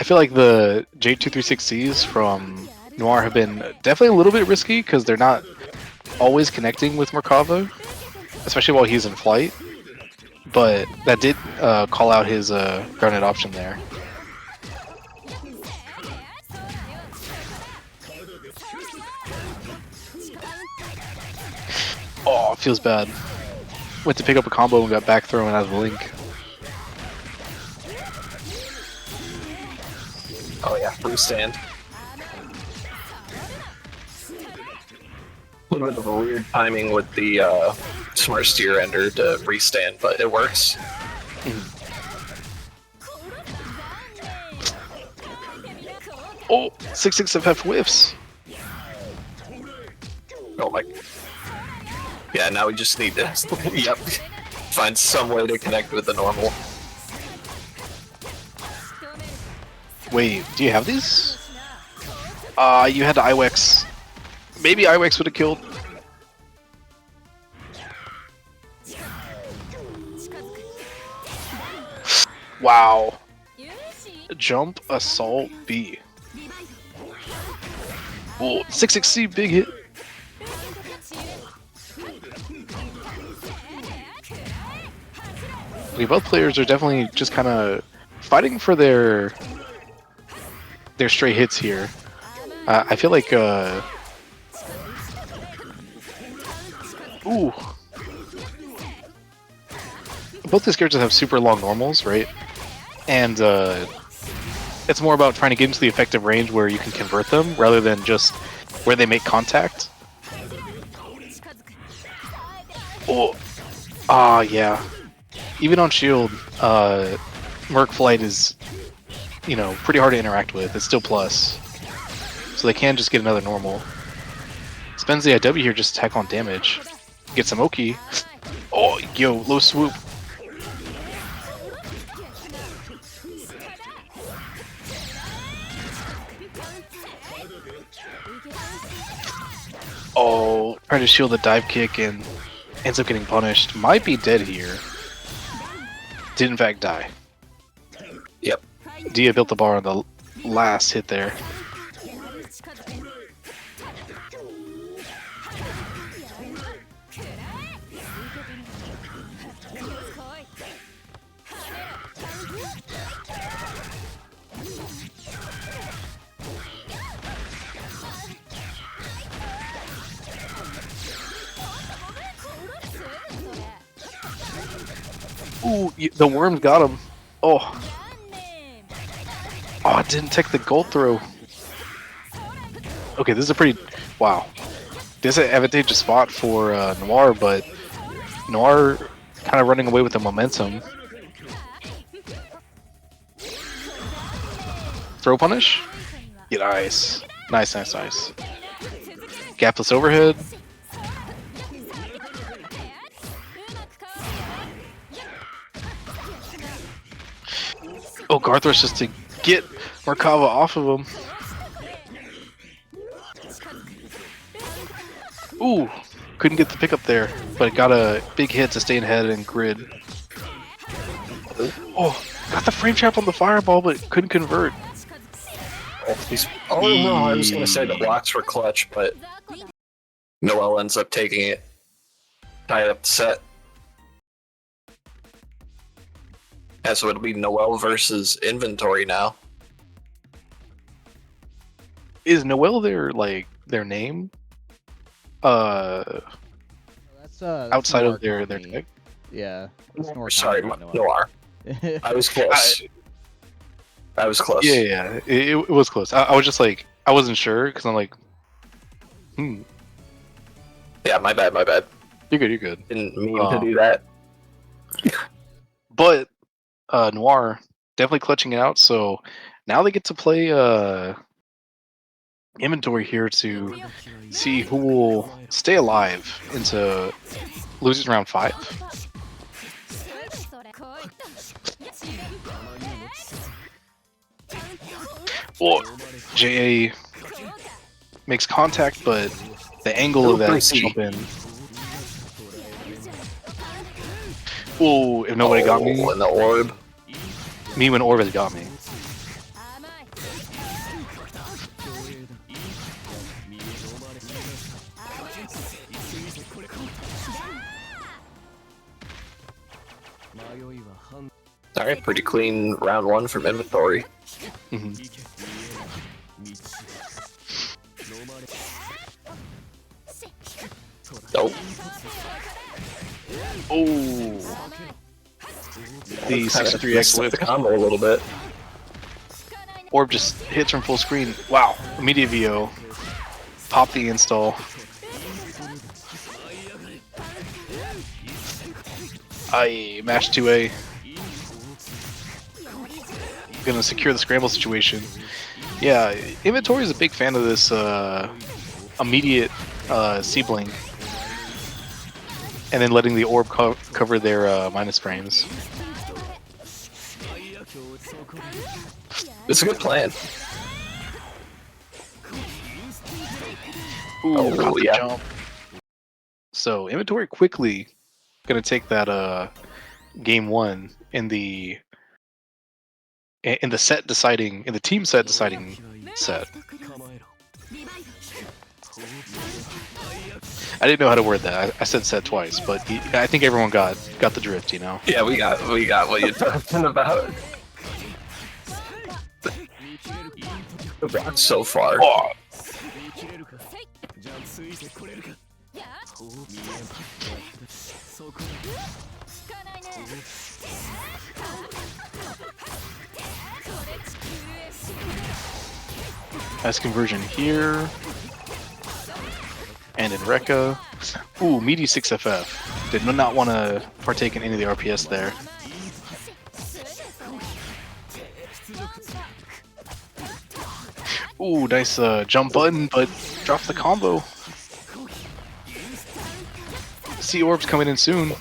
I feel like the J236Cs from Noir have been definitely a little bit risky because they're not always connecting with Merkava, especially while he's in flight. But that did call out his grounded option there. Oh, feels bad. Went to pick up a combo and got back thrown out of the link. Oh yeah, free stand. A little bit of a weird timing with the smart steer ender to restand, but it works. Oh, 6-6 FF whiffs. Oh my. Yeah, now we just need to yep, find some way to connect with the normal. Wait, do you have these? You had to IWEX. Maybe IWEX would have killed. Wow. Jump, assault, B. Oh, 6-6C, big hit. Both players are definitely just kind of fighting for their stray hits here. I feel like ooh, both these characters have super long normals, right? And it's more about trying to get into the effective range where you can convert them rather than just where they make contact. Oh, yeah. Even on shield, Merc Flight is, you know, pretty hard to interact with. It's still plus. So they can just get another normal. Spends the IW here, just attack on damage. Get some Oki. Oh, yo, low swoop. Oh, trying to shield the dive kick and ends up getting punished. Might be dead here. Did in fact die. Yep. Dia built the bar on the last hit there. Ooh, the worms got him. Oh. Oh, it didn't take the gold throw. Okay, this is a pretty... Wow. This is an advantageous spot for Noir, but Noir kind of running away with the momentum. Throw punish? Yeah, nice. Nice, nice, nice. Gapless overhead. Oh, Garthos just to get Merkava off of him. Ooh, couldn't get the pickup there, but it got a big hit to stay in head and grid. Oh, got the frame trap on the fireball, but couldn't convert. Oh no, I was gonna say the blocks were clutch, but Noel ends up taking it. Tied up the set. Yeah, so it'll be Noel versus Inventory now. Is Noel their name? That's Outside Noir of their Comedy. tech? Yeah. That's Noir Sorry, Comedy, Noir. I was close. I was close. Yeah, it was close. I was just like, I wasn't sure because I'm like, Yeah, my bad. You're good. Didn't mean to do that. But Noir definitely clutching it out. So now they get to play Inventory here to see who will stay alive into losing round 5. Well, JA makes contact, but the angle of that jump in. Oh, if nobody got me. In the orb. Me when orb has got me. Alright, pretty clean round 1 from Inventory. Nope. Oh. The 63x the whip. combo a little bit. Orb just hits from full screen. Wow. Immediate VO. Pop the install. I mash 2A. Gonna secure the scramble situation. Yeah, Inventory is a big fan of this immediate C-blink. And then letting the orb cover their minus frames. It's a good plan. Ooh, caught the yeah. jump. So Inventory quickly gonna take that game 1 in the set deciding, in the team set deciding set. I didn't know how to word that. I said set twice, but I think everyone got the drift, you know. Yeah, we got what you're talking about. The block so far. Oh. Nice conversion here. And in Rekka. Ooh, meaty 6FF. Did not want to partake in any of the RPS there. Ooh, nice jump button, but drops the combo. Sea orbs coming in soon.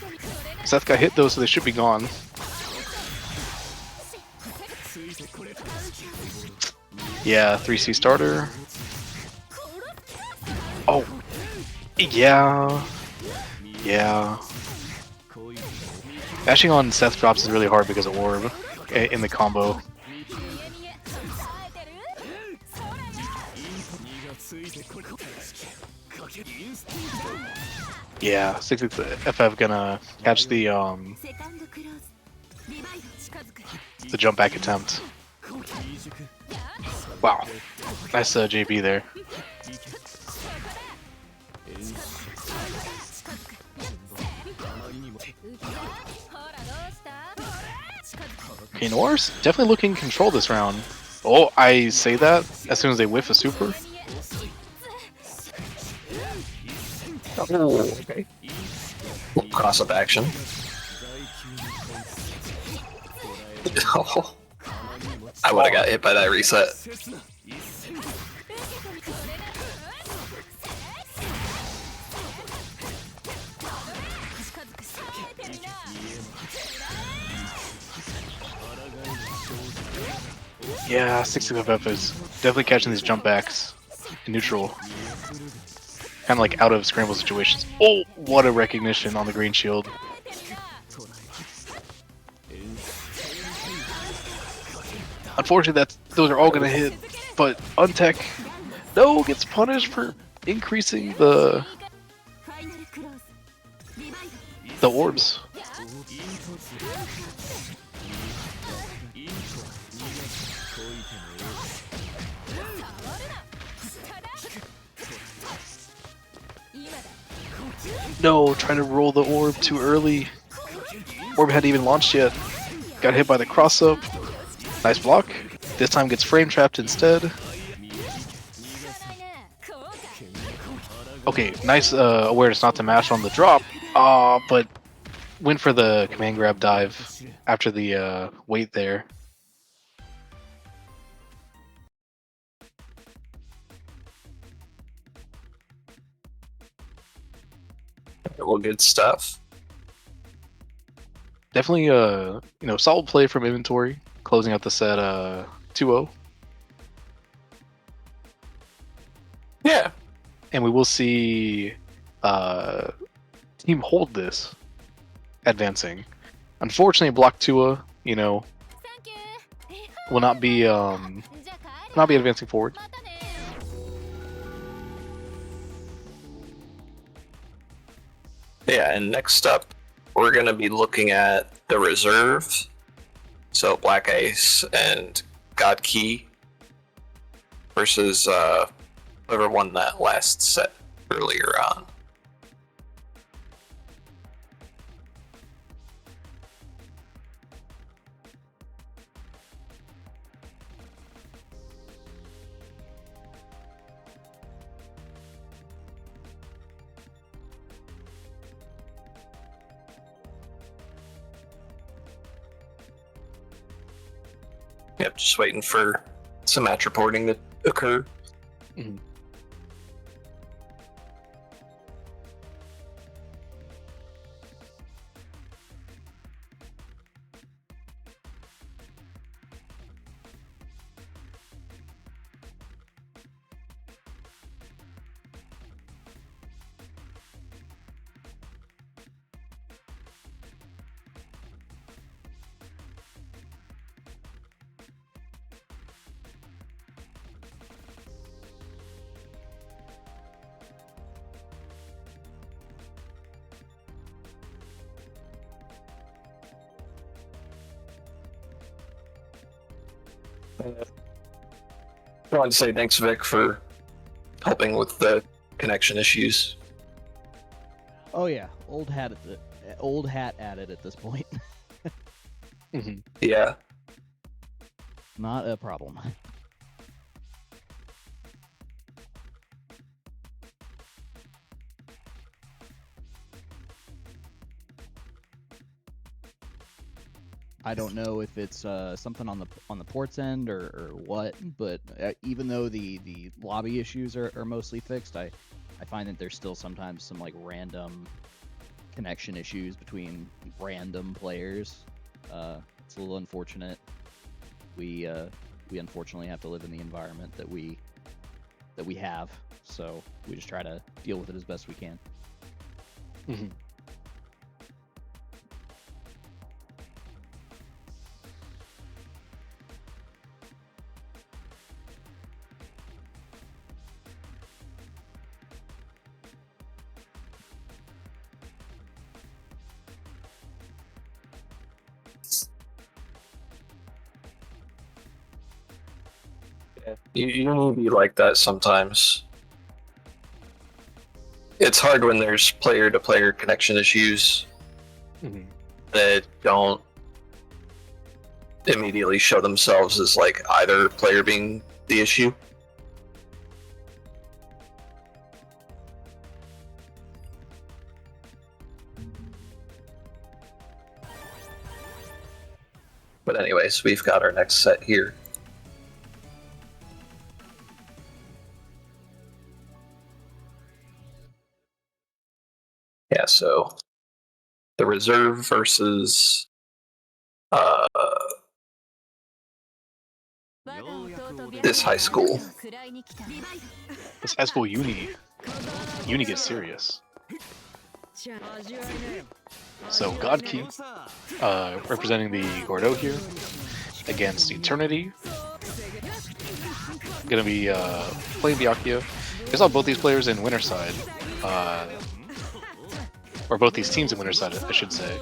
Seth got hit though, so they should be gone. Yeah, 3C starter. Oh, yeah. Bashing on Seth drops is really hard because of orb in the combo. Yeah, 6FF gonna catch the jump back attempt. Wow, nice JB there. Okay, Noir's definitely looking to control this round. Oh, I say that as soon as they whiff a super. Oh, okay. Cross up action. Oh, I would have got hit by that reset. Yeah, 65F is definitely catching these jump backs in neutral. Kind of like out of scramble situations. Oh, what a recognition on the green shield. Unfortunately, those are all going to hit, but Untech, no, gets punished for increasing the orbs. No, trying to roll the orb too early. Orb hadn't even launched yet. Got hit by the cross-up. Nice block. This time gets frame trapped instead. Okay, nice awareness not to mash on the drop. But went for the command grab dive after the wait there. Well, good stuff. Definitely solid play from inventory, closing out the set 2-0. Yeah. And we will see team hold this advancing. Unfortunately, block Tuah, will not be advancing forward. Yeah, and next up, we're going to be looking at the reserve. So Black Ice and God Key versus whoever won that last set earlier on. Yep, just waiting for some match reporting to occur. Mm-hmm. I wanted to say thanks, Vic, for helping with the connection issues. Oh yeah, old hat at it at this point. Mm-hmm. Yeah. Not a problem. I don't know if it's something on the ports end or what, but even though the lobby issues are mostly fixed, I find that there's still sometimes some like random connection issues between random players. It's a little unfortunate. We unfortunately have to live in the environment that we have, so we just try to deal with it as best we can. Mm-hmm. You need to be like that sometimes. It's hard when there's player-to-player connection issues Mm-hmm. that don't immediately show themselves as like either player being the issue. But anyways, we've got our next set here. Yeah, so the reserve versus This high school. This high school uni gets serious. So God Key, representing the Gordo here, against Eternity. Gonna be playing Byakuya. I saw both these players in Winterside, or both these teams in Winterside, I should say.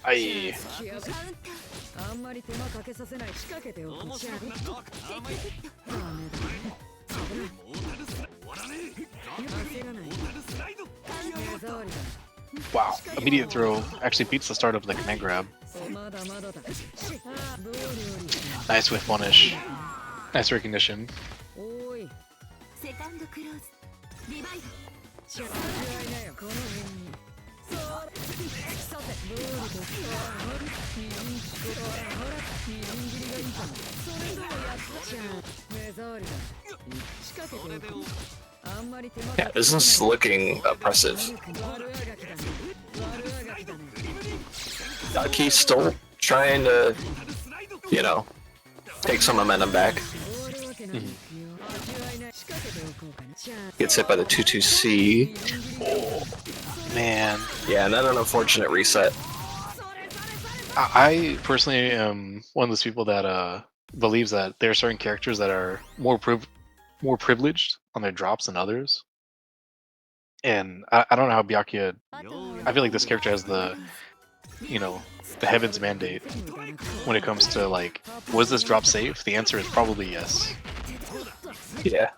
Aye. Wow, immediate throw actually beats the start of the command grab. Nice whiff punish. Nice recognition. Yeah, this is looking oppressive. He's still trying to, you know, take some momentum back. Gets hit by the 2-2C. Oh, man. Yeah, and then an unfortunate reset. I personally am one of those people that believes that there are certain characters that are more privileged on their drops than others. And I don't know how Byakuya... I feel like this character has the, you know, the heavens mandate when it comes to, like, was this drop safe? The answer is probably yes. Yeah.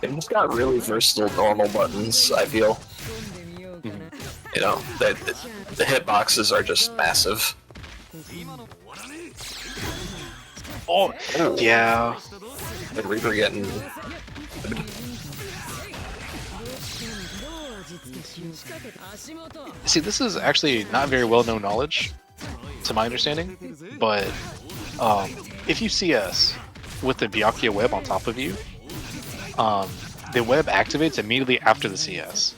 They've just got really versatile normal buttons, I feel. Mhm. You know, the hitboxes are just massive. Oh, yeah. The Reaper getting... See, this is actually not very well-known knowledge, to my understanding, but if you CS with the Byakuya web on top of you, the web activates immediately after the CS.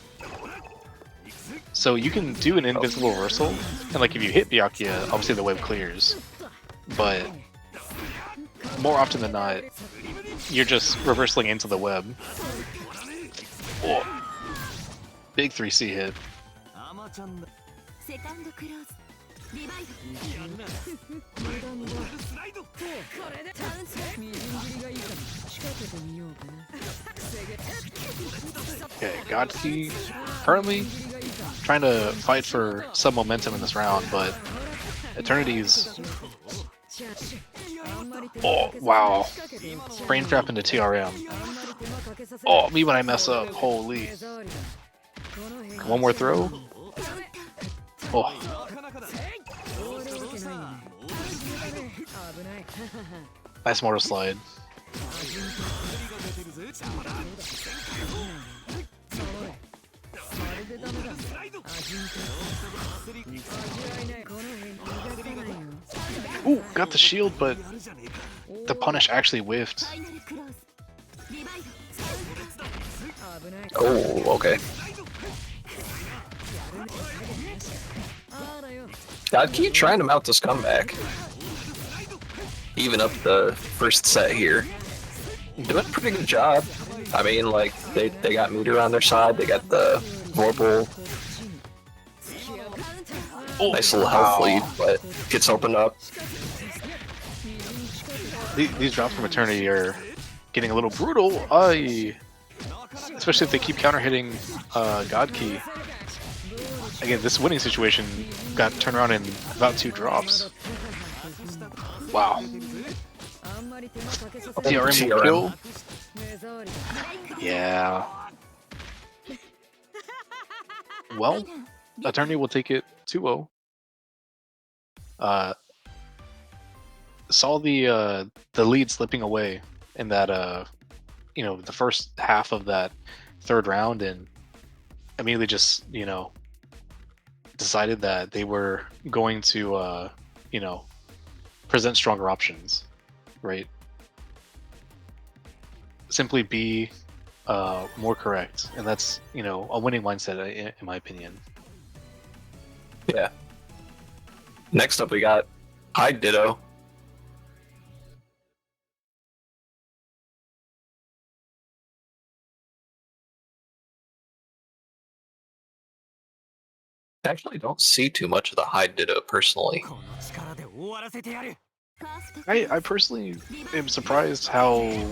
So you can do an invincible reversal, and like if you hit Byakuya, obviously the web clears, but more often than not, you're just reversing into the web. Oh. Big 3C hit. Okay, God Key currently trying to fight for some momentum in this round, but Eternity's... Oh, wow. Brain trap into TRM. Oh, me when I mess up. Holy. One more throw. Oh. Nice mortal slide. Ooh, got the shield, but the punish actually whiffed. Oh, okay. God, keep trying to mount this comeback. Even up the first set here. Doing a pretty good job. I mean, like, they got Meteor on their side, they got the Vorpal. Oh, nice little health lead, but gets opened up. These drops from Eternity are getting a little brutal. Especially if they keep counter hitting God Key. Again, this winning situation got turned around in about 2 drops. Wow. TRM will kill. Yeah. Well, Eternity will take it 2-0. Saw the lead slipping away in that you know, the first half of that 3rd round, and immediately just, you know, decided that they were going to you know, present stronger options, right? Simply be more correct, and that's a winning mindset in my opinion. Yeah. Next up, we got Hide Ditto. I actually don't see too much of the Hide Ditto personally. I personally am surprised how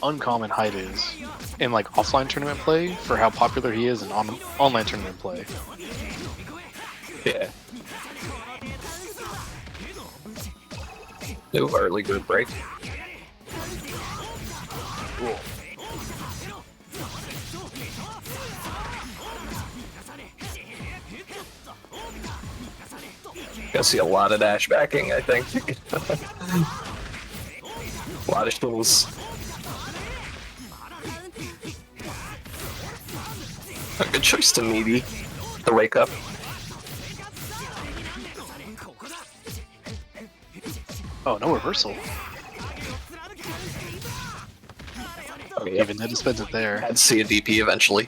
uncommon Hyde is in like offline tournament play for how popular he is in online tournament play. Yeah. New early good break. Cool. Gonna see a lot of dash backing, I think. A lot of shuttles. A good choice to meaty to wake up. Oh, no reversal. Okay, Even that spends it there. I'd see a DP eventually.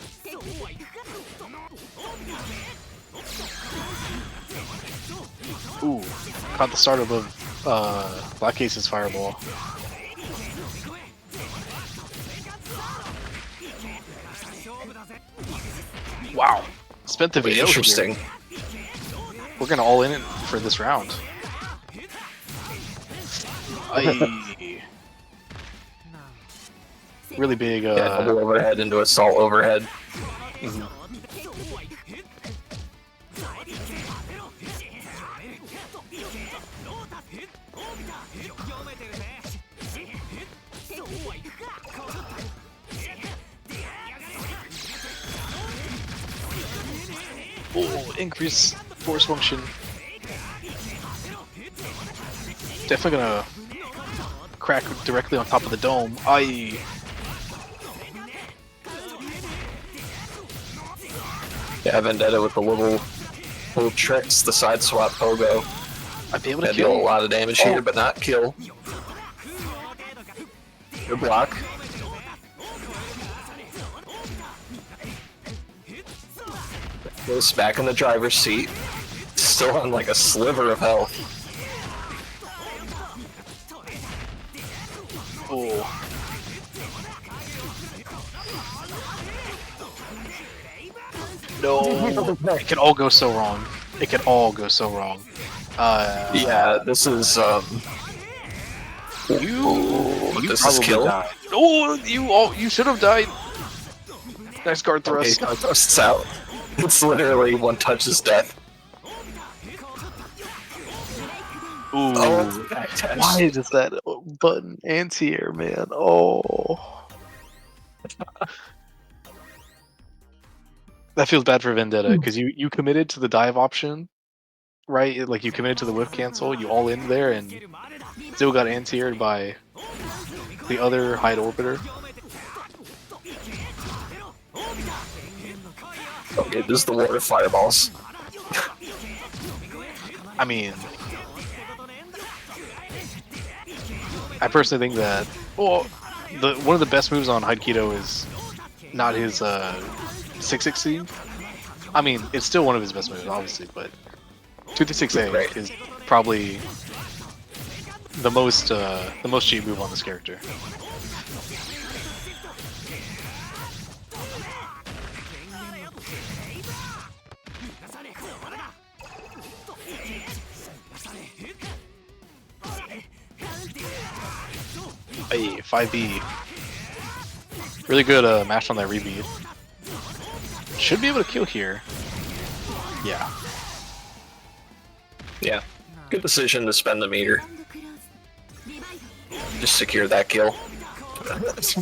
Ooh, caught the start of Black Ace's fireball. Wow, spent the VO. Interesting. Here. We're gonna all in it for this round. Aye. Really big. Yeah, double overhead into assault overhead. Mhm. Oh, increase force function. Definitely gonna crack directly on top of the dome. Aye. Yeah, Vendetta with the little tricks, the side swap pogo. I'd be able to That deal kill a lot of damage here, but not kill. Good block. Goes back in the driver's seat. Still on like a sliver of health. Oh. No. It can all go so wrong. It can all go so wrong. Yeah, this is You this is probably kill. died. Oh, you should have died. Nice guard Okay, thrust. thrusts out. It's literally one touch's death. Ooh. Oh, Why does that button anti-air, man? Oh. That feels bad for Vendetta, because you committed to the dive option, right? Like, you committed to the whiff cancel, you all in there, and still got anti-aired by the other Hyde Orbiter. Okay, this is the water fireballs. I mean, I personally think that one of the best moves on Haikido is not his 660. I mean, it's still one of his best moves, obviously, but 236A Right. is probably the most cheap move on this character. Hey, 5B. Really good match on that rebeat. Should be able to kill here. Yeah. Yeah, good decision to spend the meter. Just secure that kill.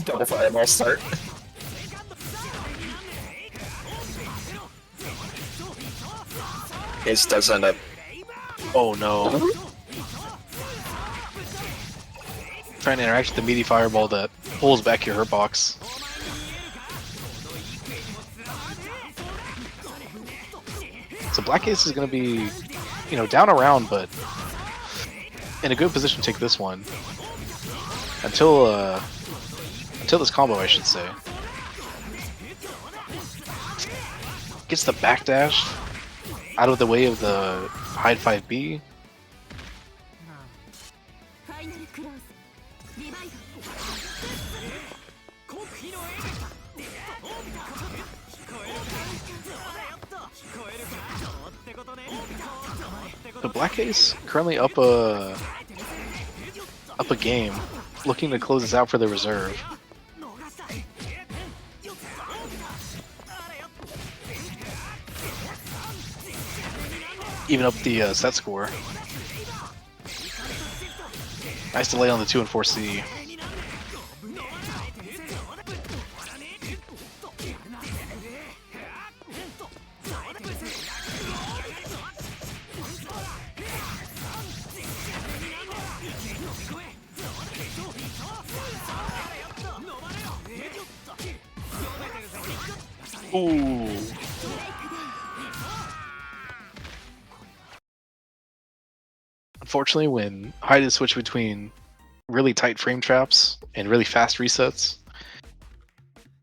Double fireball start. Ace does end up. Oh no. Trying to interact with the meaty fireball that pulls back your hurt box. So Black Ace is going to be, down around, but in a good position to take this one. Until this combo, I should say. Gets the backdash out of the way of the hide 5B. The Black Ace currently up a game, looking to close this out for the reserve. Even up the set score. Nice delay on the 2 and 4C. Ooh. Unfortunately, when hide is switched between really tight frame traps and really fast resets,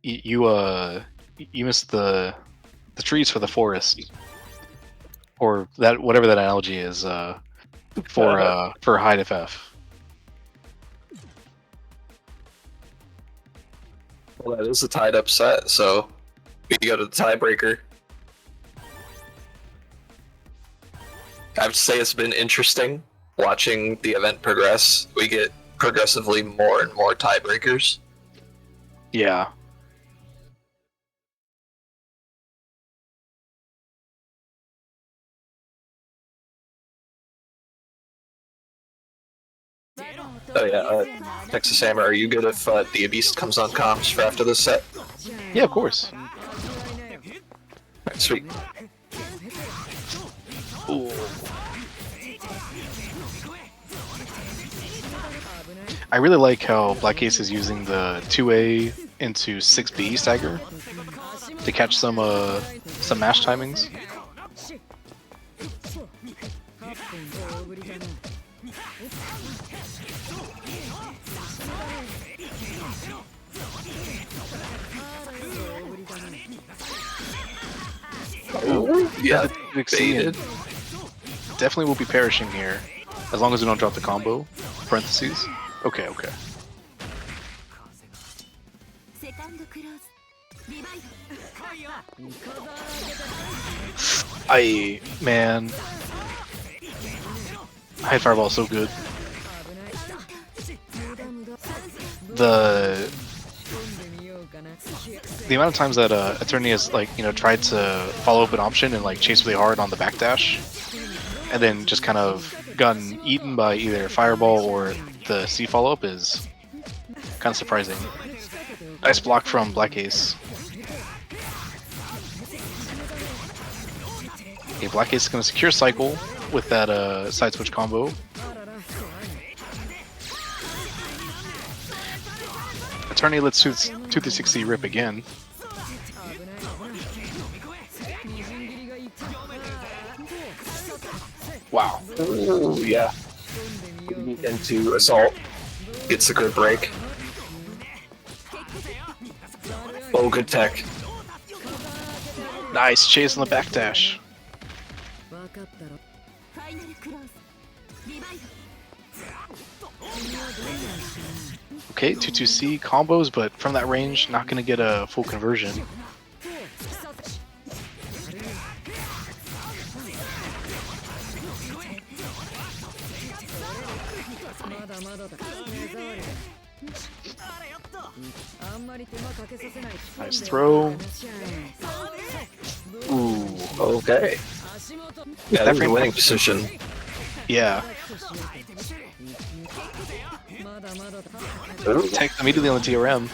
you miss the trees for the forest, or that whatever that analogy is for hide FF. Well, that is a tied up set, so we go to the tiebreaker. I have to say it's been interesting watching the event progress. We get progressively more and more tiebreakers. Yeah. Oh yeah, Texas Hammer, are you good if the Beast comes on comms for after this set? Yeah, of course. Alright, sweet. Ooh. I really like how Black Ace is using the 2A into 6B stagger to catch some mash timings. Ooh, yeah, Baited. Definitely will be perishing here, as long as we don't drop the combo. Parentheses. Okay, okay. Man. Hide Fireball is so good. The amount of times that Attorney has tried to follow up an option and chase really hard on the backdash, and then just kind of gotten eaten by either Fireball or the C follow up is kind of surprising. Nice block from Black Ace. Okay, Black Ace is going to secure cycle with that side switch combo. Attorney lets 2-3-6C rip again. Wow. Ooh, yeah. Into Assault. Gets a good break. Oh, good tech. Nice chase on the backdash. Okay, 2-2-C combos, but from that range, not going to get a full conversion. Nice throw. Ooh. Okay. Yeah, that's a winning position. Yeah. Tech immediately on the TRM.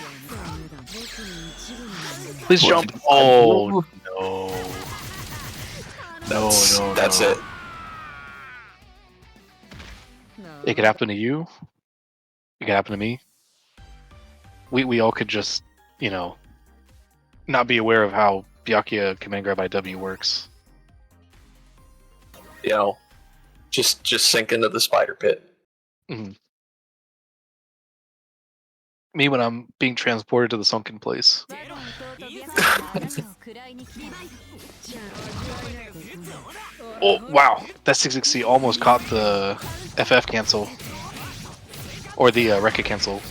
Please jump. Oh, no. No. That's it. It could happen to you. It could happen to me. We all could just, not be aware of how Byakuya command grab IW works. Just sink into the spider pit. Mhm. Me when I'm being transported to the sunken place. Oh wow, that 660 almost caught the FF cancel or the Rekka cancel.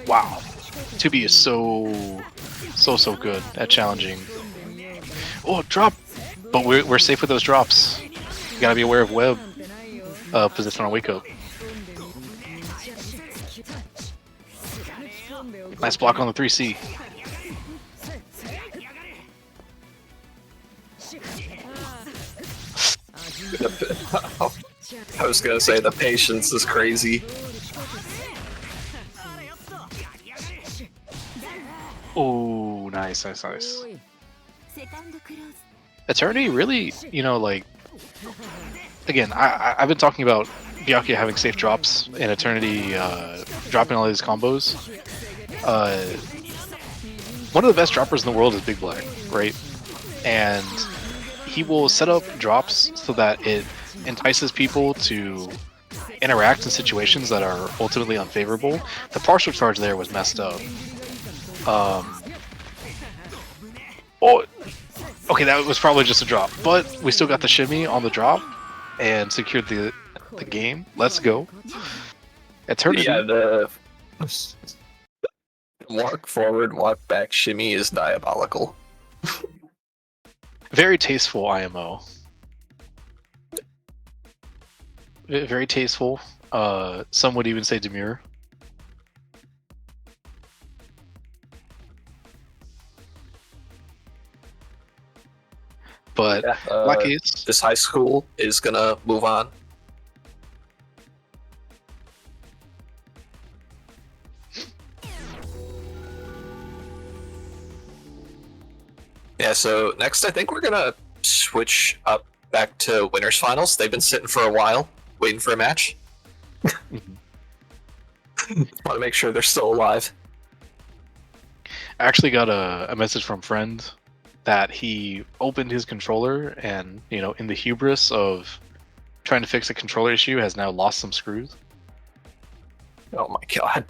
Wow, 2B is so good at challenging. Oh, drop! But we're safe with those drops. You gotta be aware of web position on wake up. Nice block on the 3C. I was gonna say the patience is crazy. Oh, nice. Eternity really, like, again, I've been talking about Byakuya having safe drops and Eternity dropping all his combos. One of the best droppers in the world is Big Black, right? And he will set up drops so that it entices people to interact in situations that are ultimately unfavorable. The partial charge there was messed up. Okay, that was probably just a drop, but we still got the shimmy on the drop and secured the game. Let's go. Eternity. Yeah, the walk forward, walk back shimmy is diabolical. Very tasteful IMO. Very tasteful. Some would even say demure. But Yeah, Black Ace. this high school is gonna move on. Yeah, so next I think we're gonna switch up back to winners finals. They've been sitting for a while, waiting for a match. Want to make sure they're still alive. I actually got a message from friend that he opened his controller and, in the hubris of trying to fix a controller issue, has now lost some screws. Oh my god.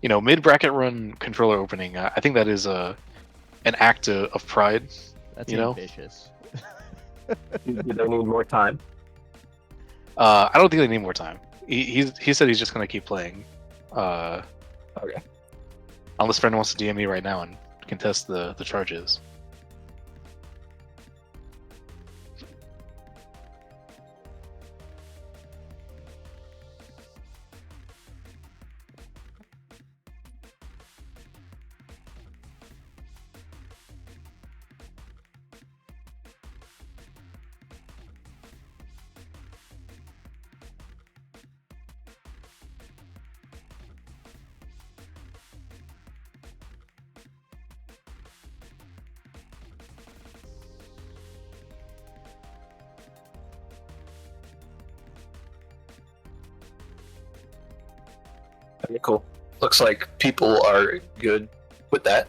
Mid-bracket run controller opening, I think that is an act of pride. That's ambitious. Do they need more time? I don't think they need more time. He said he's just going to keep playing. Okay. Unless friend wants to DM me right now and contest the charges. Okay, cool. Looks like people are good with that.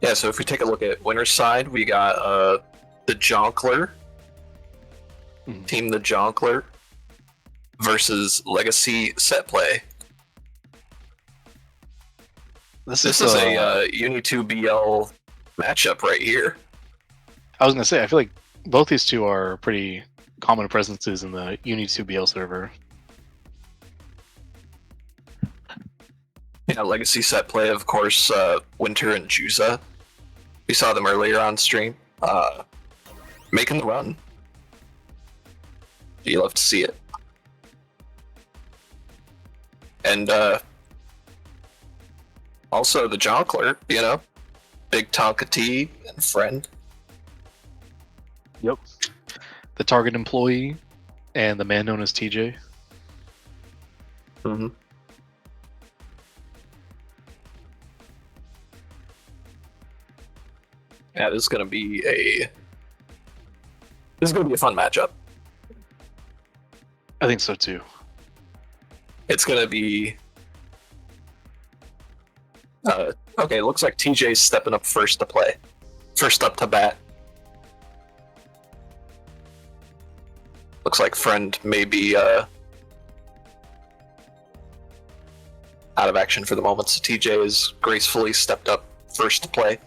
Yeah, so if we take a look at winner's side, we got the Jonkler, Team the Jonkler, versus Legacy Setplay. This is a UNI2BL matchup right here. I was going to say, I feel like both these two are pretty common presences in the UNI2BL server. Yeah, Legacy Setplay, of course, Winter and Juza. We saw them earlier on stream. Making the run. You love to see it. And also the Jonkler, Big Tonka T and friend. Yep. The target employee and the man known as TJ. Mm-hmm. Yeah, this is gonna be a fun matchup. I think so too. It's gonna be Okay, looks like TJ's stepping up first to play. First up to bat. Looks like friend may be out of action for the moment, so TJ has gracefully stepped up first to play.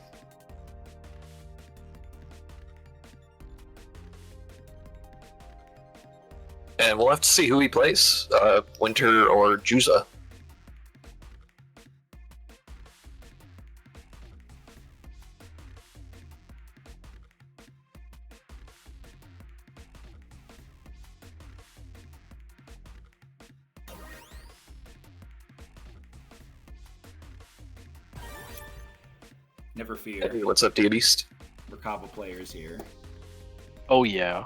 And we'll have to see who he plays, Winter or Juza. Never fear. Hey, what's up, Beast? We're Kava players here. Oh yeah.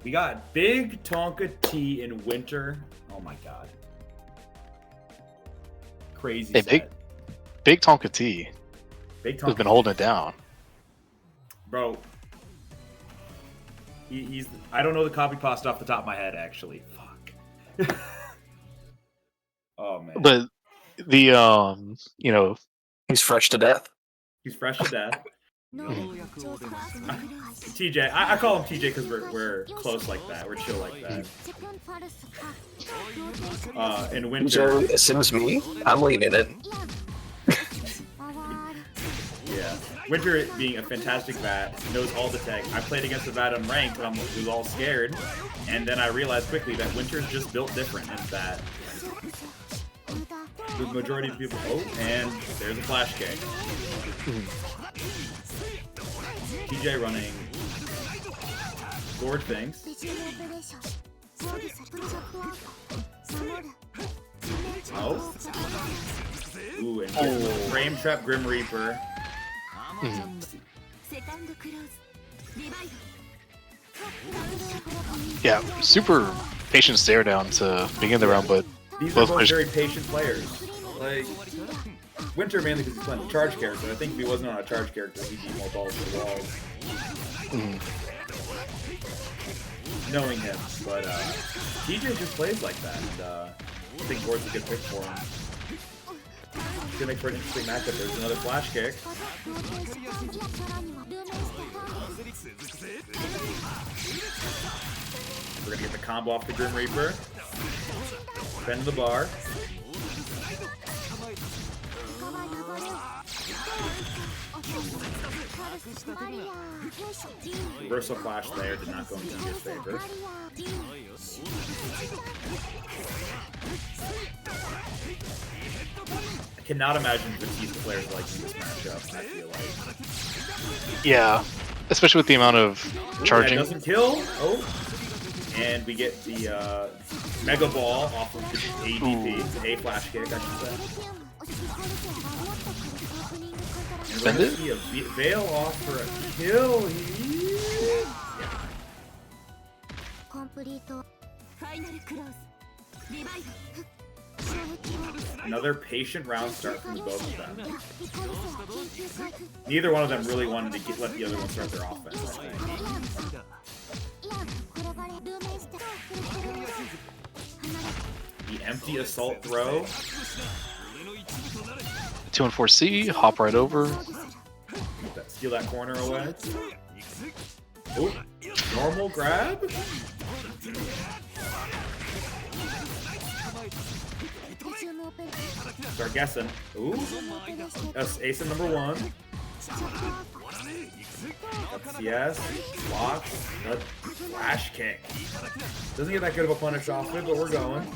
We got Big Tonka T in Winter. Oh my god. Crazy Hey, set. Big Tonka T Big has Tonka been holding it down. Bro. He's I don't know the copy cost off the top of my head actually. Fuck. Oh man. But the you know, He's fresh to death. He's fresh to death. TJ, I call him TJ because we're close like that. We're chill like that. In Winter, TJ, it seems me. I'm leaning in. yeah. Winter being a fantastic vat, knows all the tech. I played against the vat on ranked, and I was all scared. And then I realized quickly that Winter's just built different in that. The majority of people. Oh, and there's a flash kick. TJ running Gorge things. Oh. Ooh, and Frame Trap Grim Reaper. Yeah, super patient stare down to begin the round, but These are both both players- very patient players. Like, Winter mainly because he's playing a charge character. I think if he wasn't on a charge character, he'd be more balls to the walls. Knowing him, but TJ just plays like that, and I think Gord's a good pick for him. It's gonna make for an interesting matchup. There's another flash kick. We're gonna get the combo off the Grim Reaper. Bend the bar. Reversal flash there did not go into his favor. I cannot imagine Batista players liking this matchup, I feel like. yeah, especially with the amount of charging. That doesn't kill. Oh. And we get the Mega Ball off of the ADP, A flash kick, I should say. And we're gonna see a Veil off for a kill. Another patient round start from the both of them. Neither one of them really wanted to let the other one start their offense, I think. The empty assault throw. 2 and 4C, hop right over. Steal that corner away. Ooh, normal grab. Start guessing. Ooh, that's ace in number one. That's yes. Block. That flash kick. Doesn't get that good of a punish off it, but we're going.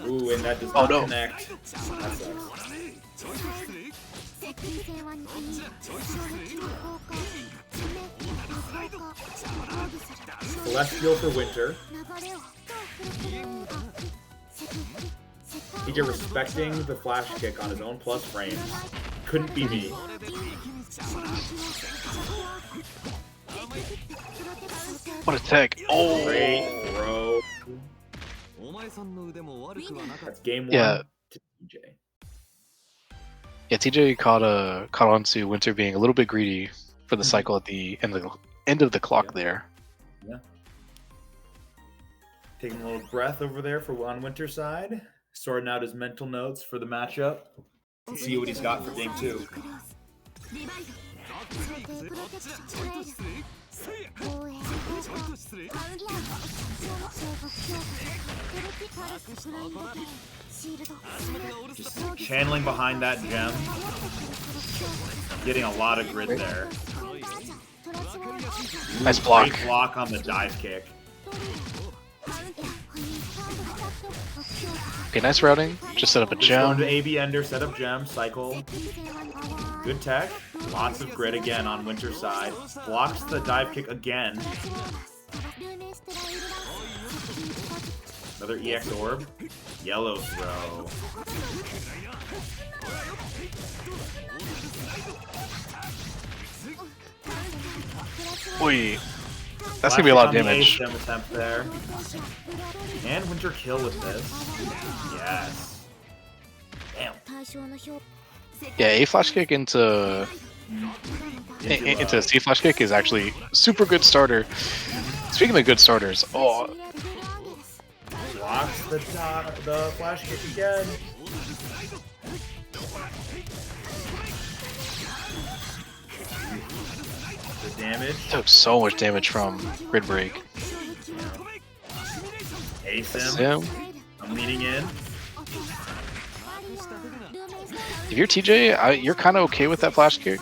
Ooh, and that does not connect. That sucks. Celestial for Winter. He get respecting the flash kick on his own plus frames. Couldn't be me. What a tech! Oh, Great throw. That's game one Yeah. to TJ. Yeah, TJ caught on to Winter being a little bit greedy for the cycle at the end of the clock there. Yeah. Taking a little breath over there for on Winter's side. sorting out his mental notes for the matchup. See what he's got for game 2. Just channeling behind that gem. Getting a lot of grid there. Nice block. Great block on the dive kick. Okay, nice routing. Just set up a Just going gem. to AB Ender, set up gem, cycle. Good tech. Lots of grid again on Winter's side. Blocks the dive kick again. Another EX orb. Yellow throw. Oi. That's gonna be a lot of Flashback on the damage. ace attempt there. And Winter kill with this. Yes. Damn. Yeah, A flash kick into C flash kick is actually super good starter. Speaking of good starters, oh, Blocks the flash kick again. The damage. took so much damage from grid break. Ace him. Sim. I'm leaning in. If you're TJ, you're kind of okay with that flash kick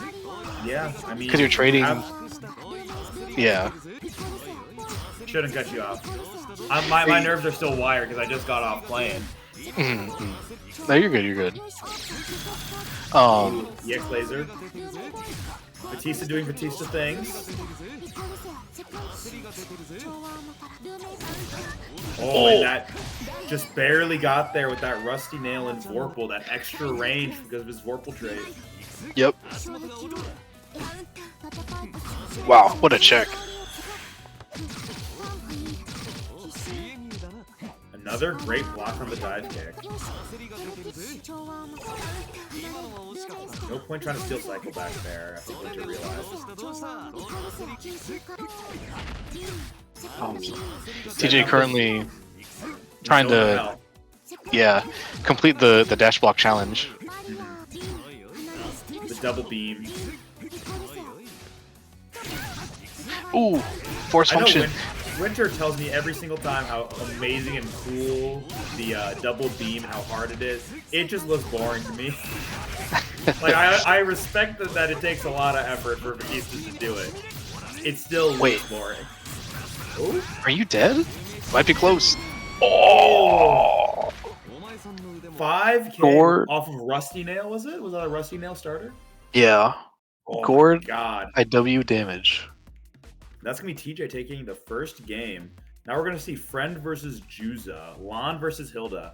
Yeah, I mean, because you're trading. Yeah, shouldn't cut you off. My nerves are still wired because I just got off playing. No, you're good. You're good. EX laser. Batista doing Batista things. Oh, and that just barely got there with that rusty nail and Vorpal, that extra range because of his Vorpal trait. Yep. Wow, what a check. Another great block on the dive kick. No point trying to steal cycle back there, I think Winter realized. TJ currently trying to, complete the dash block challenge. The double beam. Ooh, force I know function. Winter tells me every single time how amazing and cool the double beam and how hard it is. It just looks boring to me. Like I respect that it takes a lot of effort for Batista to do it. It still looks boring. Ooh. Are you dead? Might be close. Oh! 5K Gord. off of Rusty Nail, was it? Was that a Rusty Nail starter? Yeah. Oh Gord. my God. IW damage. That's going to be TJ taking the first game. Now we're going to see Friend versus Juza, Lon versus Hilda.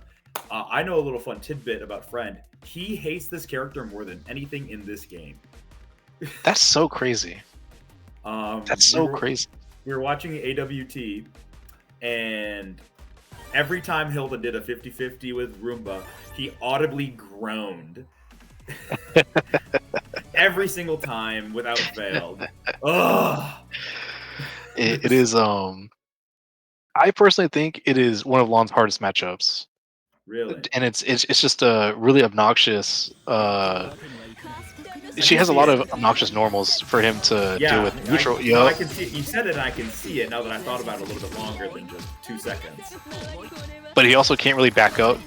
I know a little fun tidbit about Friend. He hates this character more than anything in this game. That's so crazy. That's so crazy. We were watching AWT, and every time Hilda did a 50-50 with Roomba, he audibly groaned. Every single time, without fail. Ugh! It is, I personally think it is one of Lon's hardest matchups. Really? And it's just a really obnoxious, she has a lot of obnoxious normals for him to deal with neutral. No, I can see it. You said it, and I can see it now that I thought about it a little bit longer than just 2 seconds. But he also can't really back up.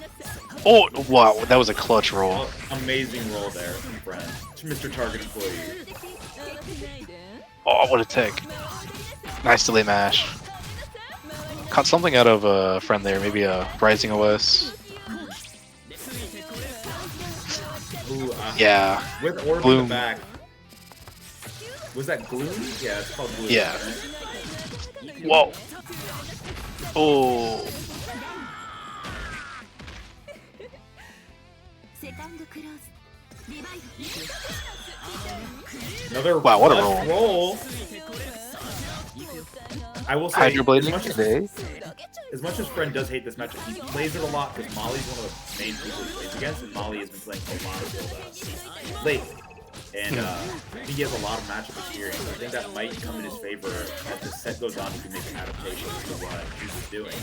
Oh, wow, that was a clutch roll. Oh, amazing roll there, friend. Mr. Target employee. Oh, what a tech. Nice delay mash. Caught something out of a friend there, maybe a Rising OS. Ooh, Yeah. With orb Bloom. in the back. Was that Gloom? Yeah, it's called Gloom. Yeah. Right? Whoa. Oh. Another Wow, what a clutch roll. I will say, Hydroblading today. as much as Friend does hate this matchup, he plays it a lot because Molly's one of the main people he plays against, and Molly has been playing a lot of Hilda lately. And I think he has a lot of matchup experience. I think that might come in his favor as the set goes on. He can make an adaptation to what he's doing.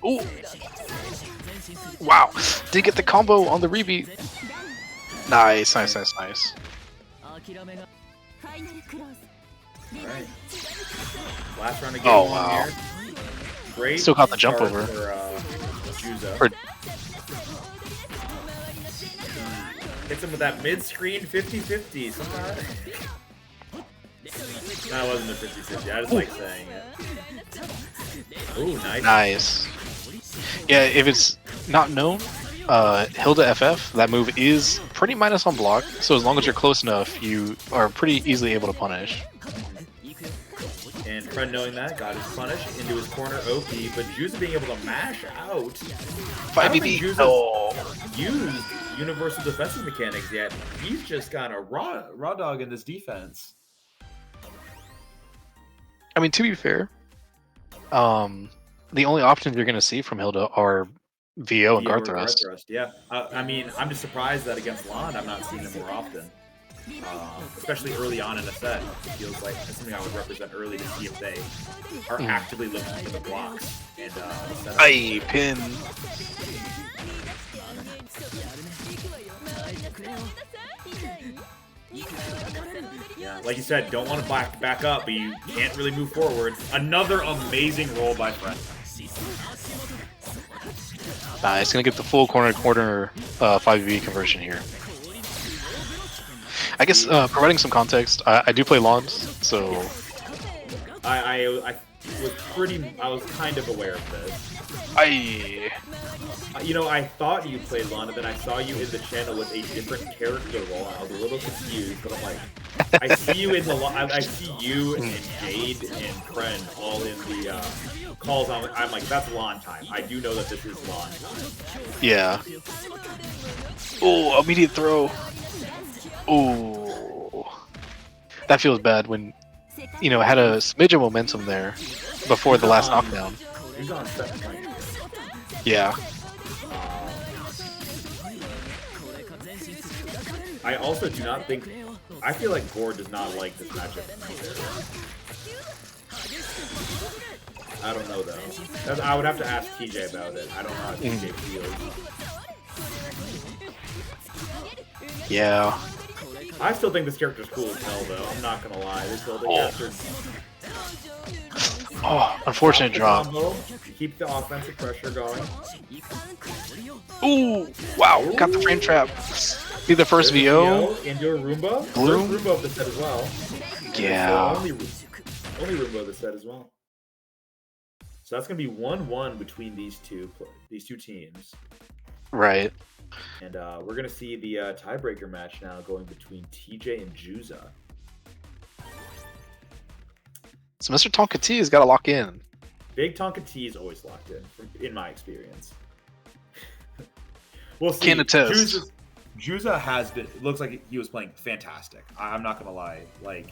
Ooh. Wow. Did get the combo on the rebeat. Nice, nice, nice, nice. Alright. Last round of game Oh, one wow. here. Great. Still got the jump start over. For, Juzo. For- Hits him with that mid-screen 50-50. Sometimes. That wasn't a 50-50. I just like saying it. Ooh, nice. Nice. Yeah, if it's not known, Hilda FF, that move is pretty minus on block, so as long as you're close enough, you are pretty easily able to punish. And Fred knowing that, got his punish into his corner OP, but Juzo being able to mash out. 5BB. Oh. Used universal defensive mechanics yet. He's just got a raw dog in this defense. I mean, to be fair, the only options you're going to see from Hilda are VO and guard thrust. Yeah, I mean, I'm just surprised that against Lon, I'm not seeing them more often. Especially early on in the set. It feels like that's something I would represent early to see if they are actively looking for the blocks. And Aye, pin. Yeah, like you said, don't want to back up, but you can't really move forward. Another amazing roll by Fred. It's going to get the full corner 5v conversion here. I guess providing some context, I do play lawns, so I was kind of aware of this. You know, I thought you played Lon, and then I saw you in the channel with a different character role. I was a little confused, but I'm like, I see you in the I see you and Jade and Friend all in the calls. I'm like, that's Lon time. I do know that this is Lon time. yeah. Oh, immediate throw. Oh, that feels bad when, you know, had a smidge of momentum there before the last knockdown. He's on Setplay. Yeah. I also do not think. I feel like Gore does not like this matchup either. I don't know though. I would have to ask TJ about it. I don't know how TJ feels. Yeah. I still think this character's cool as hell though. I'm not gonna lie. This building character. Oh, unfortunate drop. Combo, keep the offensive pressure going. Ooh, wow, got the frame trap. Be the first VO. Into a Roomba. Bloom. First Roomba of the set as well. Yeah. Only Roomba of the set as well. So that's gonna be 1-1 between these two teams. Right. And we're gonna see the tiebreaker match now going between TJ and Juza. So Mr. Tonka T has got to lock in. Big Tonka T is always locked in my experience. We'll see. Can attest. Juza has been. It looks like he was playing fantastic. I'm not gonna lie. Like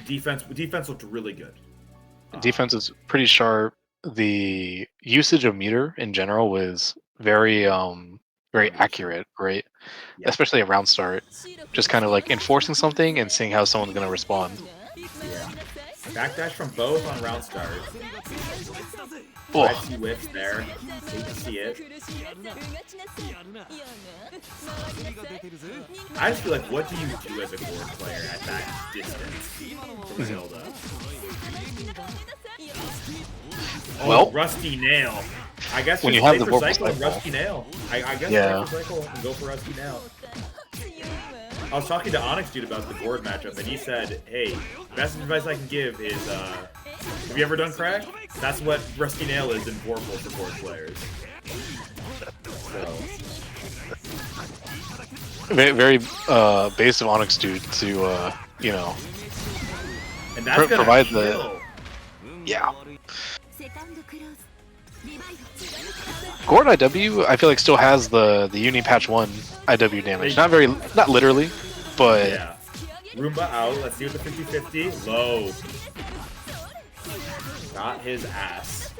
defense looked really good. Defense is pretty sharp. The usage of meter in general was very accurate, right? Yeah. Especially at round start. Just kind of like enforcing something and seeing how someone's gonna respond. Yeah. Backdash from both on round start. Oh. I see whiffs there. Hate to see it. I just feel like, what do you do as a board player at that distance from Zelda? Oh, Well, Rusty Nail. I guess when just you have play the for Vorpal Cycle and Cycle. Rusty Nail. I guess Yeah. play for Cycle and go for Rusty Nail. I was talking to Onyx Dude about the board matchup, and he said, hey, best advice I can give is, have you ever done crack? That's what Rusty Nail is in Vorpal for board players. So. very base of Onyx Dude to, you know, And that's gonna provide kill. Yeah. Gord IW, I feel like still has the Uni Patch 1 IW damage. Not literally, but Yeah. Roomba out. Let's see what the 50-50. Low. Got his ass.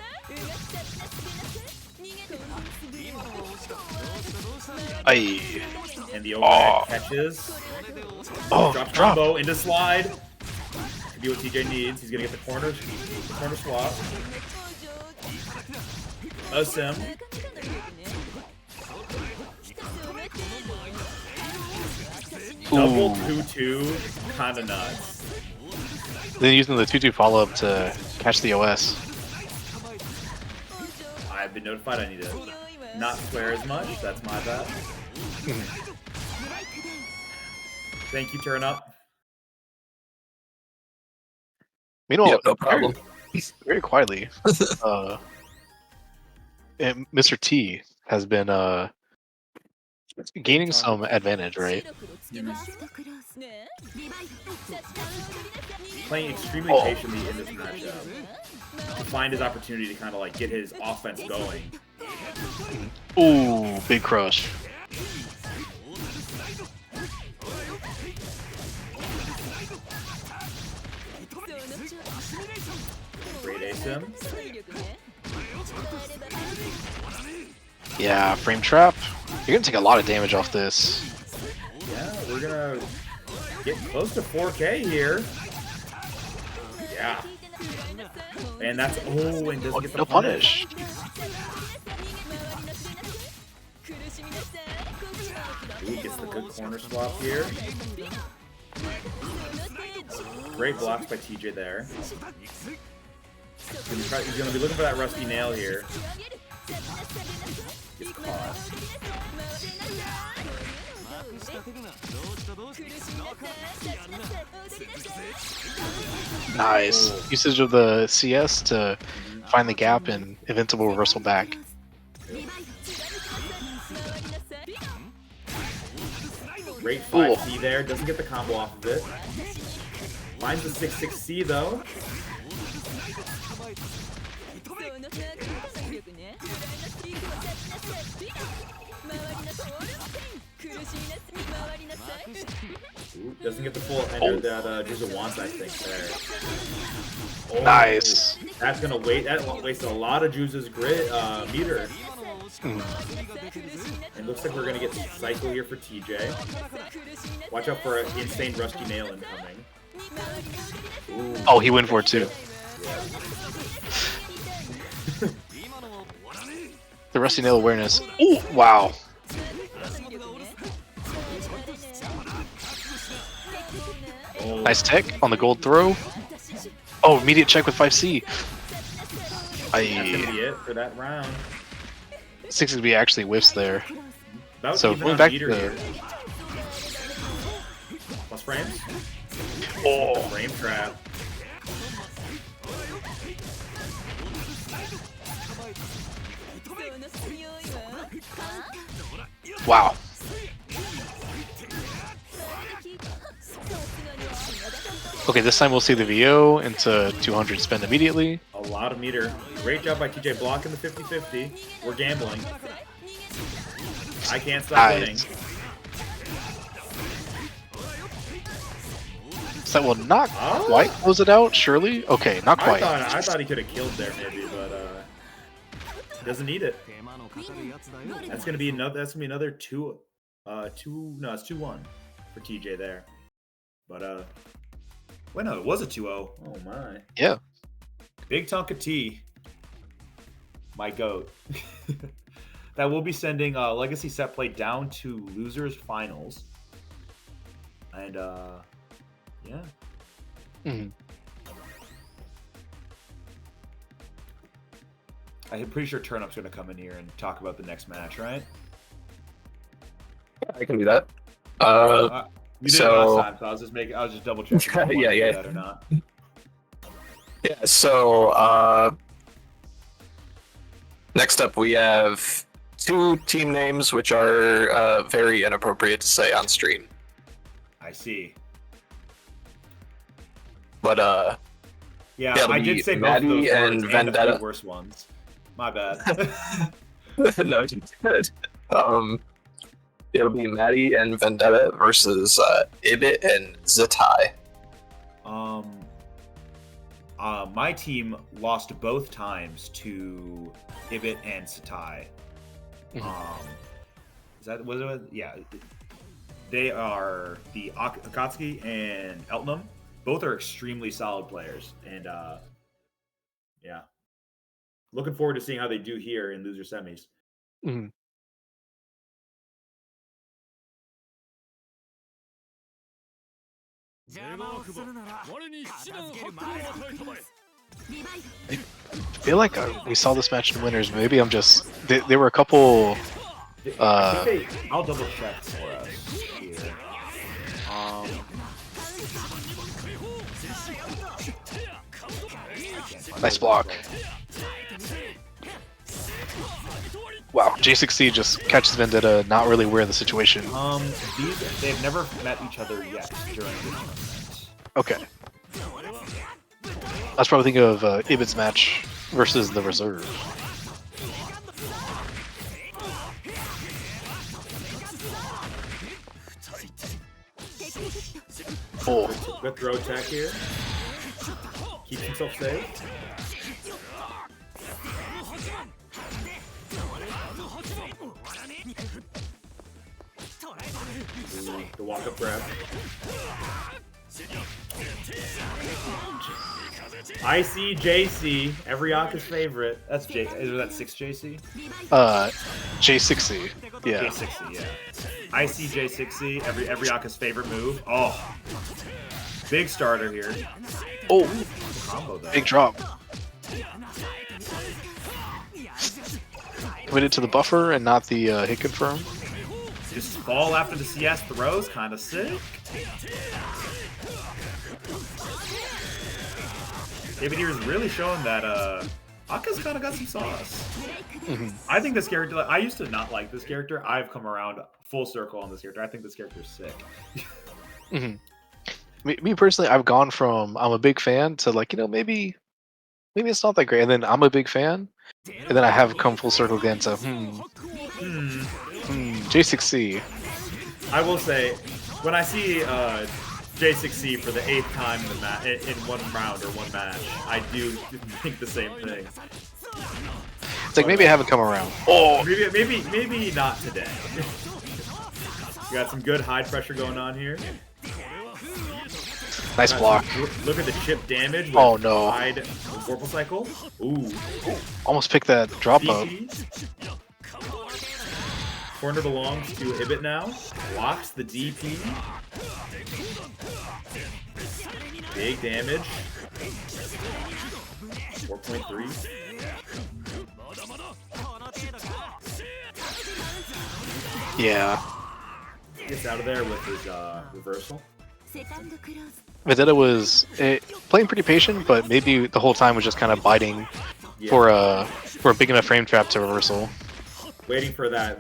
Aye. And the overhead catches. Oh, Drop drop. combo into slide. To be what TJ needs. He's gonna get the corner swap. A sim. Double 2-2, kinda nuts. Then using the 2-2 follow-up to catch the OS. I've been notified I need to not swear as much. That's my bad. Thank you, Turn Up. Meanwhile, Yep, no problem. very quietly, and Mr. T has been gaining some advantage, right? Playing extremely patiently in this matchup to find his opportunity to kind of like get his offense going. Ooh, big crush. Great asim. Yeah, frame trap. You're gonna take a lot of damage off this. Yeah, we're gonna get close to 4K here. Yeah. And that's and doesn't get the No punish. Ooh, gets the good corner swap here. Great blocks by TJ there. He's gonna be looking for that rusty nail here. Gets caught. Nice. Usage of the CS to find the gap and invincible reversal back. Great 5C there. Doesn't get the combo off of it. Finds the 6-6C though. Ooh, doesn't get the full ender that Jizzle wants, I think, there. Oh, Nice. That's gonna wait. That wastes a lot of Juice's grit meter. It looks like we're gonna get cycle here for TJ. Watch out for an insane rusty nail incoming. Ooh. Oh, he went for it too. The rusty nail awareness. Ooh, wow. Oh. Nice tech on the gold throw. Oh, immediate check with 5C. That's gonna be it for that round. 6B actually whiffs there. About So even going on back meter to here. Plus frames. Oh, Frame trap. wow. Okay, this time we'll see the VO into 200 spend immediately. A lot of meter. Great job by TJ blocking the 50-50. We're gambling. I can't stop winning. Nice. So that will not quite close it out, surely? Okay, not quite. I thought he could have killed there maybe, but doesn't need it. That's gonna be another two. No, it's 2-1 for TJ there. But wait, no, it was a 2-0. Oh my. Yeah. Big Tonka T. My goat. That will be sending Legacy Setplay down to losers finals. And yeah. Mhm. I'm pretty sure Turnup's going to come in here and talk about the next match, right? I can do that. You did it last time, so I was just double checking. Yeah. That or not. Yeah, so next up we have two team names which are very inappropriate to say on stream. I see. But yeah, it'll I be did say Maddie both of those and words Vendetta. and a few worse ones. My bad. No, you did. It'll be Maddie and Vendetta versus Ibit and Zatai. My team lost both times to Ibit and Satai. Is that was it? Yeah. They are the Akatsuki and Eltnum. Both are extremely solid players, and yeah, looking forward to seeing how they do here in loser semis. Mhm. I feel like we saw this match in winners. Maybe I'm just there were a couple. I think I'll double check for us here. Nice block. Wow, J6C just catches Vendetta, not really aware of the situation. They've never met each other yet during the tournament. Okay. I was probably thinking of Ibit's match versus the reserve. Oh. Good throw attack here. Keeps himself safe. Ooh, the walk-up grab. ICJC, every Aka's favorite. That's J. Is that 6JC? J6C. Yeah. J6C, yeah. ICJ6C, every Aka's favorite move. Oh, big starter here. Oh, Combo though. big drop. Committed to the buffer and not the hit confirm. Just fall after the CS throws, kind of sick. David here is really showing that Aka's kind of got some sauce. I think this character, I used to not like this character. I've come around full circle on this character. I think this character is sick. Me personally, I've gone from I'm a big fan to like, maybe it's not that great, and then I'm a big fan, and then I have come full circle again to J6C. I will say, when I see J6C for the 8th time in one round or one match, I do think the same thing. It's like maybe I haven't come around. Oh, Maybe not today. You got some good high pressure going on here. nice block. Look at the chip damage. With Oh no! Wide Vorpal Cycle. Ooh. Almost picked that drop up. Corner belongs to Ibit now. Blocks the DP. Big damage. 4.3. Yeah. Gets out of there with his reversal. Vendetta was playing pretty patient, but maybe the whole time was just kind of biting for a big enough frame trap to reversal. Waiting for that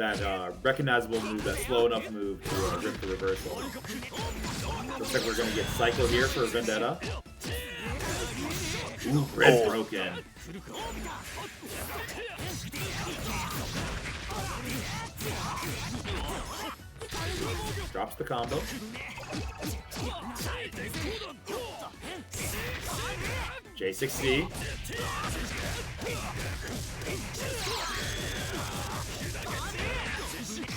recognizable move, that slow enough move to rip the reversal. Looks like we're going to get Cycle here for Vendetta. Ooh, red broken. Drops the combo. J6C.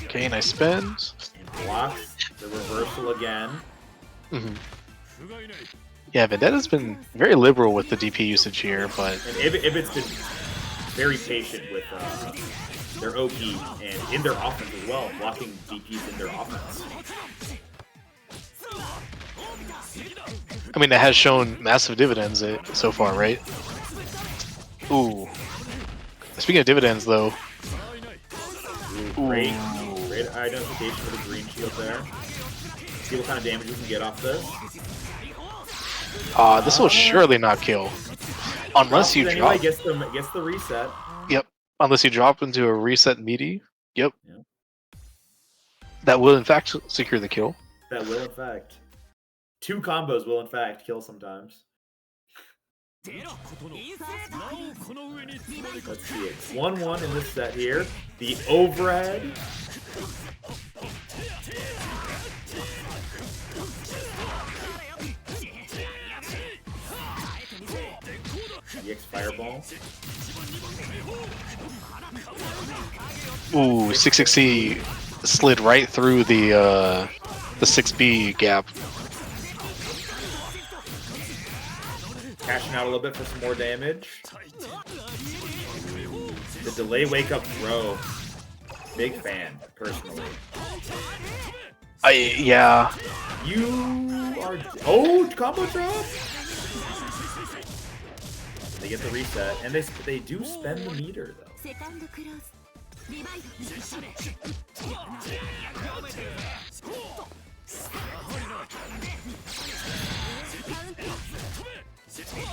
Okay, nice spin. Blocks the reversal again. Yeah, Vendetta's been very liberal with the DP usage here, but And Ibit's been very patient with their OP and in their offense as well, blocking DPs in their offense. I mean, it has shown massive dividends so far, right? Ooh. Speaking of dividends, though. Great identification of the green shield there. See what kind of damage we can get off this. This will surely not kill. Unless you drop. Anyway, gets the reset. Yep. Unless you drop into a reset meaty. Yep. That will, in fact, secure the kill. That will, in fact. 2 combos will, in fact, kill sometimes. Let's see it. 1-1 in this set here. The overhead. Fireball. Ooh, 6-6C slid right through the 6B gap. Cashing out a little bit for some more damage. The delay wake up throw. Big fan, personally. Yeah. You are... Oh, combo drop? They get the reset, and they do spend the meter, though.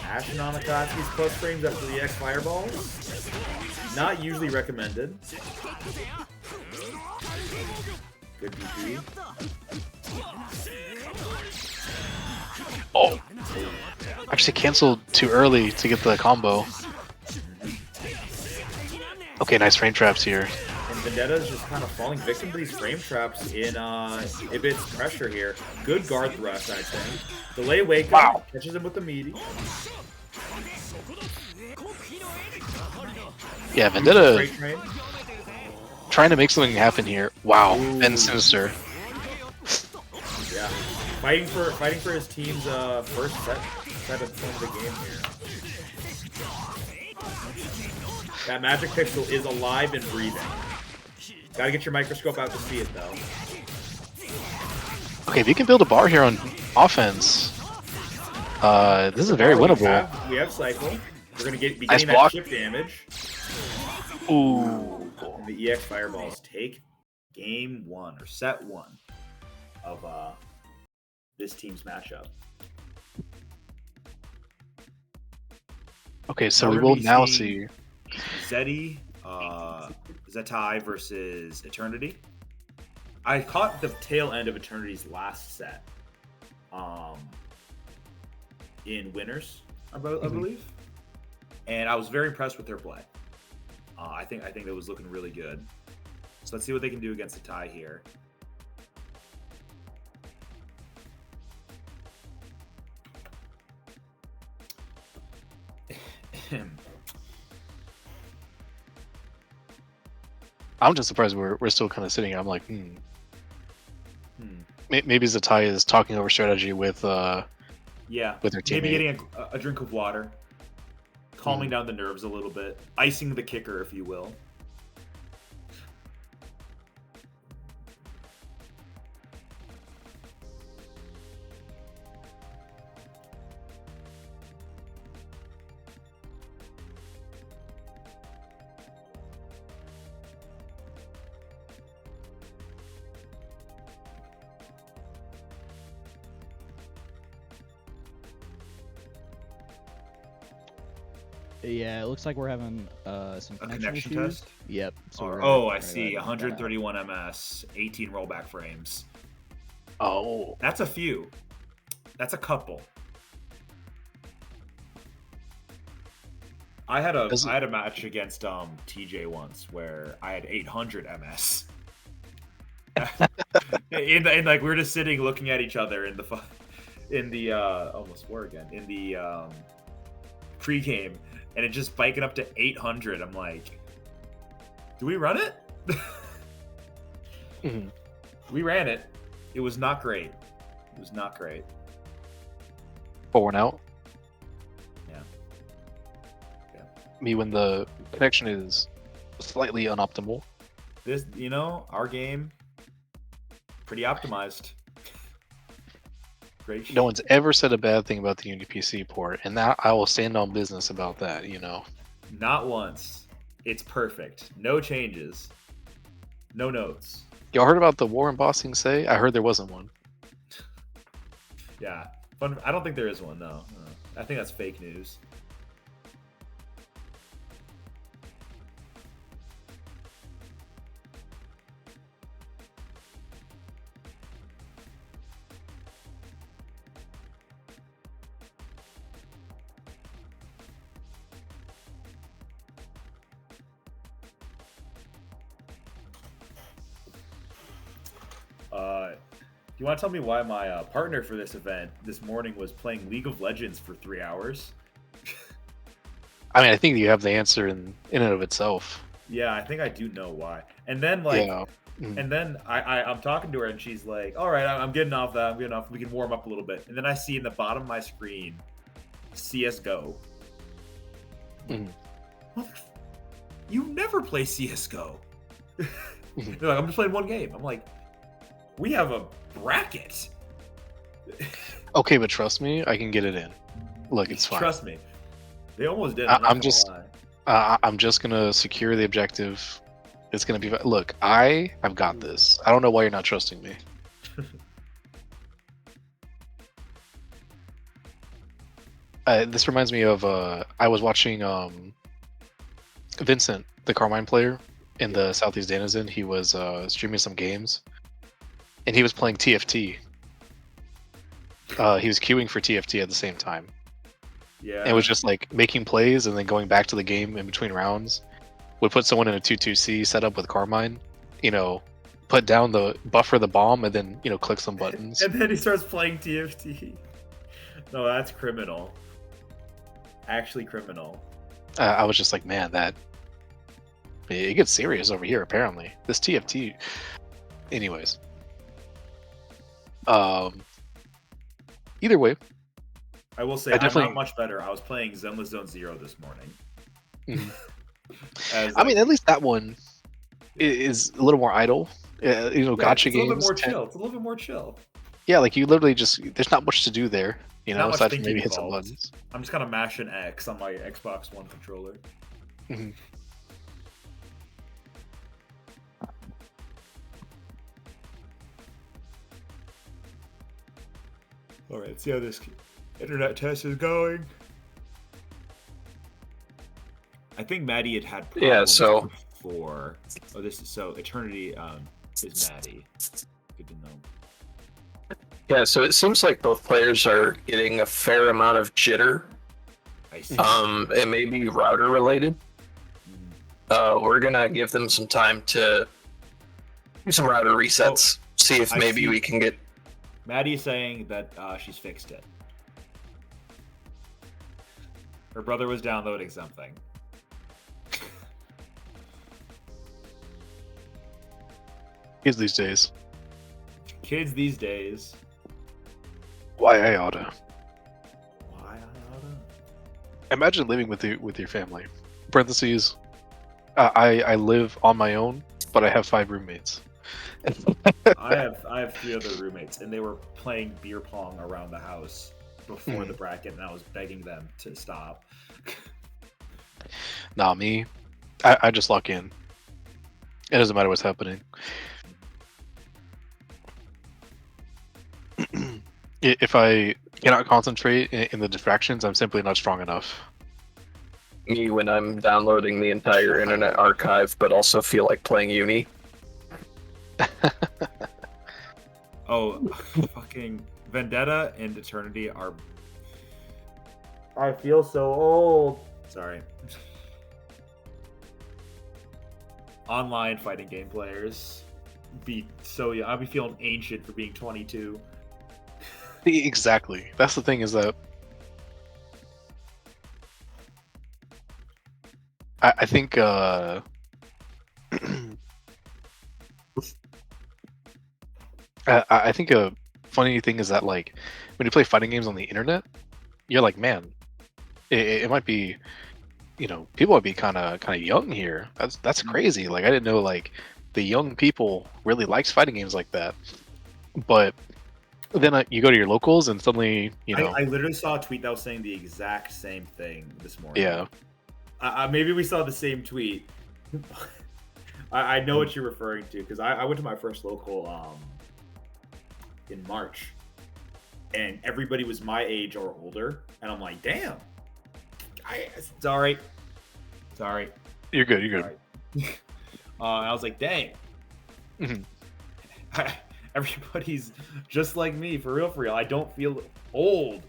Ashen on Akatsuki's plus frames after the X fireballs. Not usually recommended. Good BP. Oh. Actually canceled too early to get the combo. Okay, nice frame traps here. And Vendetta's just kind of falling victim to these frame traps in Ibit's pressure here. Good guard thrust, I think. Delay wake up, catches him with the meaty. Yeah, Vendetta trying to make something happen here. Wow, and Sinister. Yeah, fighting for his team's first set of the game here. That magic pixel is alive and breathing. Gotta get your microscope out to see it though. Okay, if you can build a bar here on offense, this is very winnable. We have cycle. We're gonna be Nice getting block. that chip damage. Ooh. And the EX fireballs take game one or set one of this team's matchup. Okay, so We're we gonna will be now seeing see. Zeddy, Zetai versus Eternity. I caught the tail end of Eternity's last set in winners, I believe. And I was very impressed with their play. I think it was looking really good. So let's see what they can do against Zetai here. I'm just surprised we're still kind of sitting here. I'm like, Maybe Zetai is talking over strategy with with her teammate. Maybe getting a drink of water, calming down the nerves a little bit, icing the kicker, if you will. Yeah, it looks like we're having some A connection connection issues. test? Yep. So I see. 131 ms, 18 rollback frames. Oh. That's a few. That's a couple. I had a match against TJ once where I had 800 ms. and like we were just sitting looking at each other in the almost swore again in the pre-game, and it just spiking up to 800. I'm like, do we run it? We ran it. It was not great. It was not great. 4-1 out. Yeah. Me when the connection is slightly unoptimal. This, our game, pretty optimized. Great. No one's ever said a bad thing about the UniPC port, and that I will stand on business about that. Not once. It's perfect. No changes. No notes. Y'all heard about the war embossing say? I heard there wasn't one. Yeah. Fun. I don't think there is one, no. I think that's fake news. Do you want to tell me why my partner for this event this morning was playing League of Legends for 3 hours? I mean, I think you have the answer in and of itself. Yeah, I think I do know why. And then like, Yeah. Mhm. and then I'm talking to her and she's like, "All right, I'm getting off that. I'm getting off. We can warm up a little bit." And then I see in the bottom of my screen, CS:GO. Mhm. You never play CS:GO. Mhm. They're like, "I'm just playing one game." I'm like, "We have a bracket." Okay, but trust me, I can get it in. Look, it's fine. Trust me, they almost did. I- I'm not I'm gonna just- lie. I'm just gonna secure the objective. It's gonna be. Look, I've got this. I don't know why you're not trusting me. This reminds me of I was watching Vincent, the Carmine player in the Southeast Denizen. He was streaming some games, and he was playing TFT. He was queuing for TFT at the same time. Yeah. And it was just like making plays and then going back to the game in between rounds. Would put someone in a 2-2C setup with Carmine, put down the buffer the bomb and then click some buttons. And then he starts playing TFT. No, that's criminal. Actually criminal. I was just like, man, it gets serious over here. Apparently, this TFT. Anyways, either way, I will say, I I'm definitely- not much better. I was playing Zenless Zone Zero this morning. Mhm. As, I mean, at least that one is a little more idle. yeah, Gotcha it's a little bit games. more chill. It's a little bit more chill. Yeah, like you literally there's not much to do there. Not much aside from thinking maybe hit some involved. buttons. I'm just kind of mashing X on my Xbox One controller. Mhm. All right, let's see how this internet test is going. I think Maddie had problems Yeah, so- before. Oh, this is so Eternity is Maddie. Good to know. Yeah, so it seems like both players are getting a fair amount of jitter. I see. It may be router related. We're gonna give them some time to do some router resets. See if I maybe see. we can get. Maddie's saying that she's fixed it. Her brother was downloading something. Kids these days. Kids these days. Why I oughta. Why I oughta? Imagine living with your family. Parentheses. I live on my own, but I have 5 roommates. I have 3 other roommates, and they were playing beer pong around the house before the bracket, and I was begging them to stop. Nah, me. I just lock in. It doesn't matter what's happening. If I cannot concentrate in the distractions, I'm simply not strong enough. Me when I'm downloading the entire Internet Archive, but also feel like playing Uni. Oh, fucking Vendetta and Eternity are. I feel so old. Sorry. Online fighting game players be so young. I'll be feeling ancient for being 22. Exactly. That's the thing is that I think I think a funny thing is that like when you play fighting games on the internet, you're like, man, it might be, people might be kind of young here. That's crazy. Like I didn't know like the young people really likes fighting games like that. But then you go to your locals and suddenly I literally saw a tweet that was saying the exact same thing this morning. yeah. Maybe we saw the same tweet. I know what you're referring to because I went to my first local in March, and everybody was my age or older, and I'm like, damn, it's all right. It's all right. You're good. You're All good. right. And I was like, dang. Mhm. Everybody's just like me, for real. I don't feel old.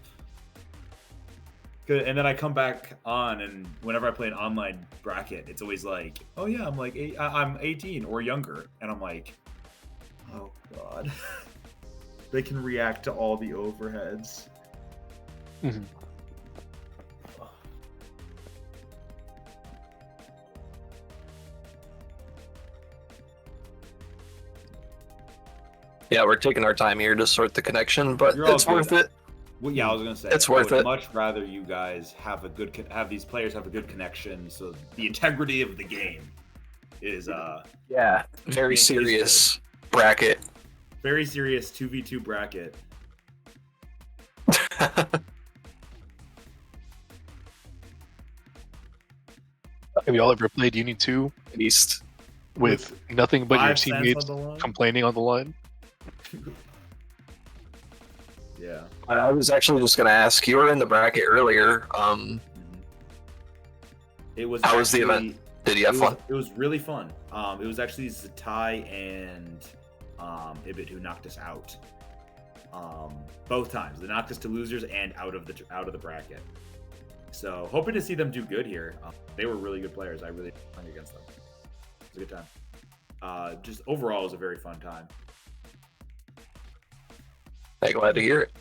Good. And then I come back on, and whenever I play an online bracket, it's always like, oh yeah, I'm 18 or younger, and I'm like, oh god. They can react to all the overheads. Mhm. Yeah, we're taking our time here to sort the connection, but You're all it's worth good. it. Well, yeah, I was gonna say It's I worth would it. much rather you guys have these players have a good connection, so the integrity of the game is Yeah, very Is serious bracket. very serious 2v2 bracket. Have y'all ever played Uni2 Beast. with nothing but your 5 cents on teammates the line? complaining on the line? Yeah. I was actually just gonna ask. You were in the bracket earlier. It was. How was the actually- event? Did you have fun? It was really fun. It was actually Zatai and Ibit who knocked us out. Both times. They knocked us to losers and out of the bracket. So hoping to see them do good here. They were really good players. I really playing against them. It was a good time. Just overall, it was a very fun time. I'm glad to hear it.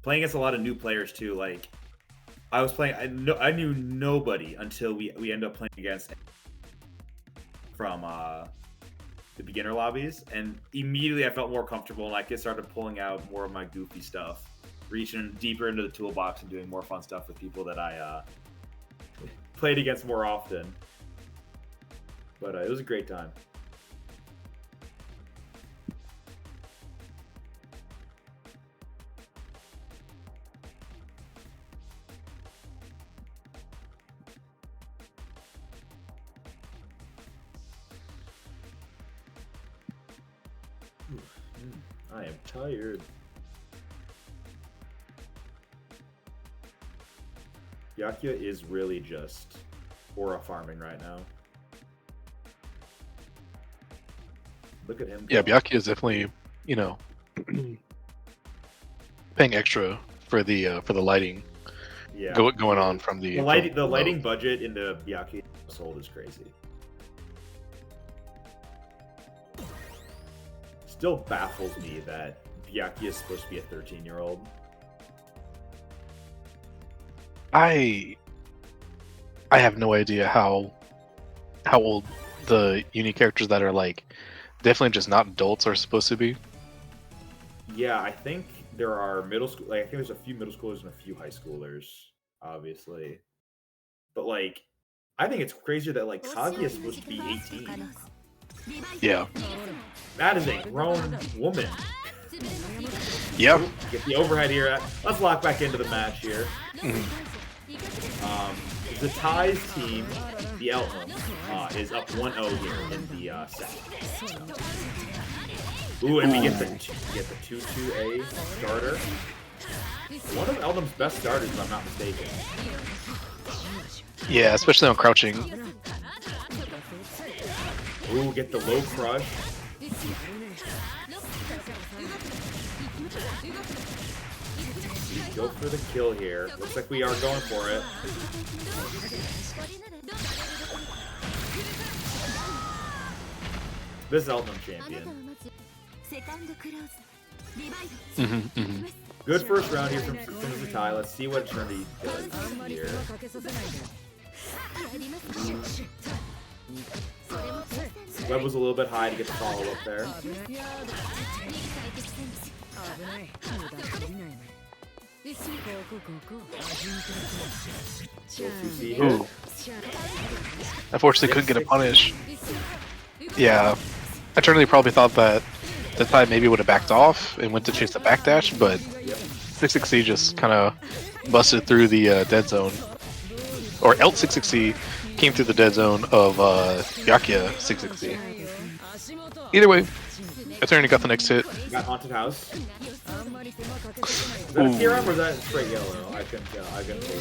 Playing against a lot of new players too. Like I was playing, I knew nobody until we ended up playing against from the beginner lobbies, and immediately I felt more comfortable and I started pulling out more of my goofy stuff, reaching deeper into the toolbox and doing more fun stuff with people that I played against more often. But it was a great time. I am tired. Yakia is really just aura farming right now. Look at him. Yeah, go. Byakuya is definitely, you know, paying extra for the lighting Yeah. going on from the The lighting budget in the Byakuya household is crazy. Still baffles me that Byakuya is supposed to be a 13-year-old. I have no idea how old the uni characters that are like definitely just not adults are supposed to be. Yeah, I think there are middle school. Like, I think there's a few middle schoolers and a few high schoolers, obviously. But like, I think it's crazier that like Kaguya is supposed to be 18. Yeah. That is a grown woman. Yep. Get the overhead here. Let's lock back into the match here. The Ties team, the Elton, is up 1-0 here in the set. Ooh, and we get the 2-2A starter. One of Eldon's best starters, if I'm not mistaken. Yeah, especially on crouching. Ooh, get the low crush. Go for the kill here. Looks like we are going for it. This is Elton champion. Good first round here from Zatai. Let's see what Eternity does here. Web was a little bit high to get the follow up there. Ooh. Unfortunately, couldn't get a punish. Yeah, Eternity probably thought that the Tide maybe would have backed off and went to chase the backdash, but 660 just kind of busted through the dead zone. Or Elt 660 came through the dead zone of Byakuya 660. Either way, Eternity got the next hit. Got Haunted House. Is that a TRM or is that straight yellow? I couldn't tell.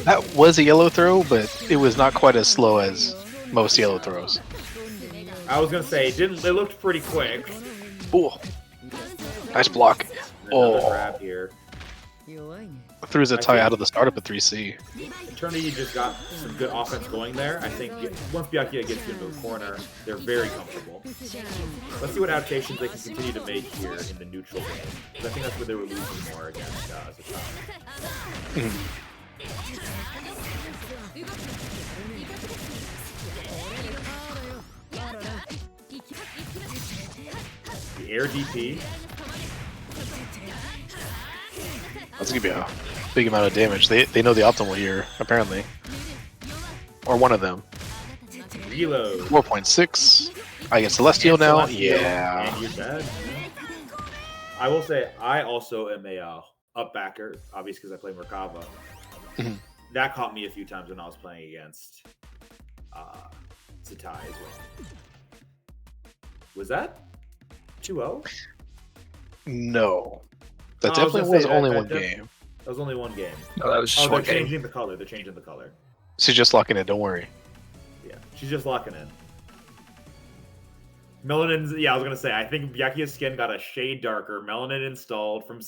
That was a yellow throw, but it was not quite as slow as most yellow throws. I was gonna say it looked pretty quick. Ooh. Nice block. Another Oh, grab here. threw Zatai out of the startup at 3C. Eternity just got some good offense going there. I think once Byakuya gets into the corner, they're very comfortable. Let's see what adaptations they can continue to make here in the neutral game. Because I think that's where they were losing more against Zatai. The air DP. That's gonna be a big amount of damage. They know the optimal here, apparently. Or one of them. Reload. 4.6. I get Celestial And now. Celestial, Yeah. And you're dead. I will say, I also am a up backer, obviously because I play Merkava. Mhm. That caught me a few times when I was playing against Zatai as well. Was that 2-0? No. That No, I was definitely gonna was say only that one def- game. That was only one game. No, that was just Oh, they're one game. changing the color. They're changing the color. She's just locking it, don't worry. Yeah, she's just locking in. Melanin's, yeah, I was gonna say, I think Byakuya's skin got a shade darker. Melanin installed from.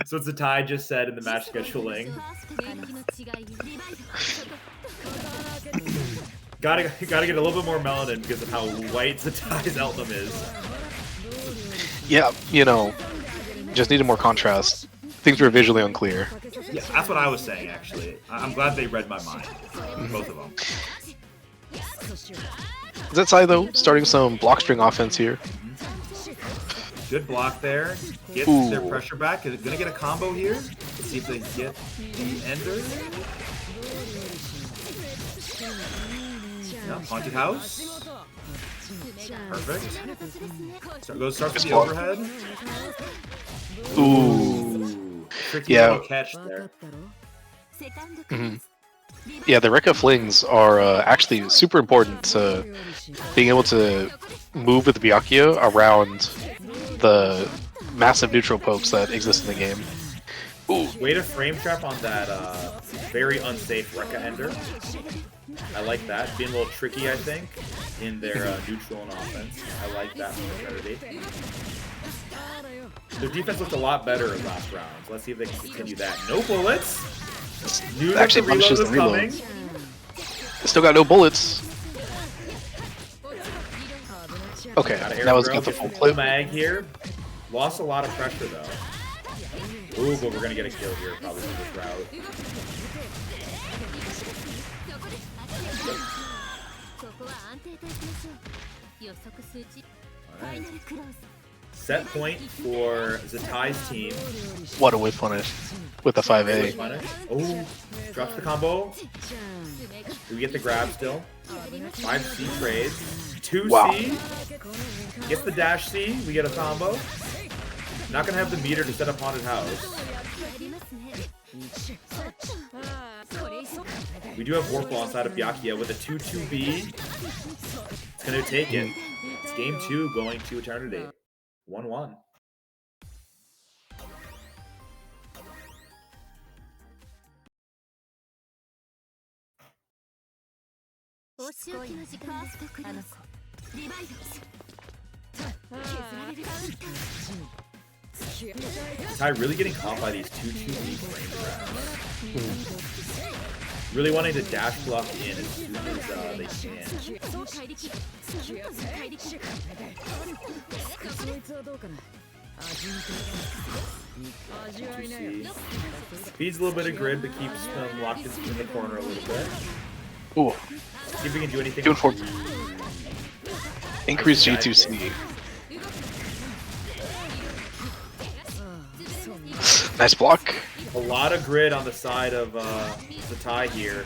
So Zatai just said in the match scheduling. Gotta get a little bit more melanin because of how white Zatai's Eltham is. Yeah, you know, just needed more contrast. Things were visually unclear. Yeah, that's what I was saying actually. I'm glad they read my mind, both of them. Zetai though, starting some block string offense here. Good block there. Gets Ooh. their pressure back. Is it gonna get a combo here? Let's see if they get the ender. Yeah, haunted house. Perfect. Starts with the overhead. Ooh. Tricky Yeah. little catch there. Mhm. Yeah, the Rekka flings are actually super important to being able to move with Byakuya around the massive neutral pokes that exist in the game. Ooh. Way to frame trap on that very unsafe Rekka ender. I like that. Being a little tricky, I think, in their neutral and offense. I like that from Eternity. Their defense looked a lot better in last round. So let's see if they can continue that. No bullets. Knew that Actually the reload punishes was the reload. coming. Still got no bullets. Okay, Got that was got the full clip. mag here. Lost a lot of pressure though. Ooh, but we're gonna get a kill here probably from this route. Alright. Set point for Zatai's team. What a whip punish with the 5A. Oh, drops the combo. Do we get the grab still? 5C trades. 2C. Wow. Gets the dash C. We get a combo. Not gonna have the meter to set up haunted house. We do have Warpwall inside of Byakuya with a 2-2B. It's gonna take it. It's game 2 going to Eternity. 1-1. Ty really getting caught by these 2-2B frame traps. Really wanting to dash block in as soon as they can. Feeds a little bit of grid, but keeps them locked in the corner a little bit. Ooh. See if we can do anything. Doing for increase G2C. Nice block. A lot of grid on the side of the tie here.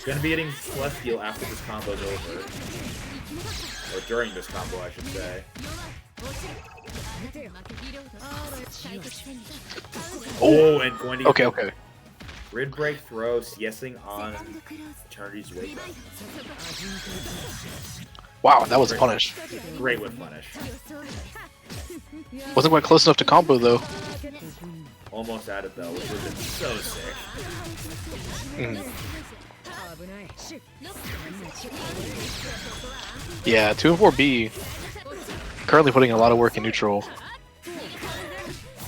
Gonna be getting Celestial after this combo's over. Or during this combo, I should say. Oh, and going to get Okay. grid break throw, CSing on Eternity's wake up. Wow, that was a punish. Great whip punish. Wasn't quite close enough to combo though. Almost at it though, which would have been so sick. Yeah, 2 and 4B. Currently putting a lot of work in neutral.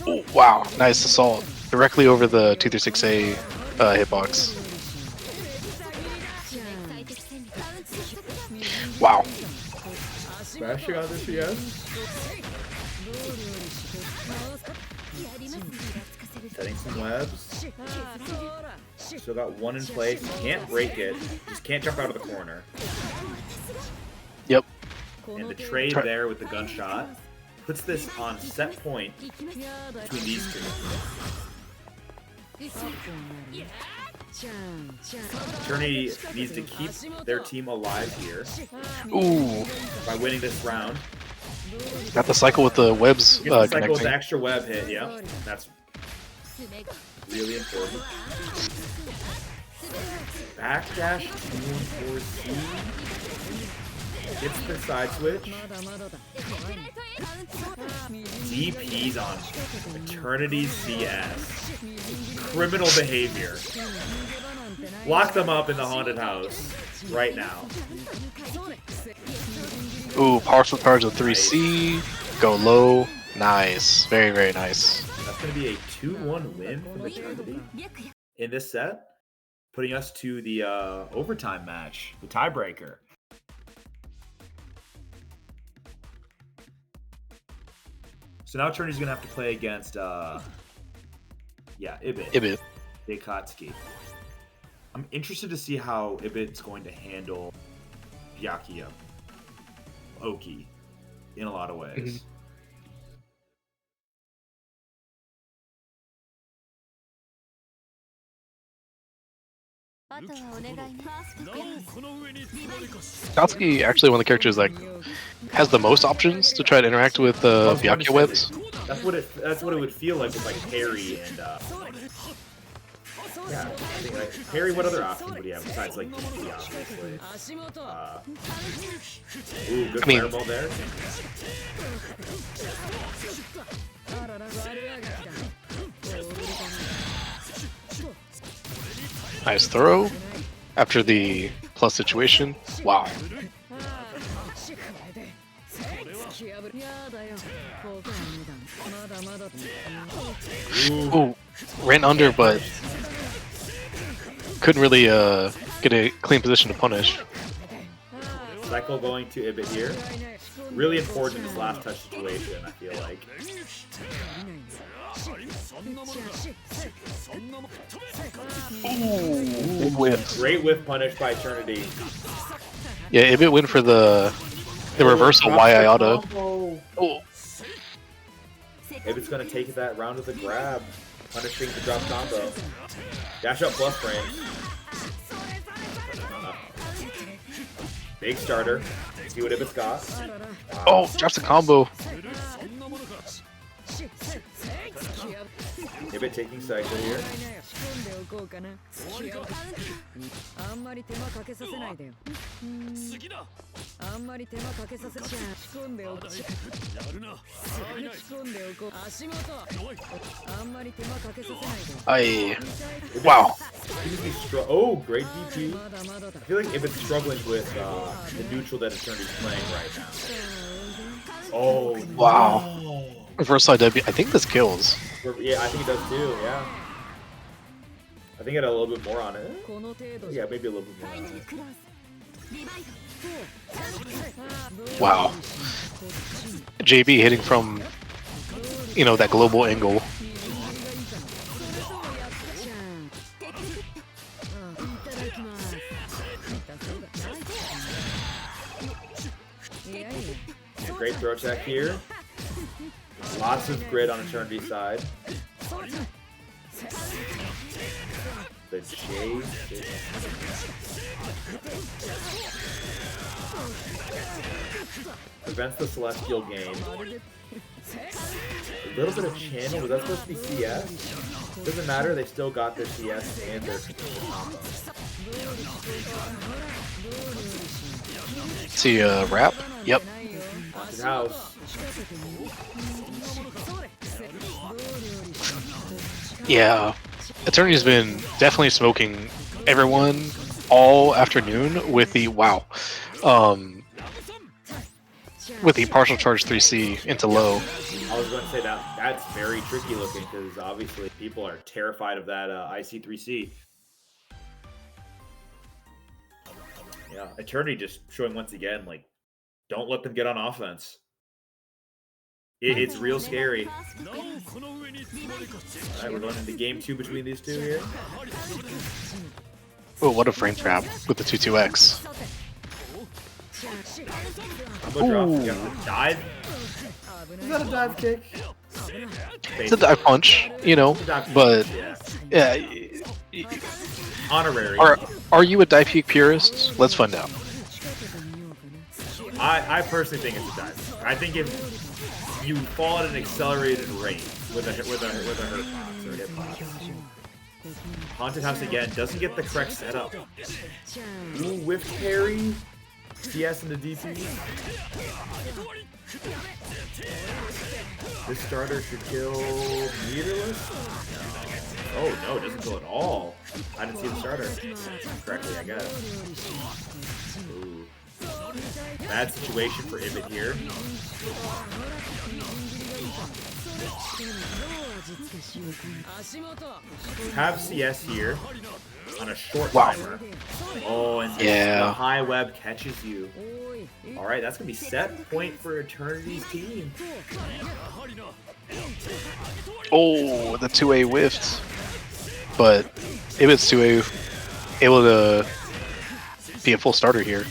Oh, wow, nice assault. Directly over the 236A hitbox. Wow. Smashing on this, yes. Setting some webs. Still got one in place. Can't break it. Just can't jump out of the corner. Yep. And the trade there with the gunshot puts this on set point between these two. Eternity needs to keep their team alive here Ooh, by winning this round. got the cycle with the webs Get the cycle with connecting. the extra web hit, yeah. That's really important. Backdash 2-4-C. Gets the side switch. DP's on Eternity CS. Criminal behavior. Lock them up in the haunted house right now. Ooh, partial charge of 3C. Go low. Nice. Very, very nice. That's going to be a 2-1 win from Eternity in this set, putting us to the overtime match, the tiebreaker. So now Eternity's going to have to play against, Ibit. Ibit. Deikatsuki. I'm interested to see how Ibit's going to handle Byakuya, Oki, in a lot of ways. Katsuki actually one of the characters that has the most options to try to interact with Byakuya webs. That's what it would feel like with like Parry and yeah, I think like Parry. What other options would he have besides like DP, obviously? Ooh, good fireball there. Nice throw after the plus situation. Wow. Ooh, ran under, but couldn't really get a clean position to punish. Cycle going to Ibit here. Really important in this last touch situation, I feel like. Ooh, big whiff. Great whiff punish by Eternity. Yeah, Ibit went for the reversal Y Iota. Oh. Ibit's gonna take that round with a grab, punishing the drop combo. Dash up plus frames. Big starter. See what Ibit's got. Oh, drops the combo. Ibit taking cycle here. Wow. Oh, great DP. I feel like Ibit's struggling with the neutral that Eternity's playing right now. Oh, wow. No. Reverse side W. I think this kills. Yeah, I think it does too, yeah. I think it had a little bit more on it. Yeah, maybe a little bit more on it. Wow. JB hitting from, that global angle. Great throw attack here. Lots of grid on Eternity's side. The chase. Prevents the Celestial gain. A little bit of channel, was that supposed to be CS? Doesn't matter, they still got their CS and their combo. See wrap? Yep. Haunted house. Yeah. Eternity's been definitely smoking everyone all afternoon with the with the partial charge 3C into low. I was going to say that's very tricky looking because obviously people are terrified of that IC3C. Yeah, Eternity just showing once again, like, don't let them get on offense. It's real scary. Alright, we're going into game 2 between these two here. Oh, what a frame trap with the 2-2X. Combo drop. You got the dive. Is that a dive kick? It's a dive punch, you know, but yeah. Honorary. Are you a dive kick purist? Let's find out. I personally think it's a dive. I think if you fall at an accelerated rate with a hurtbox or hitbox. Haunted House again doesn't get the correct setup. Ooh, whiff parry. CS into DP. This starter should kill meterless? Oh no, it doesn't kill at all. I didn't see the starter correctly, I guess. Ooh. Bad situation for Ibit here. Have CS here on a short timer. Oh, and the high web catches you. Alright, that's going to be set point for Eternity's team. Oh, the 2A whiffed. But Ibit's 2A able to be a full starter here.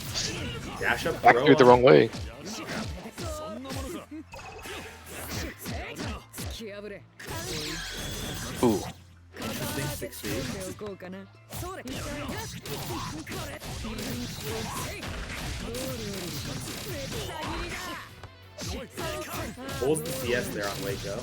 Dash up back through the wrong way. Ooh. Interesting 6 Holds the CS there on Waco.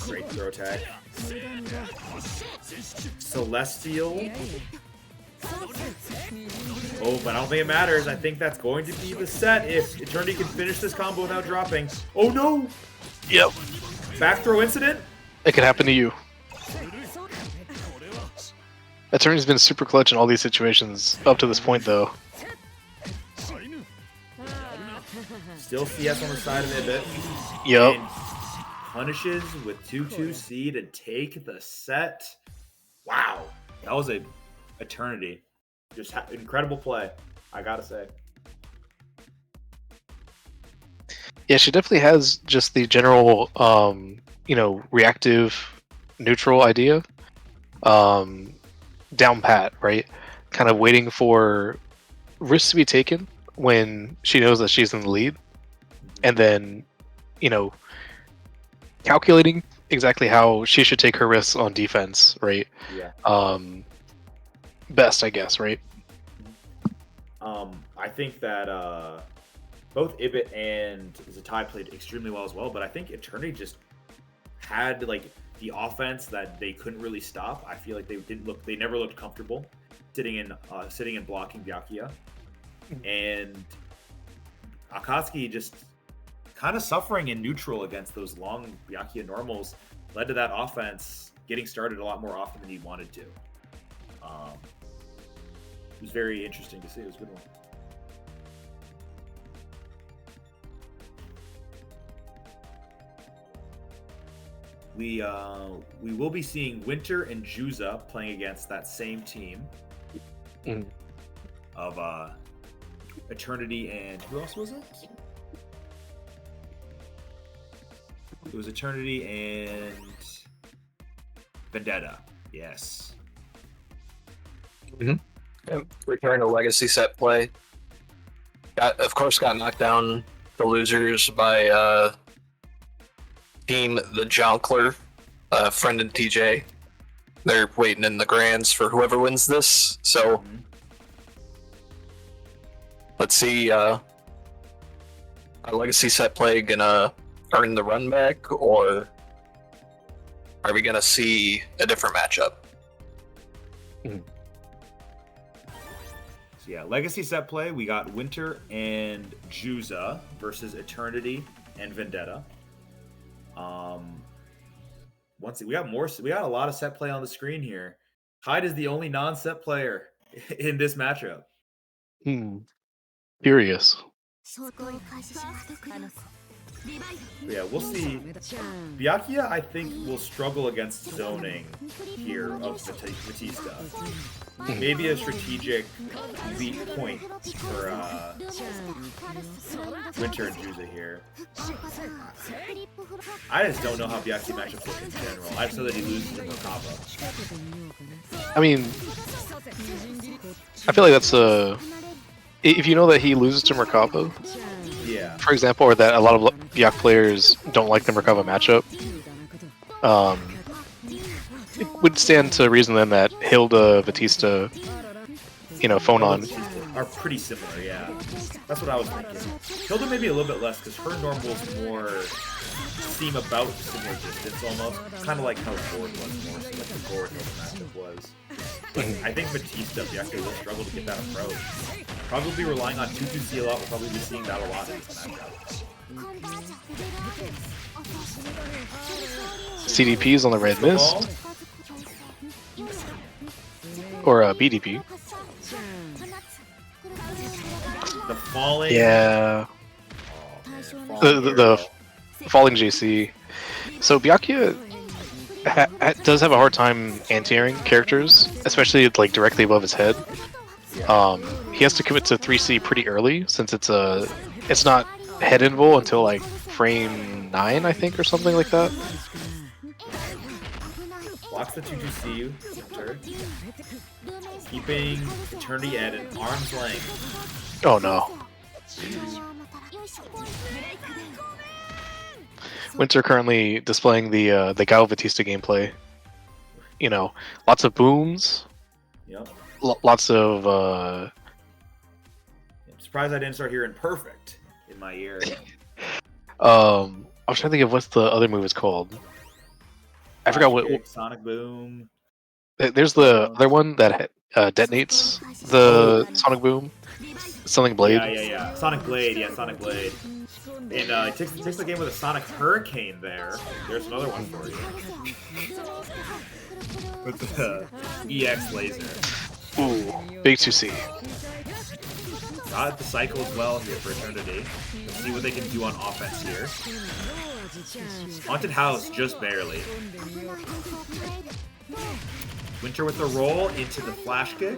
Great throw tag. Celestial. Oh, but I don't think it matters. I think that's going to be the set if Eternity can finish this combo without dropping. Oh no! Yep. Back throw incident? It could happen to you. Eternity's been super clutch in all these situations up to this point, though. Still CS on the side of Ibit. Yep. And punishes with 2-2C to take the set. Wow. That was a Eternity. Just incredible play, I gotta say. Yeah, she definitely has just the general, you know, reactive, neutral idea. Down pat, right? Kind of waiting for risks to be taken when she knows that she's in the lead. And then, you know, calculating exactly how she should take her risks on defense, right? Yeah. Best, I guess, right? I think that both Ibit and Zatai played extremely well as well, but I think Eternity just had like the offense that they couldn't really stop. I feel like they never looked comfortable sitting and blocking Byakuya. And Akatsuki just kind of suffering in neutral against those long Byakuya normals led to that offense getting started a lot more often than he wanted to. It was very interesting to see. It was a good one. We will be seeing Winter and Juza playing against that same team of Eternity and who else was it? It was Eternity and Vendetta. Yes. Return to Legacy set play. Of course, got knocked down the losers by team the Jonkler, friend and TJ. They're waiting in the grands for whoever wins this. So let's see. Our Legacy set play gonna earn the run back, or are we gonna see a different matchup? So yeah, Legacy set play. We got Winter and Juza versus Eternity and Vendetta. We got a lot of set play on the screen here. Hyde is the only non-set player in this matchup. Curious. Yeah, we'll see. Byakuya, I think, will struggle against zoning here of Batista. Maybe a strategic weak point for Winter and Juza here. I just don't know how Byakuya matchups look in general. I just know that he loses to Merkaba. I mean, I feel like that's if you know that he loses to Merkaba, Yeah. for example, or that a lot of Byakuya players don't like the Merkaba matchup, it would stand to reason then that Hilda, Batista, phone on. Are pretty similar, yeah. That's what I was thinking. Hilda maybe a little bit less because her normals more seem about similar distance almost. Kind of like how Gord was more, so like the Gord Hilda matchup was. But I think Batista, Byakuya will struggle to get that approach. Probably relying on 2-2-C a lot. We'll probably be seeing that a lot in this matchup. CDP's on the red mist. Or BDP. The falling. Yeah. Oh, The falling JC. So Byakuya does have a hard time anti-airing characters, especially like directly above his head. He has to commit to 3C pretty early since it's not head invul until like frame 9, I think, or something like that. Blocks the 2-2-C, keeping Eternity at an arm's length. Oh no. Winter currently displaying the Gao Batista gameplay. Lots of booms. Yep. Lots of I'm surprised I didn't start hearing perfect in my ear. I was trying to think of what's the other move is called. I forgot what. Sonic Boom. There's the other one that detonates the Sonic Boom. Sonic Blade. Yeah. Sonic Blade, yeah, Sonic Blade. And it takes the game with a Sonic Hurricane there. There's another one for you. With the EX laser. Ooh, big 2C. Got the cycle as well here for Eternity. Let's see what they can do on offense here. Haunted House, just barely. Winter with the roll into the flash kick.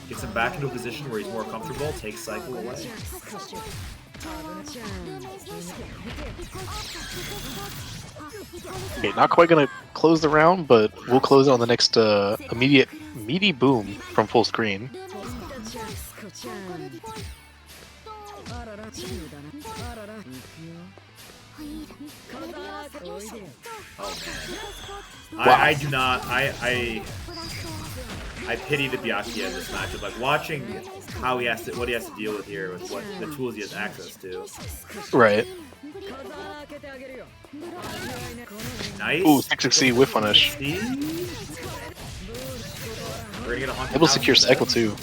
Gets him back into a position where he's more comfortable. Takes cycle away. Okay, not quite gonna close the round, but we'll close it on the next immediate meaty boom from full screen. Oh man. I do not. I pity the Byakuya in this matchup. Like watching how he has to, what he has to deal with here, with what the tools he has access to. Right. Nice. Ooh, 6C whiff punish. See? We're gonna get a haunted Able to house secure with cycle this. too.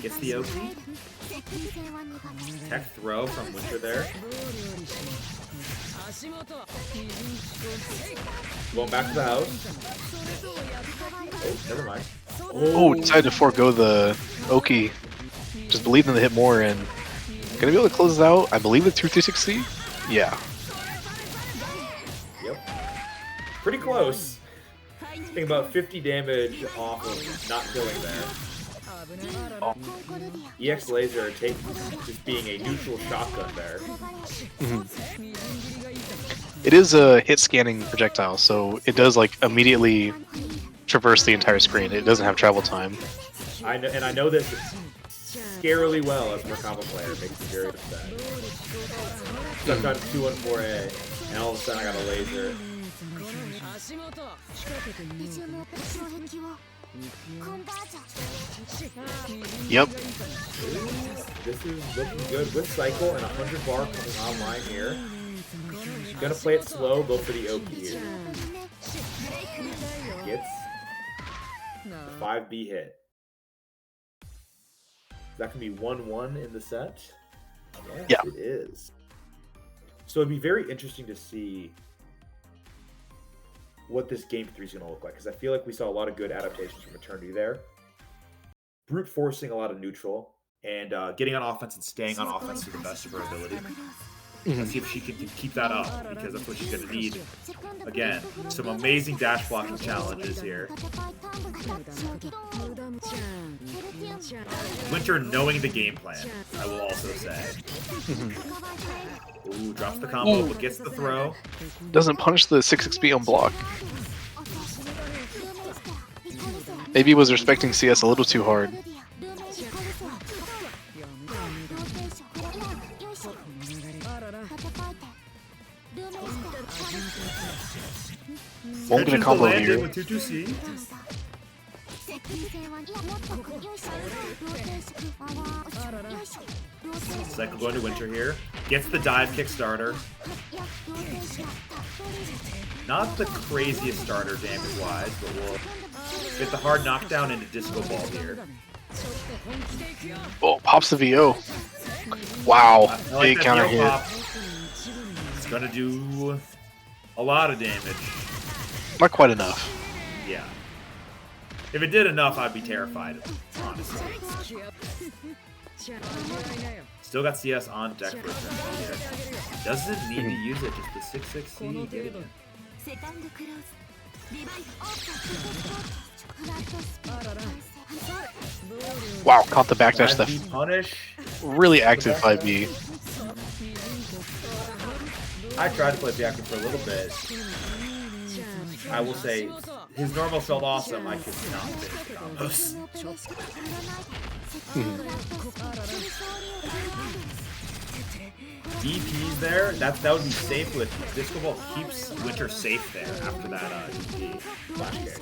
Gets the Oki. Tech throw from Winter there. Going back to the house. Oh, never mind. Oh, decided to forego the Oki. Just believed in the hit more and gonna be able to close it out. I believe with 2-3-6C. Yeah. Yep. Pretty close. Think about 50 damage off of not killing there. EX laser just being a neutral shotgun there. It is a hit scanning projectile, so it does like immediately traverse the entire screen. It doesn't have travel time. I know this scarily well as a Merkaba player. It makes me very upset. So I've got 2-1-4A, and all of a sudden I got a laser. Yep. This is looking good with cycle and 100 bar coming online here. Gonna play it slow, go for the Oki here. Gets the 5B hit. That can be 1-1 in the set. Yes, Yeah. it is. So it'd be very interesting to see what this game 3 is going to look like, because I feel like we saw a lot of good adaptations from Eternity there. Brute forcing a lot of neutral, and getting on offense and staying on offense to the best of her ability. Mhm. Let's see if she can keep that up, because that's what she's going to need. Again, some amazing dash blocking challenges here. Winter knowing the game plan, I will also say. Ooh, drops the combo, but gets the throw. Doesn't punish the 6XP on block. Maybe he was respecting CS a little too hard. Won't get a Catches the combo landing here. with 2-2-C. Cycle going to Winter here. Gets the dive Kickstarter. Not the craziest starter damage-wise, but we'll get the hard knockdown into Disco Ball here. Oh, pops the VO. Wow, I like big that counter VO hit. pop. It's gonna do a lot of damage. Not quite enough. Yeah. If it did enough, I'd be terrified, honestly. Still got CS on deck for a turn here. Doesn't need to use it, just the 6-6-C. Get it in. Wow, caught the backdash. 5B The punish. really active 5B. I tried to play Biaku for a little bit. I will say, his normal felt awesome. I could not finish combos. DP's there. That would be safe with Disco Ball keeps Winter safe there after that DP flash kick.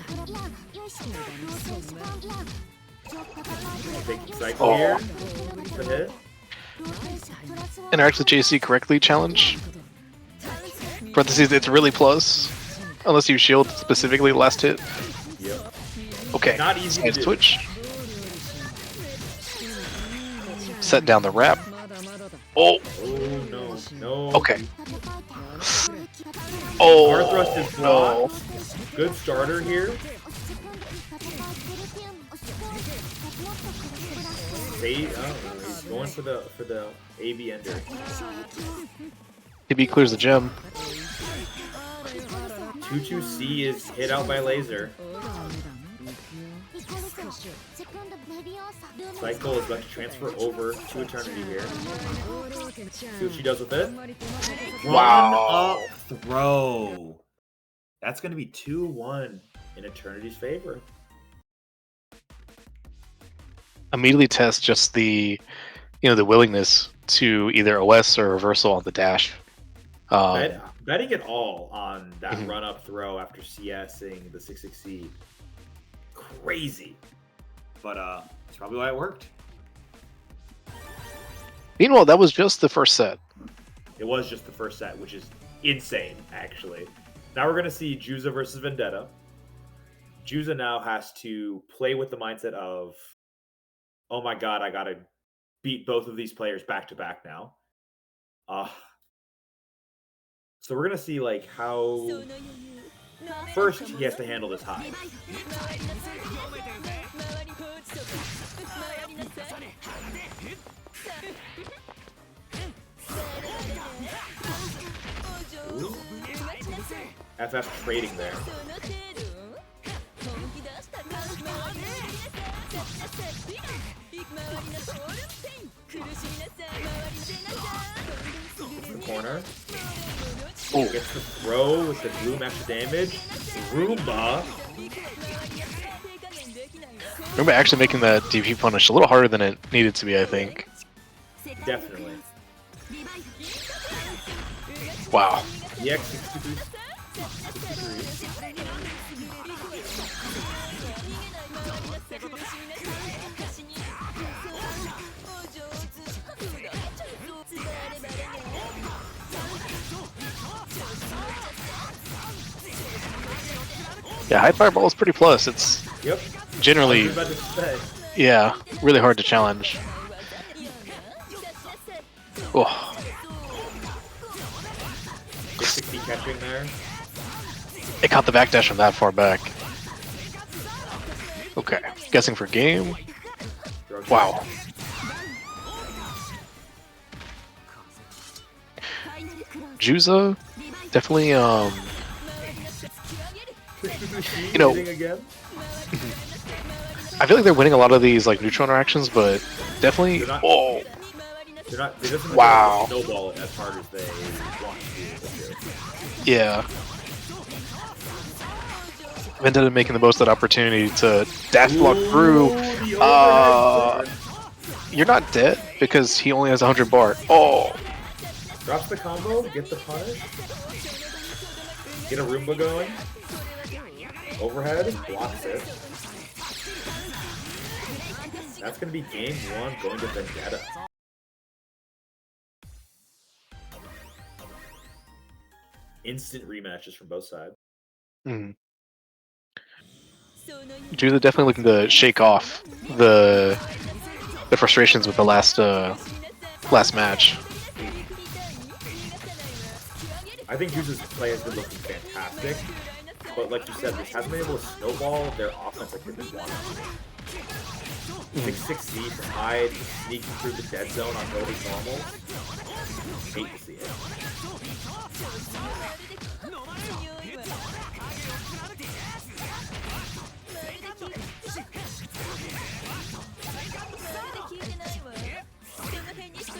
Big cycle here. The hit. Interact with JC correctly challenge. Parentheses, it's really plus. Unless you shield specifically last hit. Yep. Okay. Not easy to Nice do. twitch. Set down the wrap. Oh, Oh no, no. okay. Oh, Hard thrust is no. blocked. Good starter here. They, I don't know, he's going for the AB ender. TB clears the gem. 2-2-C is hit out by laser. Cycle is about to transfer over to Eternity here. See what she does with it. Wow. Run up throw. That's going to be 2-1 in Eternity's favor. Immediately test just the, the willingness to either OS or reversal on the dash. Betting it all on that Mhm. run up throw after CSing the 6-6-C. Crazy. But that's probably why it worked. Meanwhile, that was just the first set. It was just the first set, which is insane, actually. Now we're going to see Juza versus Vendetta. Juza now has to play with the mindset of, oh my god, I got to beat both of these players back to back now. So we're going to see like how... First, he has to handle this high. Ooh. FF trading there. The corner. Oh, Gets the throw with the Gloom extra damage. Roomba. remember actually making that DP punish a little harder than it needed to be, I think. Definitely. Wow. EX 63. Yeah, high fireball is pretty plus. It's Yep. generally, I was about to say. yeah, really hard to challenge. Oh, 660 catching there. it caught the backdash from that far back. Okay, guessing for game. Throw Wow. Juza definitely you know, Again? I feel like they're winning a lot of these like neutral interactions, but definitely. They're not- Oh, They doesn't Wow. snowball as hard as they want to. yeah. Vendetta making the most of that opportunity to dash block through. The overhead You're not dead because he only has 100 bar. Oh, drops the combo, get the punish, get a Roomba going, overhead, blocks it. That's going to be game 1 going to Vendetta. Instant rematches from both sides. Juza definitely looking to shake off the frustrations with the last match. I think Juza's play has been looking fantastic, but like you said, this hasn't been able to snowball their offense like they've been wanting to. 6-6C from Hyde, sneaking through the dead zone on building normal. Hate to see it.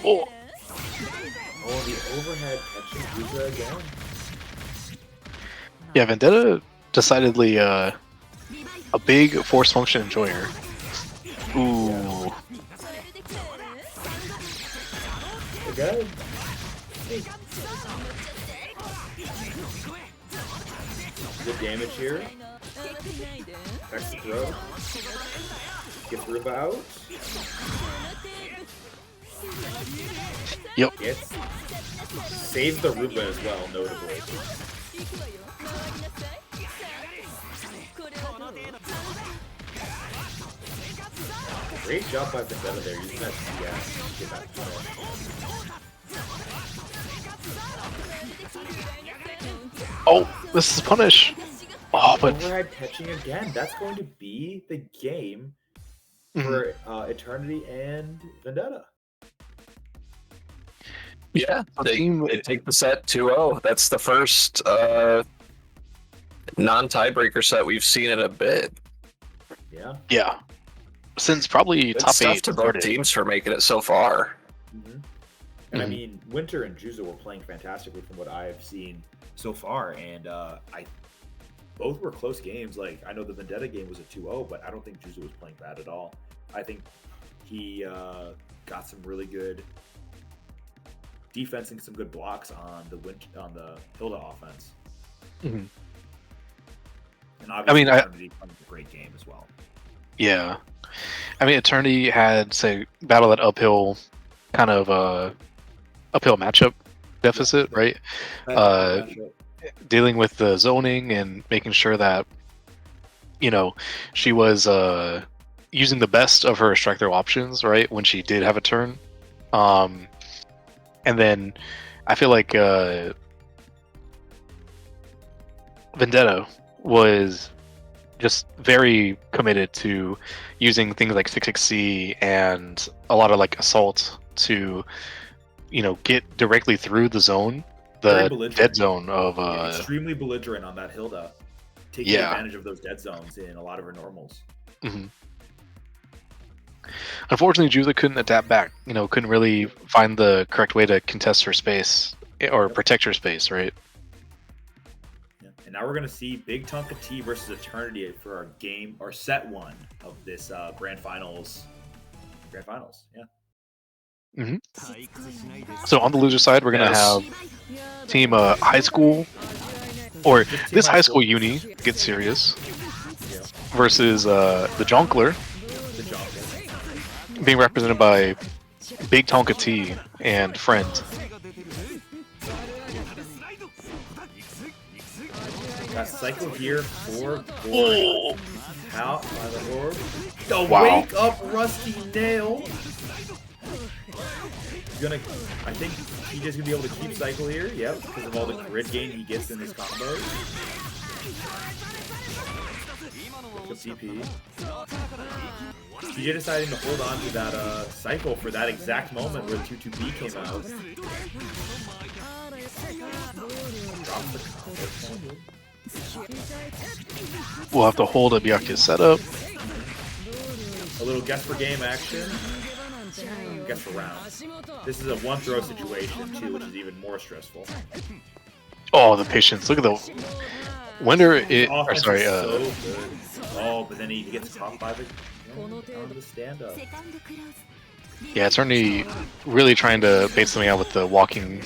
Oh, Oh, the overhead catching Juza again. yeah, Vendetta decidedly a big force function enjoyer. Ooh, Again. Good damage here. Next throw. Gets Ruba out. yep. Gets. Saves the Ruba as well, notably. Great job by Vendetta there, using that CS to get that punish. Oh, this is punish. Oh, but Overhead catching again. That's going to be the game for Eternity and Vendetta. Yeah, they team- take the set 2-0. That's the first non-tiebreaker set we've seen in a bit. Yeah. yeah, since probably Good top stuff 8 to both started. teams for making it so far. And I mean, Winter and Juza were playing fantastically from what I've seen so far, and both were close games. Like, I know the Vendetta game was a 2-0, but I don't think Juza was playing bad at all. I think he got some really good defense and some good blocks on the Hilda offense. Mhm. And obviously, Eternity played a great game as well. Yeah, I mean, Eternity had say battle that uphill kind of uphill matchup deficit, right? Dealing with the zoning and making sure that she was using the best of her strike throw options, right, when she did have a turn. And then I feel like Vendetta was just very committed to using things like 6-6C and a lot of like assault to get directly through the zone, Very the belligerent. dead zone of Extremely belligerent on that Hilda, taking advantage of those dead zones in a lot of her normals. Unfortunately, Juza couldn't adapt back. Couldn't really find the correct way to contest her space or protect her space, right? Yeah. And now we're gonna see Big Tonka T versus Eternity for our game or set 1 of this grand finals. Yeah. So on the loser side, we're gonna have team high school, or this high school uni get serious, versus the Jonkler, The Jonkler. being represented by Big Tonka T and friend. Got cycle here for Oh, out by the orb. The Wow. wake up Rusty Nail. I think he's just gonna be able to keep cycle here. Yep, because of all the grid gain he gets in his combos. CP. DJ deciding to hold on to that cycle for that exact moment where 2-2B came out. We'll have to hold a Byakuya's setup. A little guess for game action. Guess for round. This is a one throw situation too, which is even more stressful. Oh, the patience. Look at the. Wonder it. Or Offense sorry. is so good. Oh, but then he gets caught by the on the stand up. Yeah, Eternity really trying to bait something out with the walking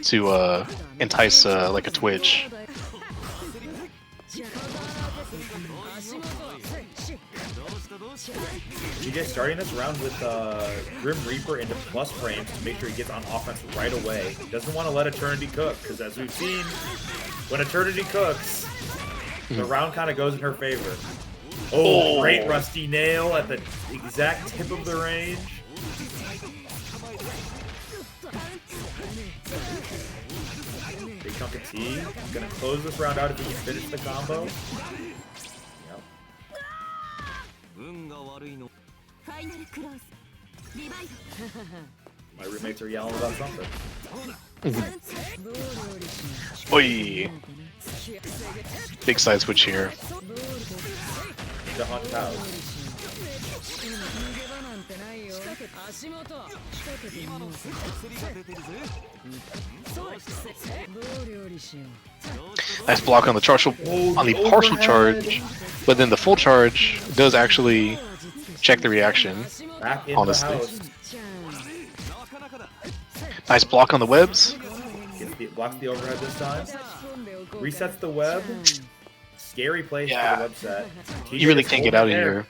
to entice like a twitch. TJ starting this round with Grim Reaper into plus frames to make sure he gets on offense right away. Doesn't want to let Eternity cook, because as we've seen, when Eternity cooks, the round kind of goes in her favor. Oh, great Rusty Nail at the exact tip of the range. Big chunk of tea. Gonna close this round out if he can finish the combo. Yep. My roommates are yelling about something. Oi! Big side switch here. The haunted house. Nice block on the charge, on the partial charge, but then the full charge does actually check the reaction. Back in Honestly. the house. Nice block on the webs. Blocks the overhead this time. Resets the web. Scary place Yeah. for the web set. You really TJ can't get out of there. here.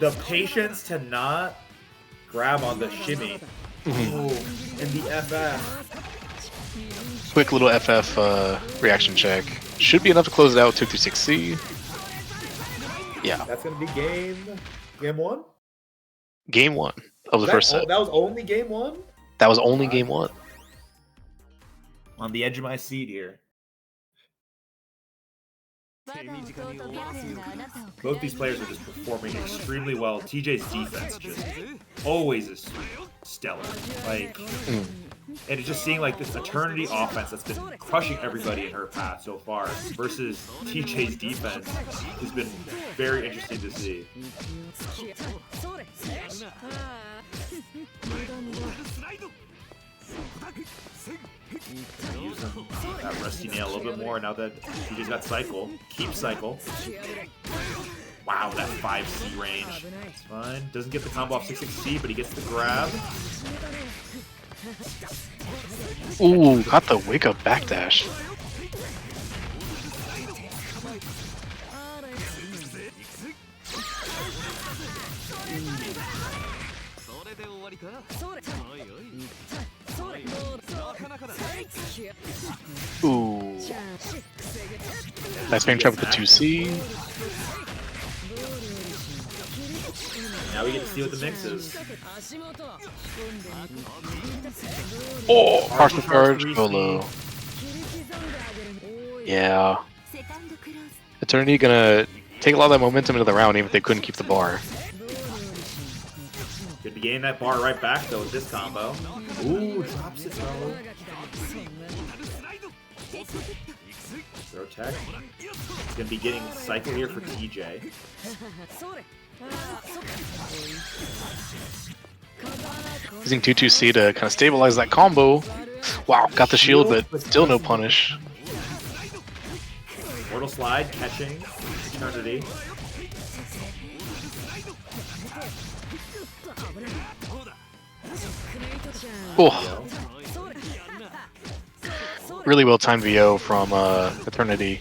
The patience to not grab on the shimmy. Ooh, and the FF. Quick little FF reaction check. Should be enough to close it out. 236C. Yeah. That's gonna be game one. Game one of the first set. That was only game one. That was only game one. On the edge of my seat here. Both these players are just performing extremely well. TJ's defense just always is stellar. Like, and it's just seeing like this Eternity offense that's been crushing everybody in her path so far versus TJ's defense has been very interesting to see. Using that Rusty Nail a little bit more now that he just got Cycle. Keep Cycle. Wow, that 5C range. It's fine. Doesn't get the combo off 6-6C, but he gets the grab. Ooh, got the wake up backdash. Ooh. Nice frame trap with the 2C. Now we get to see what the mix is. Oh, partial charge, go low. Yeah. Eternity gonna take a lot of that momentum into the round even if they couldn't keep the bar. Could be getting that bar right back though with this combo. Ooh, drops it though. Throw tech. He's gonna be getting Cycle here for TJ. Using 2-2C to kind of stabilize that combo. Wow, got the shield, but still no punish. Mortal Slide, catching. Eternity. Oh. Really well timed VO from Eternity.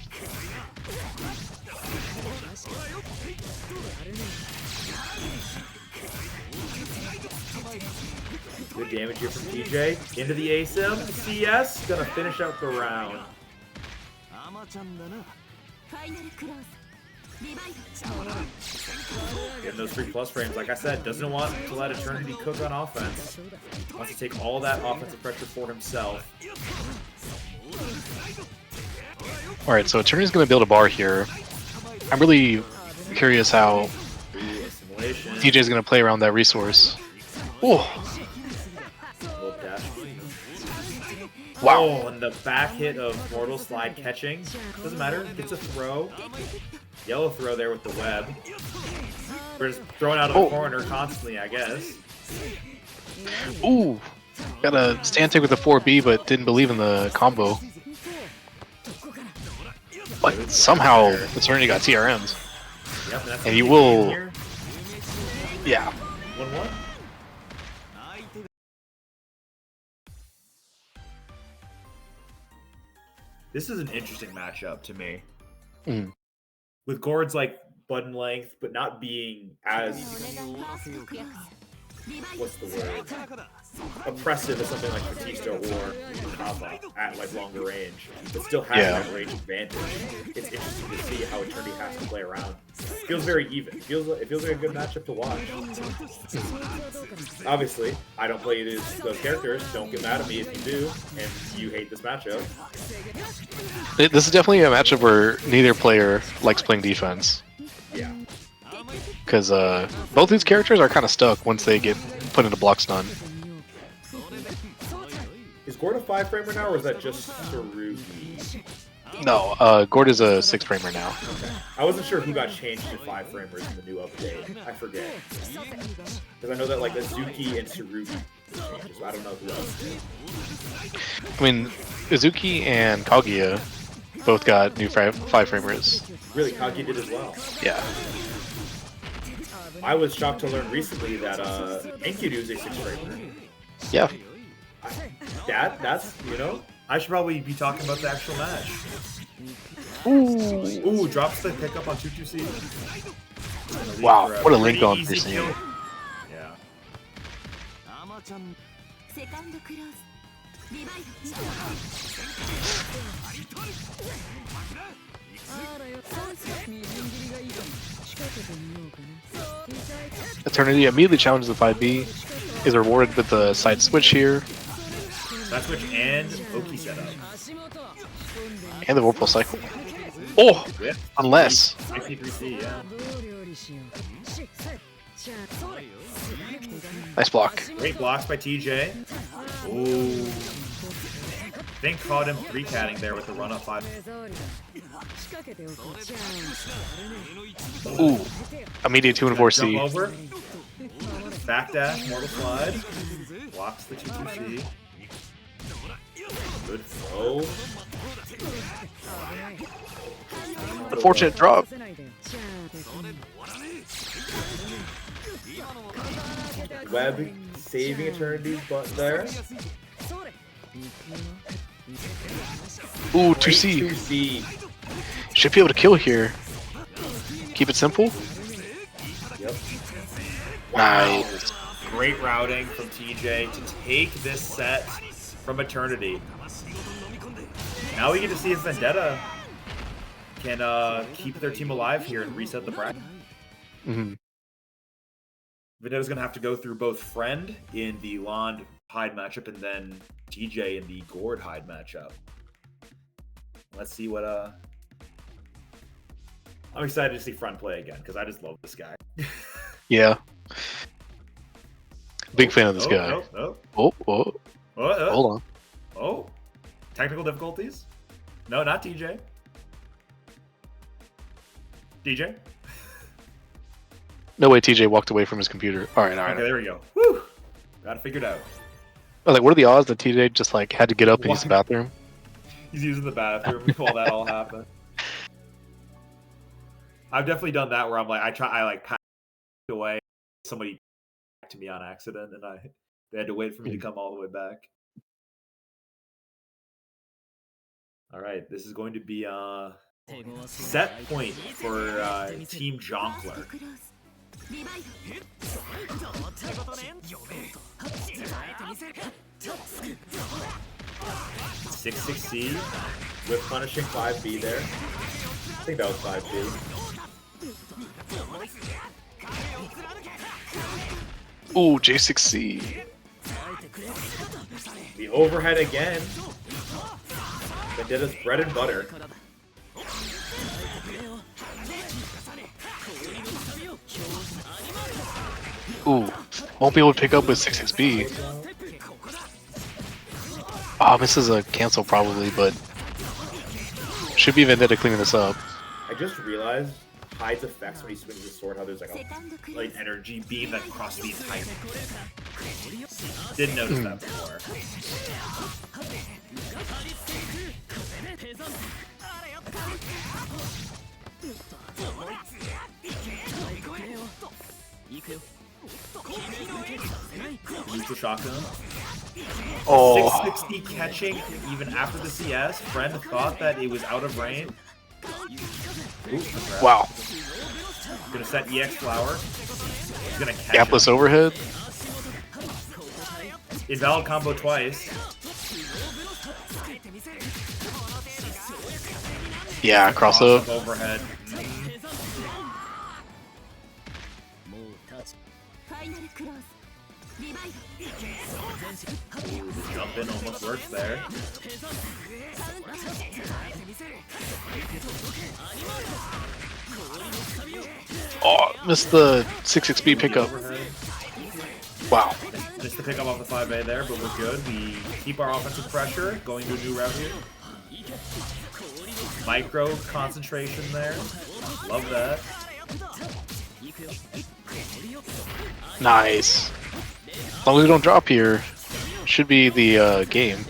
Good damage here from TJ. Into the ASIM. CS. Gonna finish out the round. Getting those 3+ frames. Like I said, doesn't want to let Eternity cook on offense. Wants to take all that offensive pressure for himself. Alright, so Eternity's going to build a bar here. I'm really curious how DJ's going to play around that resource. Oh. Wow. Oh, and the back hit of Mortal Slide catching. Doesn't matter. Gets a throw. Yellow throw there with the web. We're just throwing out of the corner constantly, I guess. Ooh. Got a stand take with the 4B, but didn't believe in the combo. But somehow Eternity got TRMs. Yep, that's And you will... here. Yeah. 1-1. This is an interesting matchup to me. Mm. With Gord's like button length, but not being as what's the word? Oppressive as something like Batista or Kava at like longer range, but still having that range advantage. It's interesting to see how Eternity has to play around. Feels very even. It feels like a good matchup to watch. Obviously, I don't play those characters. Don't get mad at me if you do, and you hate this matchup. This is definitely a matchup where neither player likes playing defense. Yeah. Because both these characters are kind of stuck once they get put into block stun. Is Gord a 5-framer now, or is that just Sarugi? No, Gord is a 6-framer now. Okay. I wasn't sure who got changed to 5-framers in the new update. I forget. Because I know that like Azuki and Sarugi changes, but I don't know who else did. I mean, Izuki and Kaguya both got new 5-framers. Really, Kaguya did as well. Yeah. I was shocked to learn recently that Enkidu is a 6-framer. Yeah. That's, you know, I should probably be talking about the actual match. Ooh. Ooh, drops the pickup on 2-2-C. Wow, what a link on for easy seeing. kill. Yeah. Eternity immediately challenges the 5B, is rewarded with the side switch here, Side switch and Oki setup. and the Whirlpool cycle. Oh! Whip. Unless. IC3C, yeah. Nice block. Great blocks by TJ. Ooh. Think caught him 3-catting there with the run up 5. Ooh. Immediate 2 and 4C. Jump over. Backdash, Mortal Slide. Blocks the 2-2-C. Good throw. Unfortunate drop. Web saving Eternity's butt there. Ooh, Great 2C. 2C. Should be able to kill here. Keep it simple. Yep. Nice. Great routing from TJ to take this set from Eternity. Now we get to see if Vendetta can keep their team alive here and reset the bracket. Mm-hmm. Vendetta's going to have to go through both Friend in the Lond Hyde matchup and then TJ in the Gord Hyde matchup. Let's see what I'm excited to see Friend play again because I just love this guy. Yeah. Big fan of this guy. Oh, hold on. Oh, technical difficulties? No, not TJ. DJ? No way TJ walked away from his computer. Alright. Okay, there we go. Woo! Got it figured out. I was like, what are the odds that TJ just like had to get up and use the bathroom? He's using the bathroom while that all happened. I've definitely done that where I'm like, I packed away, somebody to me on accident, and they had to wait for me to come all the way back. All right, this is going to be set point for Team Jonkler. 6-6C with punishing 5B there. I think that was 5B. Ooh, J6C. The overhead again. Vendetta's bread and butter. Ooh, won't be able to pick up with 6-6B. Oh, this is a cancel probably, but should be Vendetta cleaning this up. I just realized Hyde's effects when he swings his sword, how there's like energy beam that crosses the entire. Didn't notice that before. Neutral shotgun. Oh, 660 catching even after the CS. Friend thought that it was out of range. Ooh, wow. Gonna set EX flower. He's gonna catch Gapless him. overhead. Invalid combo twice. Yeah, cross up. Overhead. Jump in almost works there. Oh, missed the 6-6B pickup. Overhead. Wow. Missed the pickup off the 5A there, but we're good. We keep our offensive pressure going to a new route here. Micro concentration there. Love that. Nice. As long as we don't drop here, should be the game.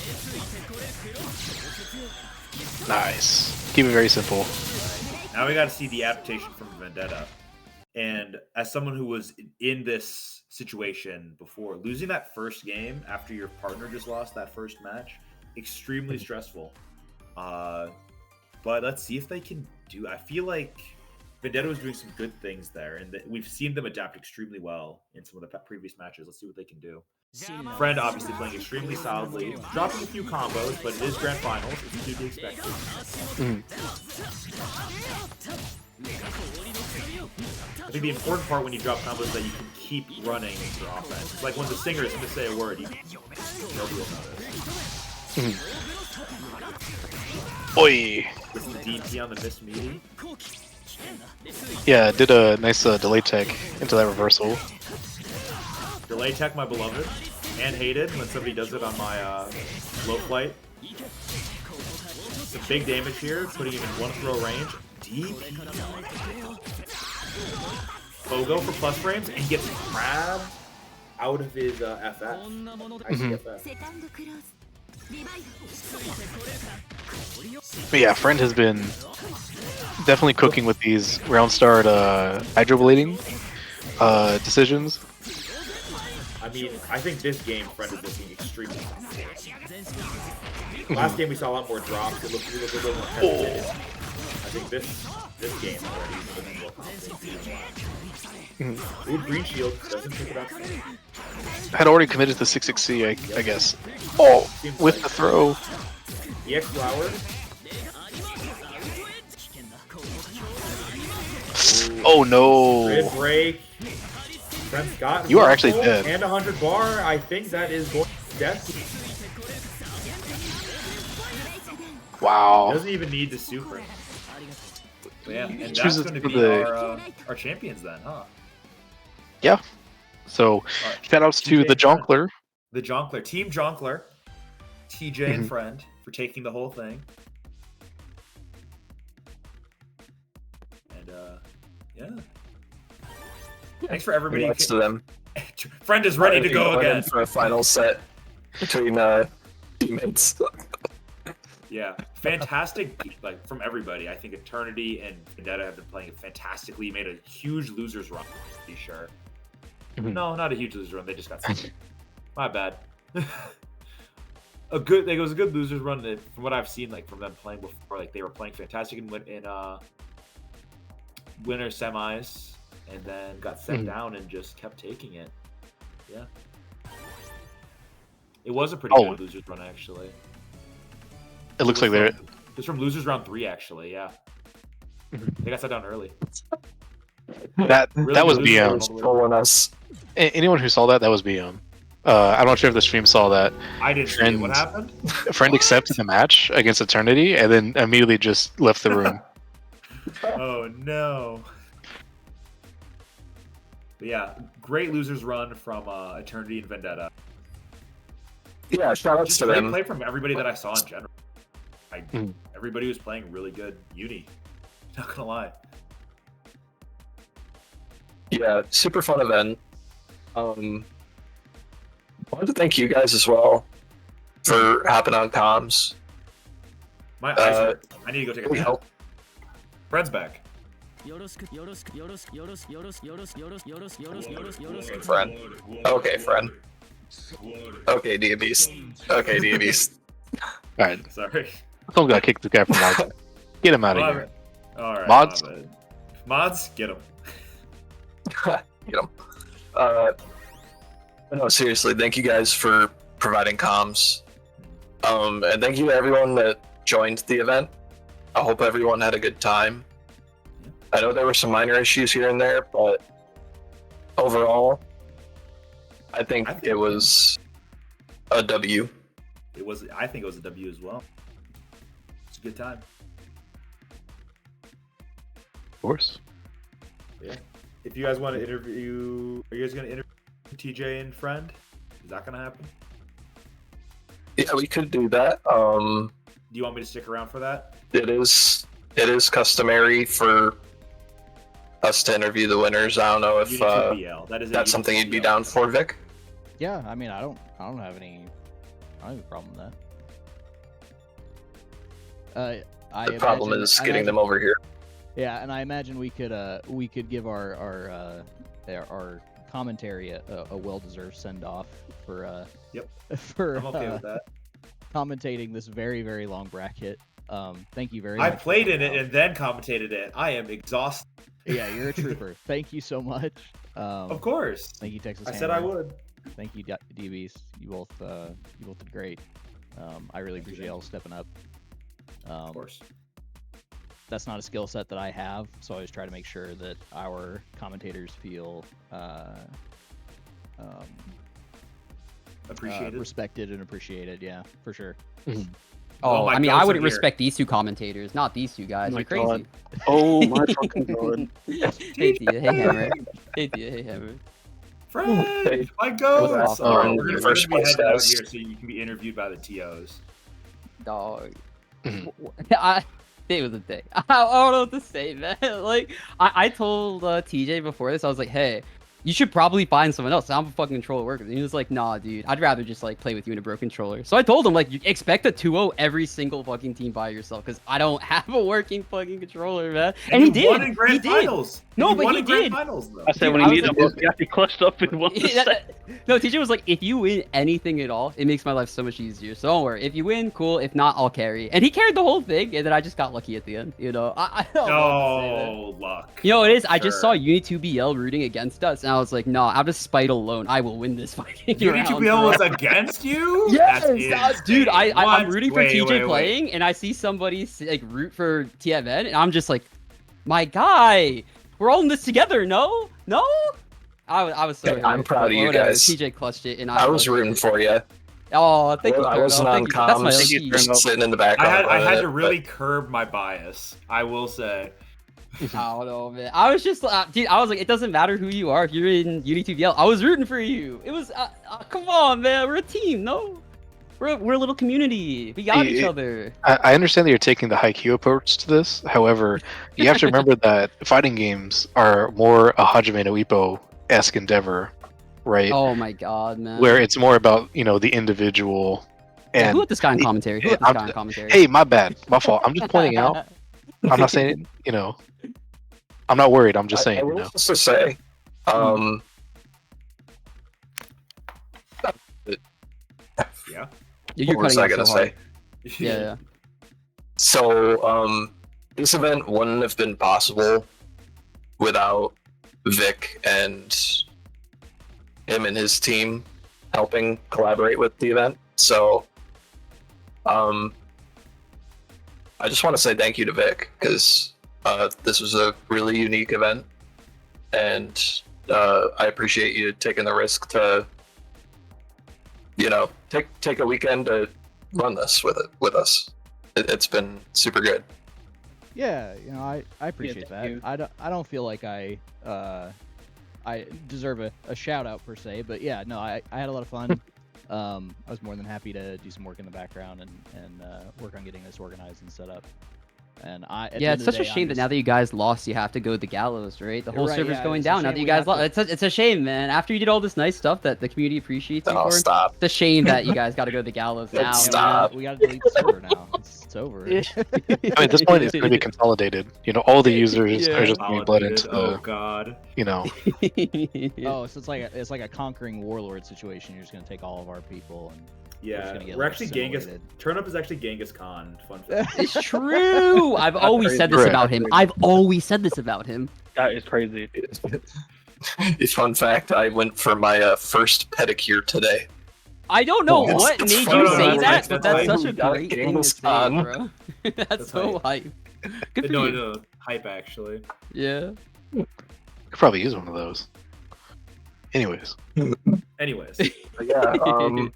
Nice. Keep it very simple. Now we got to see the adaptation from Vendetta. And as someone who was in this situation before, losing that first game after your partner just lost that first match, extremely stressful. But let's see if they can do. I feel like Vendetta was doing some good things there, and we've seen them adapt extremely well in some of the previous matches. Let's see what they can do. Friend obviously playing extremely solidly, dropping a few combos, but it is grand finals. It's to be expected. I think the important part when you drop combos is that you can keep running your offense. It's like when the singer is going to say a word, nobody will notice. Oi. Gets the DP on the miss meaty. Yeah, did a nice delay tech into that reversal. Delay tech, my beloved, and hated when somebody does it on my low flight. Some big damage here, putting him in one throw range. Deep. Fogo for plus frames and gets grabbed out of his FF. ICFF. But yeah, Friend has been definitely cooking with these round start hydroblading decisions. I mean, I think this game, Friend is looking extremely Last game we saw a lot more drops. It looked a little more hesitant. I think this game already is a little more confident. Ooh, green shield doesn't pick it up. Had already committed to 6-6C, I guess. Oh, with the throw. EX flower. Oh no. Grid break. Friend Scott. You are actually dead. And 100 bar. I think that is going to death. Wow. Doesn't even need the super. Yeah, and that's Chooses going to for be the- our champions then, huh? Yeah. So, shoutouts to the Jonkler. The Jonkler. Team Jonkler. TJ and Friend for taking the whole thing. And, yeah. Thanks for everybody. Congrats to them. Friend is ready to go Going in again. for a final set between teammates. Yeah, fantastic, like from everybody. I think Eternity and Vendetta have been playing fantastically. Made a huge losers run, to be sure. No, not a huge loser run. They just got something. My bad. It was a good losers run. From what I've seen, like from them playing before, like they were playing fantastic in winner semis, and then got set down and just kept taking it. Yeah, it was a pretty good losers run actually. It looks like they're... It's from losers round 3, actually. Yeah, they got set down early. That was really BM. Trolling us. Anyone who saw that was BM. I'm not sure if the stream saw that. I didn't see it. What happened? Friend accepted the match against Eternity and then immediately just left the room. Oh no. But yeah, great losers run from Eternity and Vendetta. Yeah, shout outs Just to great them. play from everybody that I saw in general. Mm. Everybody was playing really good Uni. Not gonna lie. Yeah, super fun event. Wanted to thank you guys as well for hopping on comms. My eyes hurt. I need to go take a Big nap. help. Fred's back. Friend. Okay, friend. Okay, DBs. Okay, DBs. All right, Sorry. someone got to kick this guy from mods. Get him out of here. All right. Mods? my bad. Mods, get him. Get them. No, seriously, thank you guys for providing comms. And thank you to everyone that joined the event. I hope everyone had a good time. I know there were some minor issues here and there, but overall, I think it was a W. It was. I think it was a W as well. It's a good time. Of course. Yeah. If you guys want to interview, are you guys going to interview TJ and Friend? Is that going to happen? Yeah, we could do that. Do you want me to stick around for that? It is customary for us to interview the winners. I don't know if UNI2BL. That is that's something you'd be UNI2BL. down for, Vic. Yeah, I mean, I don't have any problem with that. The problem is getting them over here. Yeah, and I imagine we could give our commentary a well-deserved send-off for Yep. for I'm okay with that. commentating this very, very long bracket. Thank you very much. I for played in coming it out. and then commentated it. I am exhausted. Yeah, you're a trooper. Thank you so much. Of course. Thank you, Texas. I said I Hammer. would. Thank you, DBs. You both did great. I really appreciate y'all stepping up. Of course. That's not a skill set that I have, so I always try to make sure that our commentators feel Appreciate it. respected and appreciated. Yeah, for sure. Oh, my I mean, goats I are wouldn't here. respect these two commentators, not these two guys. Oh my You're crazy. God. Oh my fucking god. Hey, Tia. Hey, Hammer. Hey, Tia. Hey, Hammer. Friend, my goats. awesome. We're gonna First be place, heading out guys. here so you can be interviewed by the TOs. Dog. Mhm. It was a day. I don't know what to say, man. Like, I told TJ before this, I was like, hey, you should probably find someone else. I'm a fucking controller worker. And he was like, nah, dude, I'd rather just like play with you in a broken controller. So I told him, like, you expect a 2-0 every single fucking team by yourself, because I don't have a working fucking controller, man. And he you did. won in grand he did. finals. No, you but won he in grand did. finals, though. I said when I he was needed like- it, he actually clutched up in one No, TJ was like, if you win anything at all, it makes my life so much easier. So don't worry. If you win, cool. If not, I'll carry. And he carried the whole thing, and then I just got lucky at the end. You know, I don't know what to say, man. No luck. You know what it is? I just saw Sure. UNI2BL rooting against us, and I was like, no, out of spite alone, I will win this fucking round. UNI2BL was bro. against you? Yes, That's dude, insane. I'm What? rooting for Wait, TJ wait. playing, and I see somebody like root for TMN, and I'm just like, my guy, we're all in this together. No. I was so. Hey, I'm hyped, proud but of you whatever, guys. TJ clutched it, and I was clutched rooting it. for you. Oh, thank you. I wasn't Turbo. on Thank you. That's my comms, OG. just sitting in the I background. had to really curb my bias. I will say. I don't know, man. I was just, dude. I was like, it doesn't matter who you are. If you're in UNI2BL, I was rooting for you. It was, come on, man. We're a team, no? We're a little community. We got each other. I understand that you're taking the high Q approach to this. However, you have to remember that fighting games are more a Hajime no Ippo-esque endeavor, right? Oh my god, man. Where it's more about, the individual. Yeah, And who let this guy in commentary? Who let this guy in commentary? hey, my bad, my fault. I'm just pointing out. I'm not saying, I'm not worried. I'm just saying, I will also say, Yeah. You're what was cutting I out so gonna hard. say? Yeah. So, this event wouldn't have been possible without Vic and him and his team helping collaborate with the event. So, I just want to say thank you to Vic, because this was a really unique event, and I appreciate you taking the risk to, take a weekend to run this with us. It's been super good. Yeah, I appreciate thank that. you. I don't feel like I deserve a shout out per se, but yeah, no, I had a lot of fun. I was more than happy to do some work in the background and work on getting this organized and set up. And at the Yeah, end it's of the such a day, shame that now that you guys lost, you have to go to the gallows, right? The whole Right, server's yeah, going it's a down now shame that you we guys have lost. to- It's a shame, man. After you did all this nice stuff that the community appreciates you Oh, for, stop. it's a shame that you guys got to go to the gallows Yeah, now. stop. We got to delete the server now. It's over. I mean, at this point, it's going to be consolidated. You know, all the users are just going to be bled into Oh the, god. you know, Oh, so it's like a conquering warlord situation. You're just gonna take all of our people and Yeah, gonna get, we're like, actually Genghis. assimilated. Turnup is actually Genghis Khan. Fun fact. It's true. I've always said this Correct. about him. I've always said this about him. That is crazy. Fun fact, I went for my first pedicure today. I don't know It's- what it's made fun. you No, say no, that, that's but that's hype. such a Got great thing to Genghis say, Khan. bro. That's That's so hype. Good for No, you. no, hype actually. Yeah. could probably use one of those. Anyways, Anyways, But yeah, you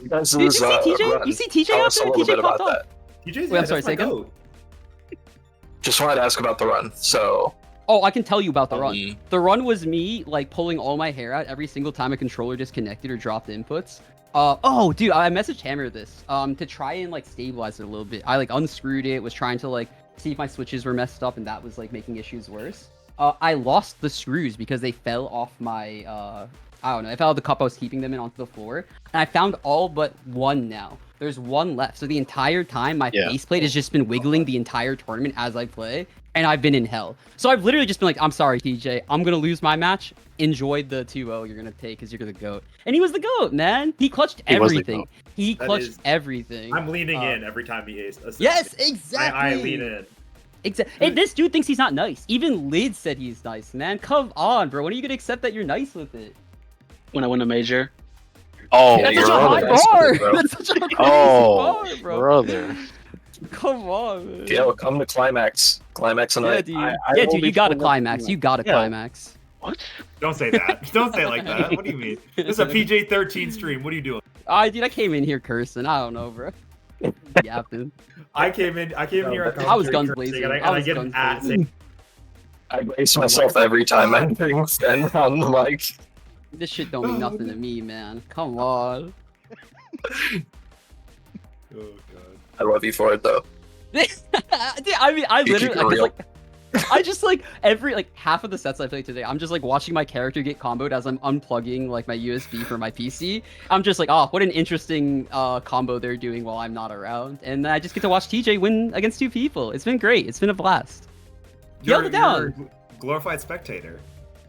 guys Did you see TJ? run. You see TJ Tell out us a there? little TJ bit about popped that. up. TJ's Wait, I'm sorry, say again? goat. Just wanted to ask about the run. So, Oh, I can tell you about the run. um, The run was me like pulling all my hair out every single time a controller disconnected or dropped inputs. Oh, dude, I messaged Hammer this to try and like stabilize it a little bit. I like unscrewed it, was trying to like see if my switches were messed up, and that was like making issues worse. I lost the screws because they fell off my I don't know. I fell out of the cup I was keeping them in onto the floor, and I found all but one now. There's one left. So the entire time, my Yeah. faceplate has just been wiggling the entire tournament as I play, and I've been in hell. So I've literally just been like, I'm sorry, TJ. I'm going to lose my match. Enjoy the 2-0 you're going to take because you're the GOAT. And he was the GOAT, man. He clutched He was the everything. GOAT. He That clutched is- everything. I'm leaning in every time he is. Yes, exactly. I lean in. And this dude thinks he's not nice. Even Lid said he's nice, man. Come on, bro. When are you going to accept that you're nice with it? When I win a major. oh, That's you're such a on high it, that's bar. good, bro. That's such a crazy oh, bar, bro. brother. Come on, man. Yo, come to Climax. Climax Yeah, tonight. dude. I Yeah, will dude, be you got to pulling up climax. to You got to Yeah. climax. What? Don't say that. Don't say it like that. What do you mean? This is a PJ13 stream. What are you doing? Dude, I came in here cursing. I don't know, bro. Yapping. I came in here. At I was commentary guns cursing, blazing. and I I was get guns an at blazing. I brace myself every time I'm doing stand on the mic. This shit don't mean nothing to me, man. Come on. Oh god. I love you for it though. Dude, I mean, I You keep literally, it real. I just like every like half of the sets I played today, I'm just like watching my character get comboed as I'm unplugging like my USB for my PC. I'm just like, oh, what an interesting combo they're doing while I'm not around, and then I just get to watch TJ win against two people. It's been great. It's been a blast. Yell it down. You're a glorified spectator.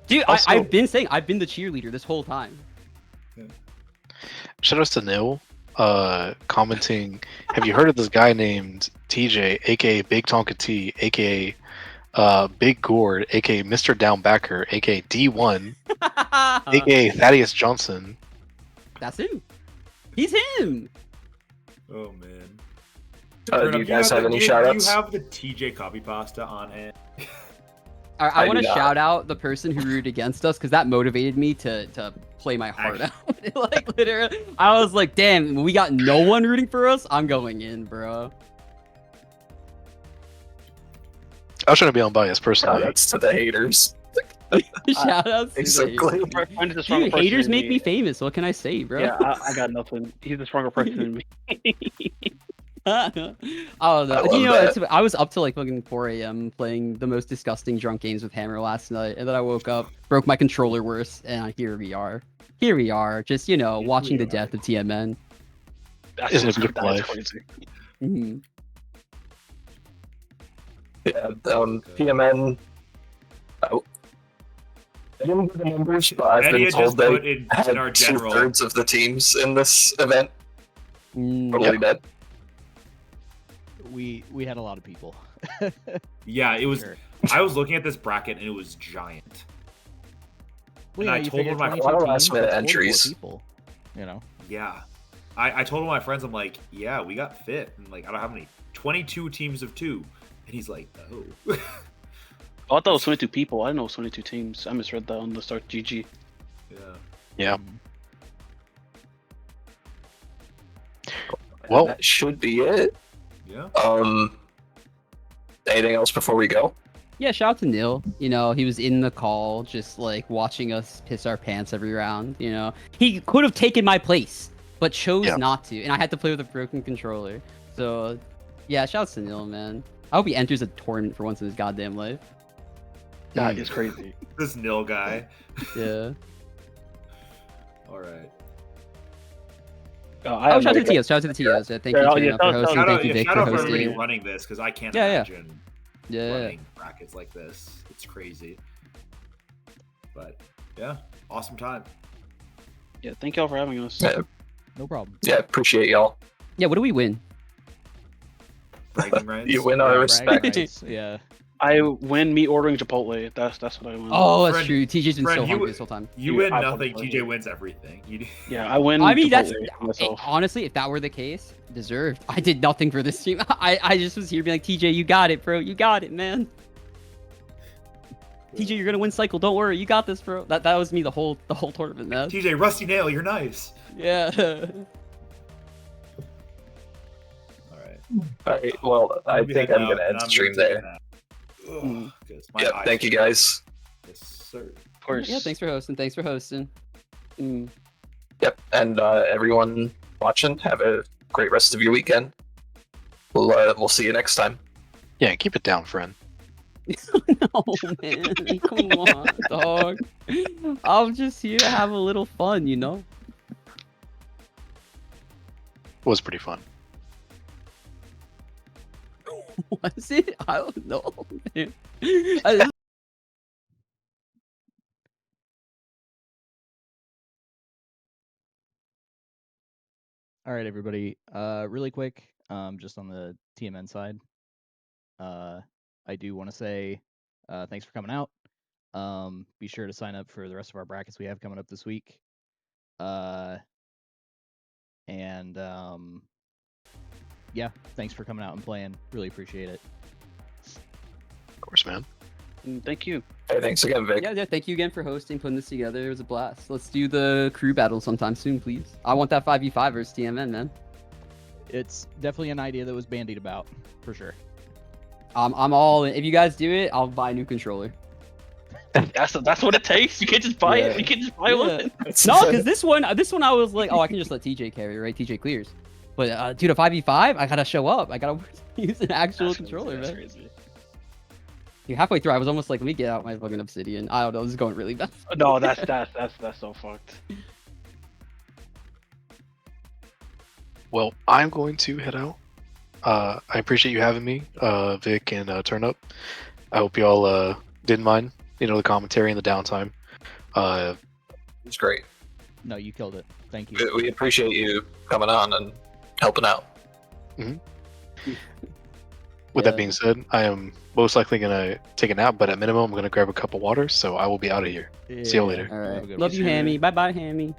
Dude, Also- I've been saying I've been the cheerleader this whole time. Shout outs to Nil, commenting. Have you heard of this guy named TJ, aka Big Tonka T, aka Big Gourd, aka Mr. Downbacker, aka D1, aka Thaddeus Johnson? That's him. He's him. Oh man. Do you guys have any shout outs? Do you have the TJ copy pasta on hand? I I want to do not. shout out the person who rooted against us because that motivated me to play my heart out. Like literally, I was like, damn, we got no one rooting for us. I'm going in, bro. I was trying to be unbiased personally. Shoutouts to the haters. Shout out to Basically. the My friend is a stronger Dude, person haters than make me famous. What can I say, bro? Yeah, I got nothing. He's a stronger person than me. I don't know. I love You know, that. I was up till like fucking 4 a.m. playing the most disgusting drunk games with Hammer last night, and then I woke up, broke my controller worse, and here we are. Here we are, just watching the death of TMN. That's Isn't it just- beautiful that's life? crazy. Mhm. Yeah, TMN. I didn't get the numbers, but I've Eddie been had told just put they in had our general. 2/3 of the teams in this event Mm, probably dead. We had a lot of people. Yeah, it was. Sure. I was looking at this bracket and it was giant. Well, And I you told figure one of my 22 a lot of teams, last-minute that's 44 entries. People, you know. Yeah. I told my friends, I'm like, yeah, we got fit. And like, I don't have any. 22 teams of 2. And he's like, oh. Oh, I thought it was 22 people. I didn't know it was 22 teams. I misread that on the start. GG. Yeah. Yeah. Mm. Well, That should be it. Yeah. Anything else before we go? Yeah, shout out to Neil. You know, he was in the call, just like watching us piss our pants every round. You know, he could have taken my place, but chose Yeah. not to, and I had to play with a broken controller. So, yeah, shout out to Neil, man. I hope he enters a tournament for once in his goddamn life. That is crazy. This nil guy. Yeah. All right. I Oh, have shout out no to the TOs. Shout out to the TOs. Yeah, thank you, Yeah, Turn yeah, Up, for shout out- hosting. Shout out, Thank you, Vic, shout for out for everybody hosting. running this because I can't Yeah, yeah. imagine Yeah. running brackets like this. It's crazy. But yeah, awesome time. Yeah, thank y'all for having us. Yeah, No problem. yeah, appreciate y'all. Yeah, what do we win? Bragging rights. You win our Bragging respect. rights, Yeah. I win me ordering Chipotle. That's what I win. Oh, that's Friend- true. TJ's been friend, so you- hungry this whole time. You Dude, win I nothing. fucking TJ love it. wins everything. You Yeah, I win. I mean, that's Chipotle for myself. honestly, if that were the case, deserved. I did nothing for this team. I just was here being like, TJ, you got it, bro. You got it, man. TJ, you're gonna win cycle. Don't worry, you got this, bro. That was me the whole tournament, man. TJ, Rusty Nail, you're nice. Yeah. All right. Alright, well, I Maybe think head I'm out, gonna and end I'm stream gonna take a there. nap. Mm. Ugh, 'cause my Yeah, eyes thank you hurt. guys. Yes, sir. Of course. Yeah, thanks for hosting. Thanks for hosting. Mm. Yep, and everyone watching, have a great rest of your weekend. We'll see you next time. Yeah, keep it down, friend. No, man. Come on, dog. I'm just here to have a little fun, you know? It was pretty fun. Was it? I don't know, man. I- All right, everybody. Really quick, just on the TMN side, I do want to say thanks for coming out. Be sure to sign up for the rest of our brackets we have coming up this week. And yeah, thanks for coming out and playing. Really appreciate it. Of course, man. Thank you. Hey, thanks again, Vic. yeah, thank you again for hosting, putting this together. It was a blast. Let's do the crew battle sometime soon, please. I want that 5v5 versus TMN, man. It's definitely an idea that was bandied about, for sure. I'm all in. If you guys do it, I'll buy a new controller. That's what it takes. You can't just buy Yeah. it. You can't just buy Yeah. one. No, because this one I was like, oh, I can just let TJ carry, right? TJ clears. But dude, a 5v5, I gotta show up. I gotta use an actual That's controller, crazy, man. that's crazy. Dude, halfway through, I was almost like, let me get out my fucking obsidian. I don't know, this is going really bad. No, that's so fucked. Well, I'm going to head out. I appreciate you having me, Vic and Turn Up. I hope y'all didn't mind, the commentary and the downtime. It's great. No, you killed it. Thank you. We appreciate you coming on and helping out. With that being said, I am most likely gonna take a nap, but at minimum, I'm gonna grab a cup of water. So I will be out of here. See you later. All Have a right. good Love one. you, Hammy. Bye bye, Hammy.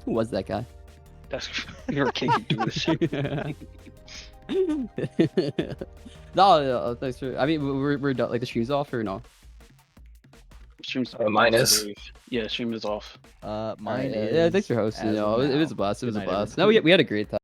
Who was that guy? That's you can't do this shit. No, thanks for. I mean, we're done. Like the stream's off or no? Stream's Mine is. Yeah, stream is off. Mine Alright, is. yeah, thanks for hosting. as It of was now. a blast. It was Good a night, blast. No, we had a great time.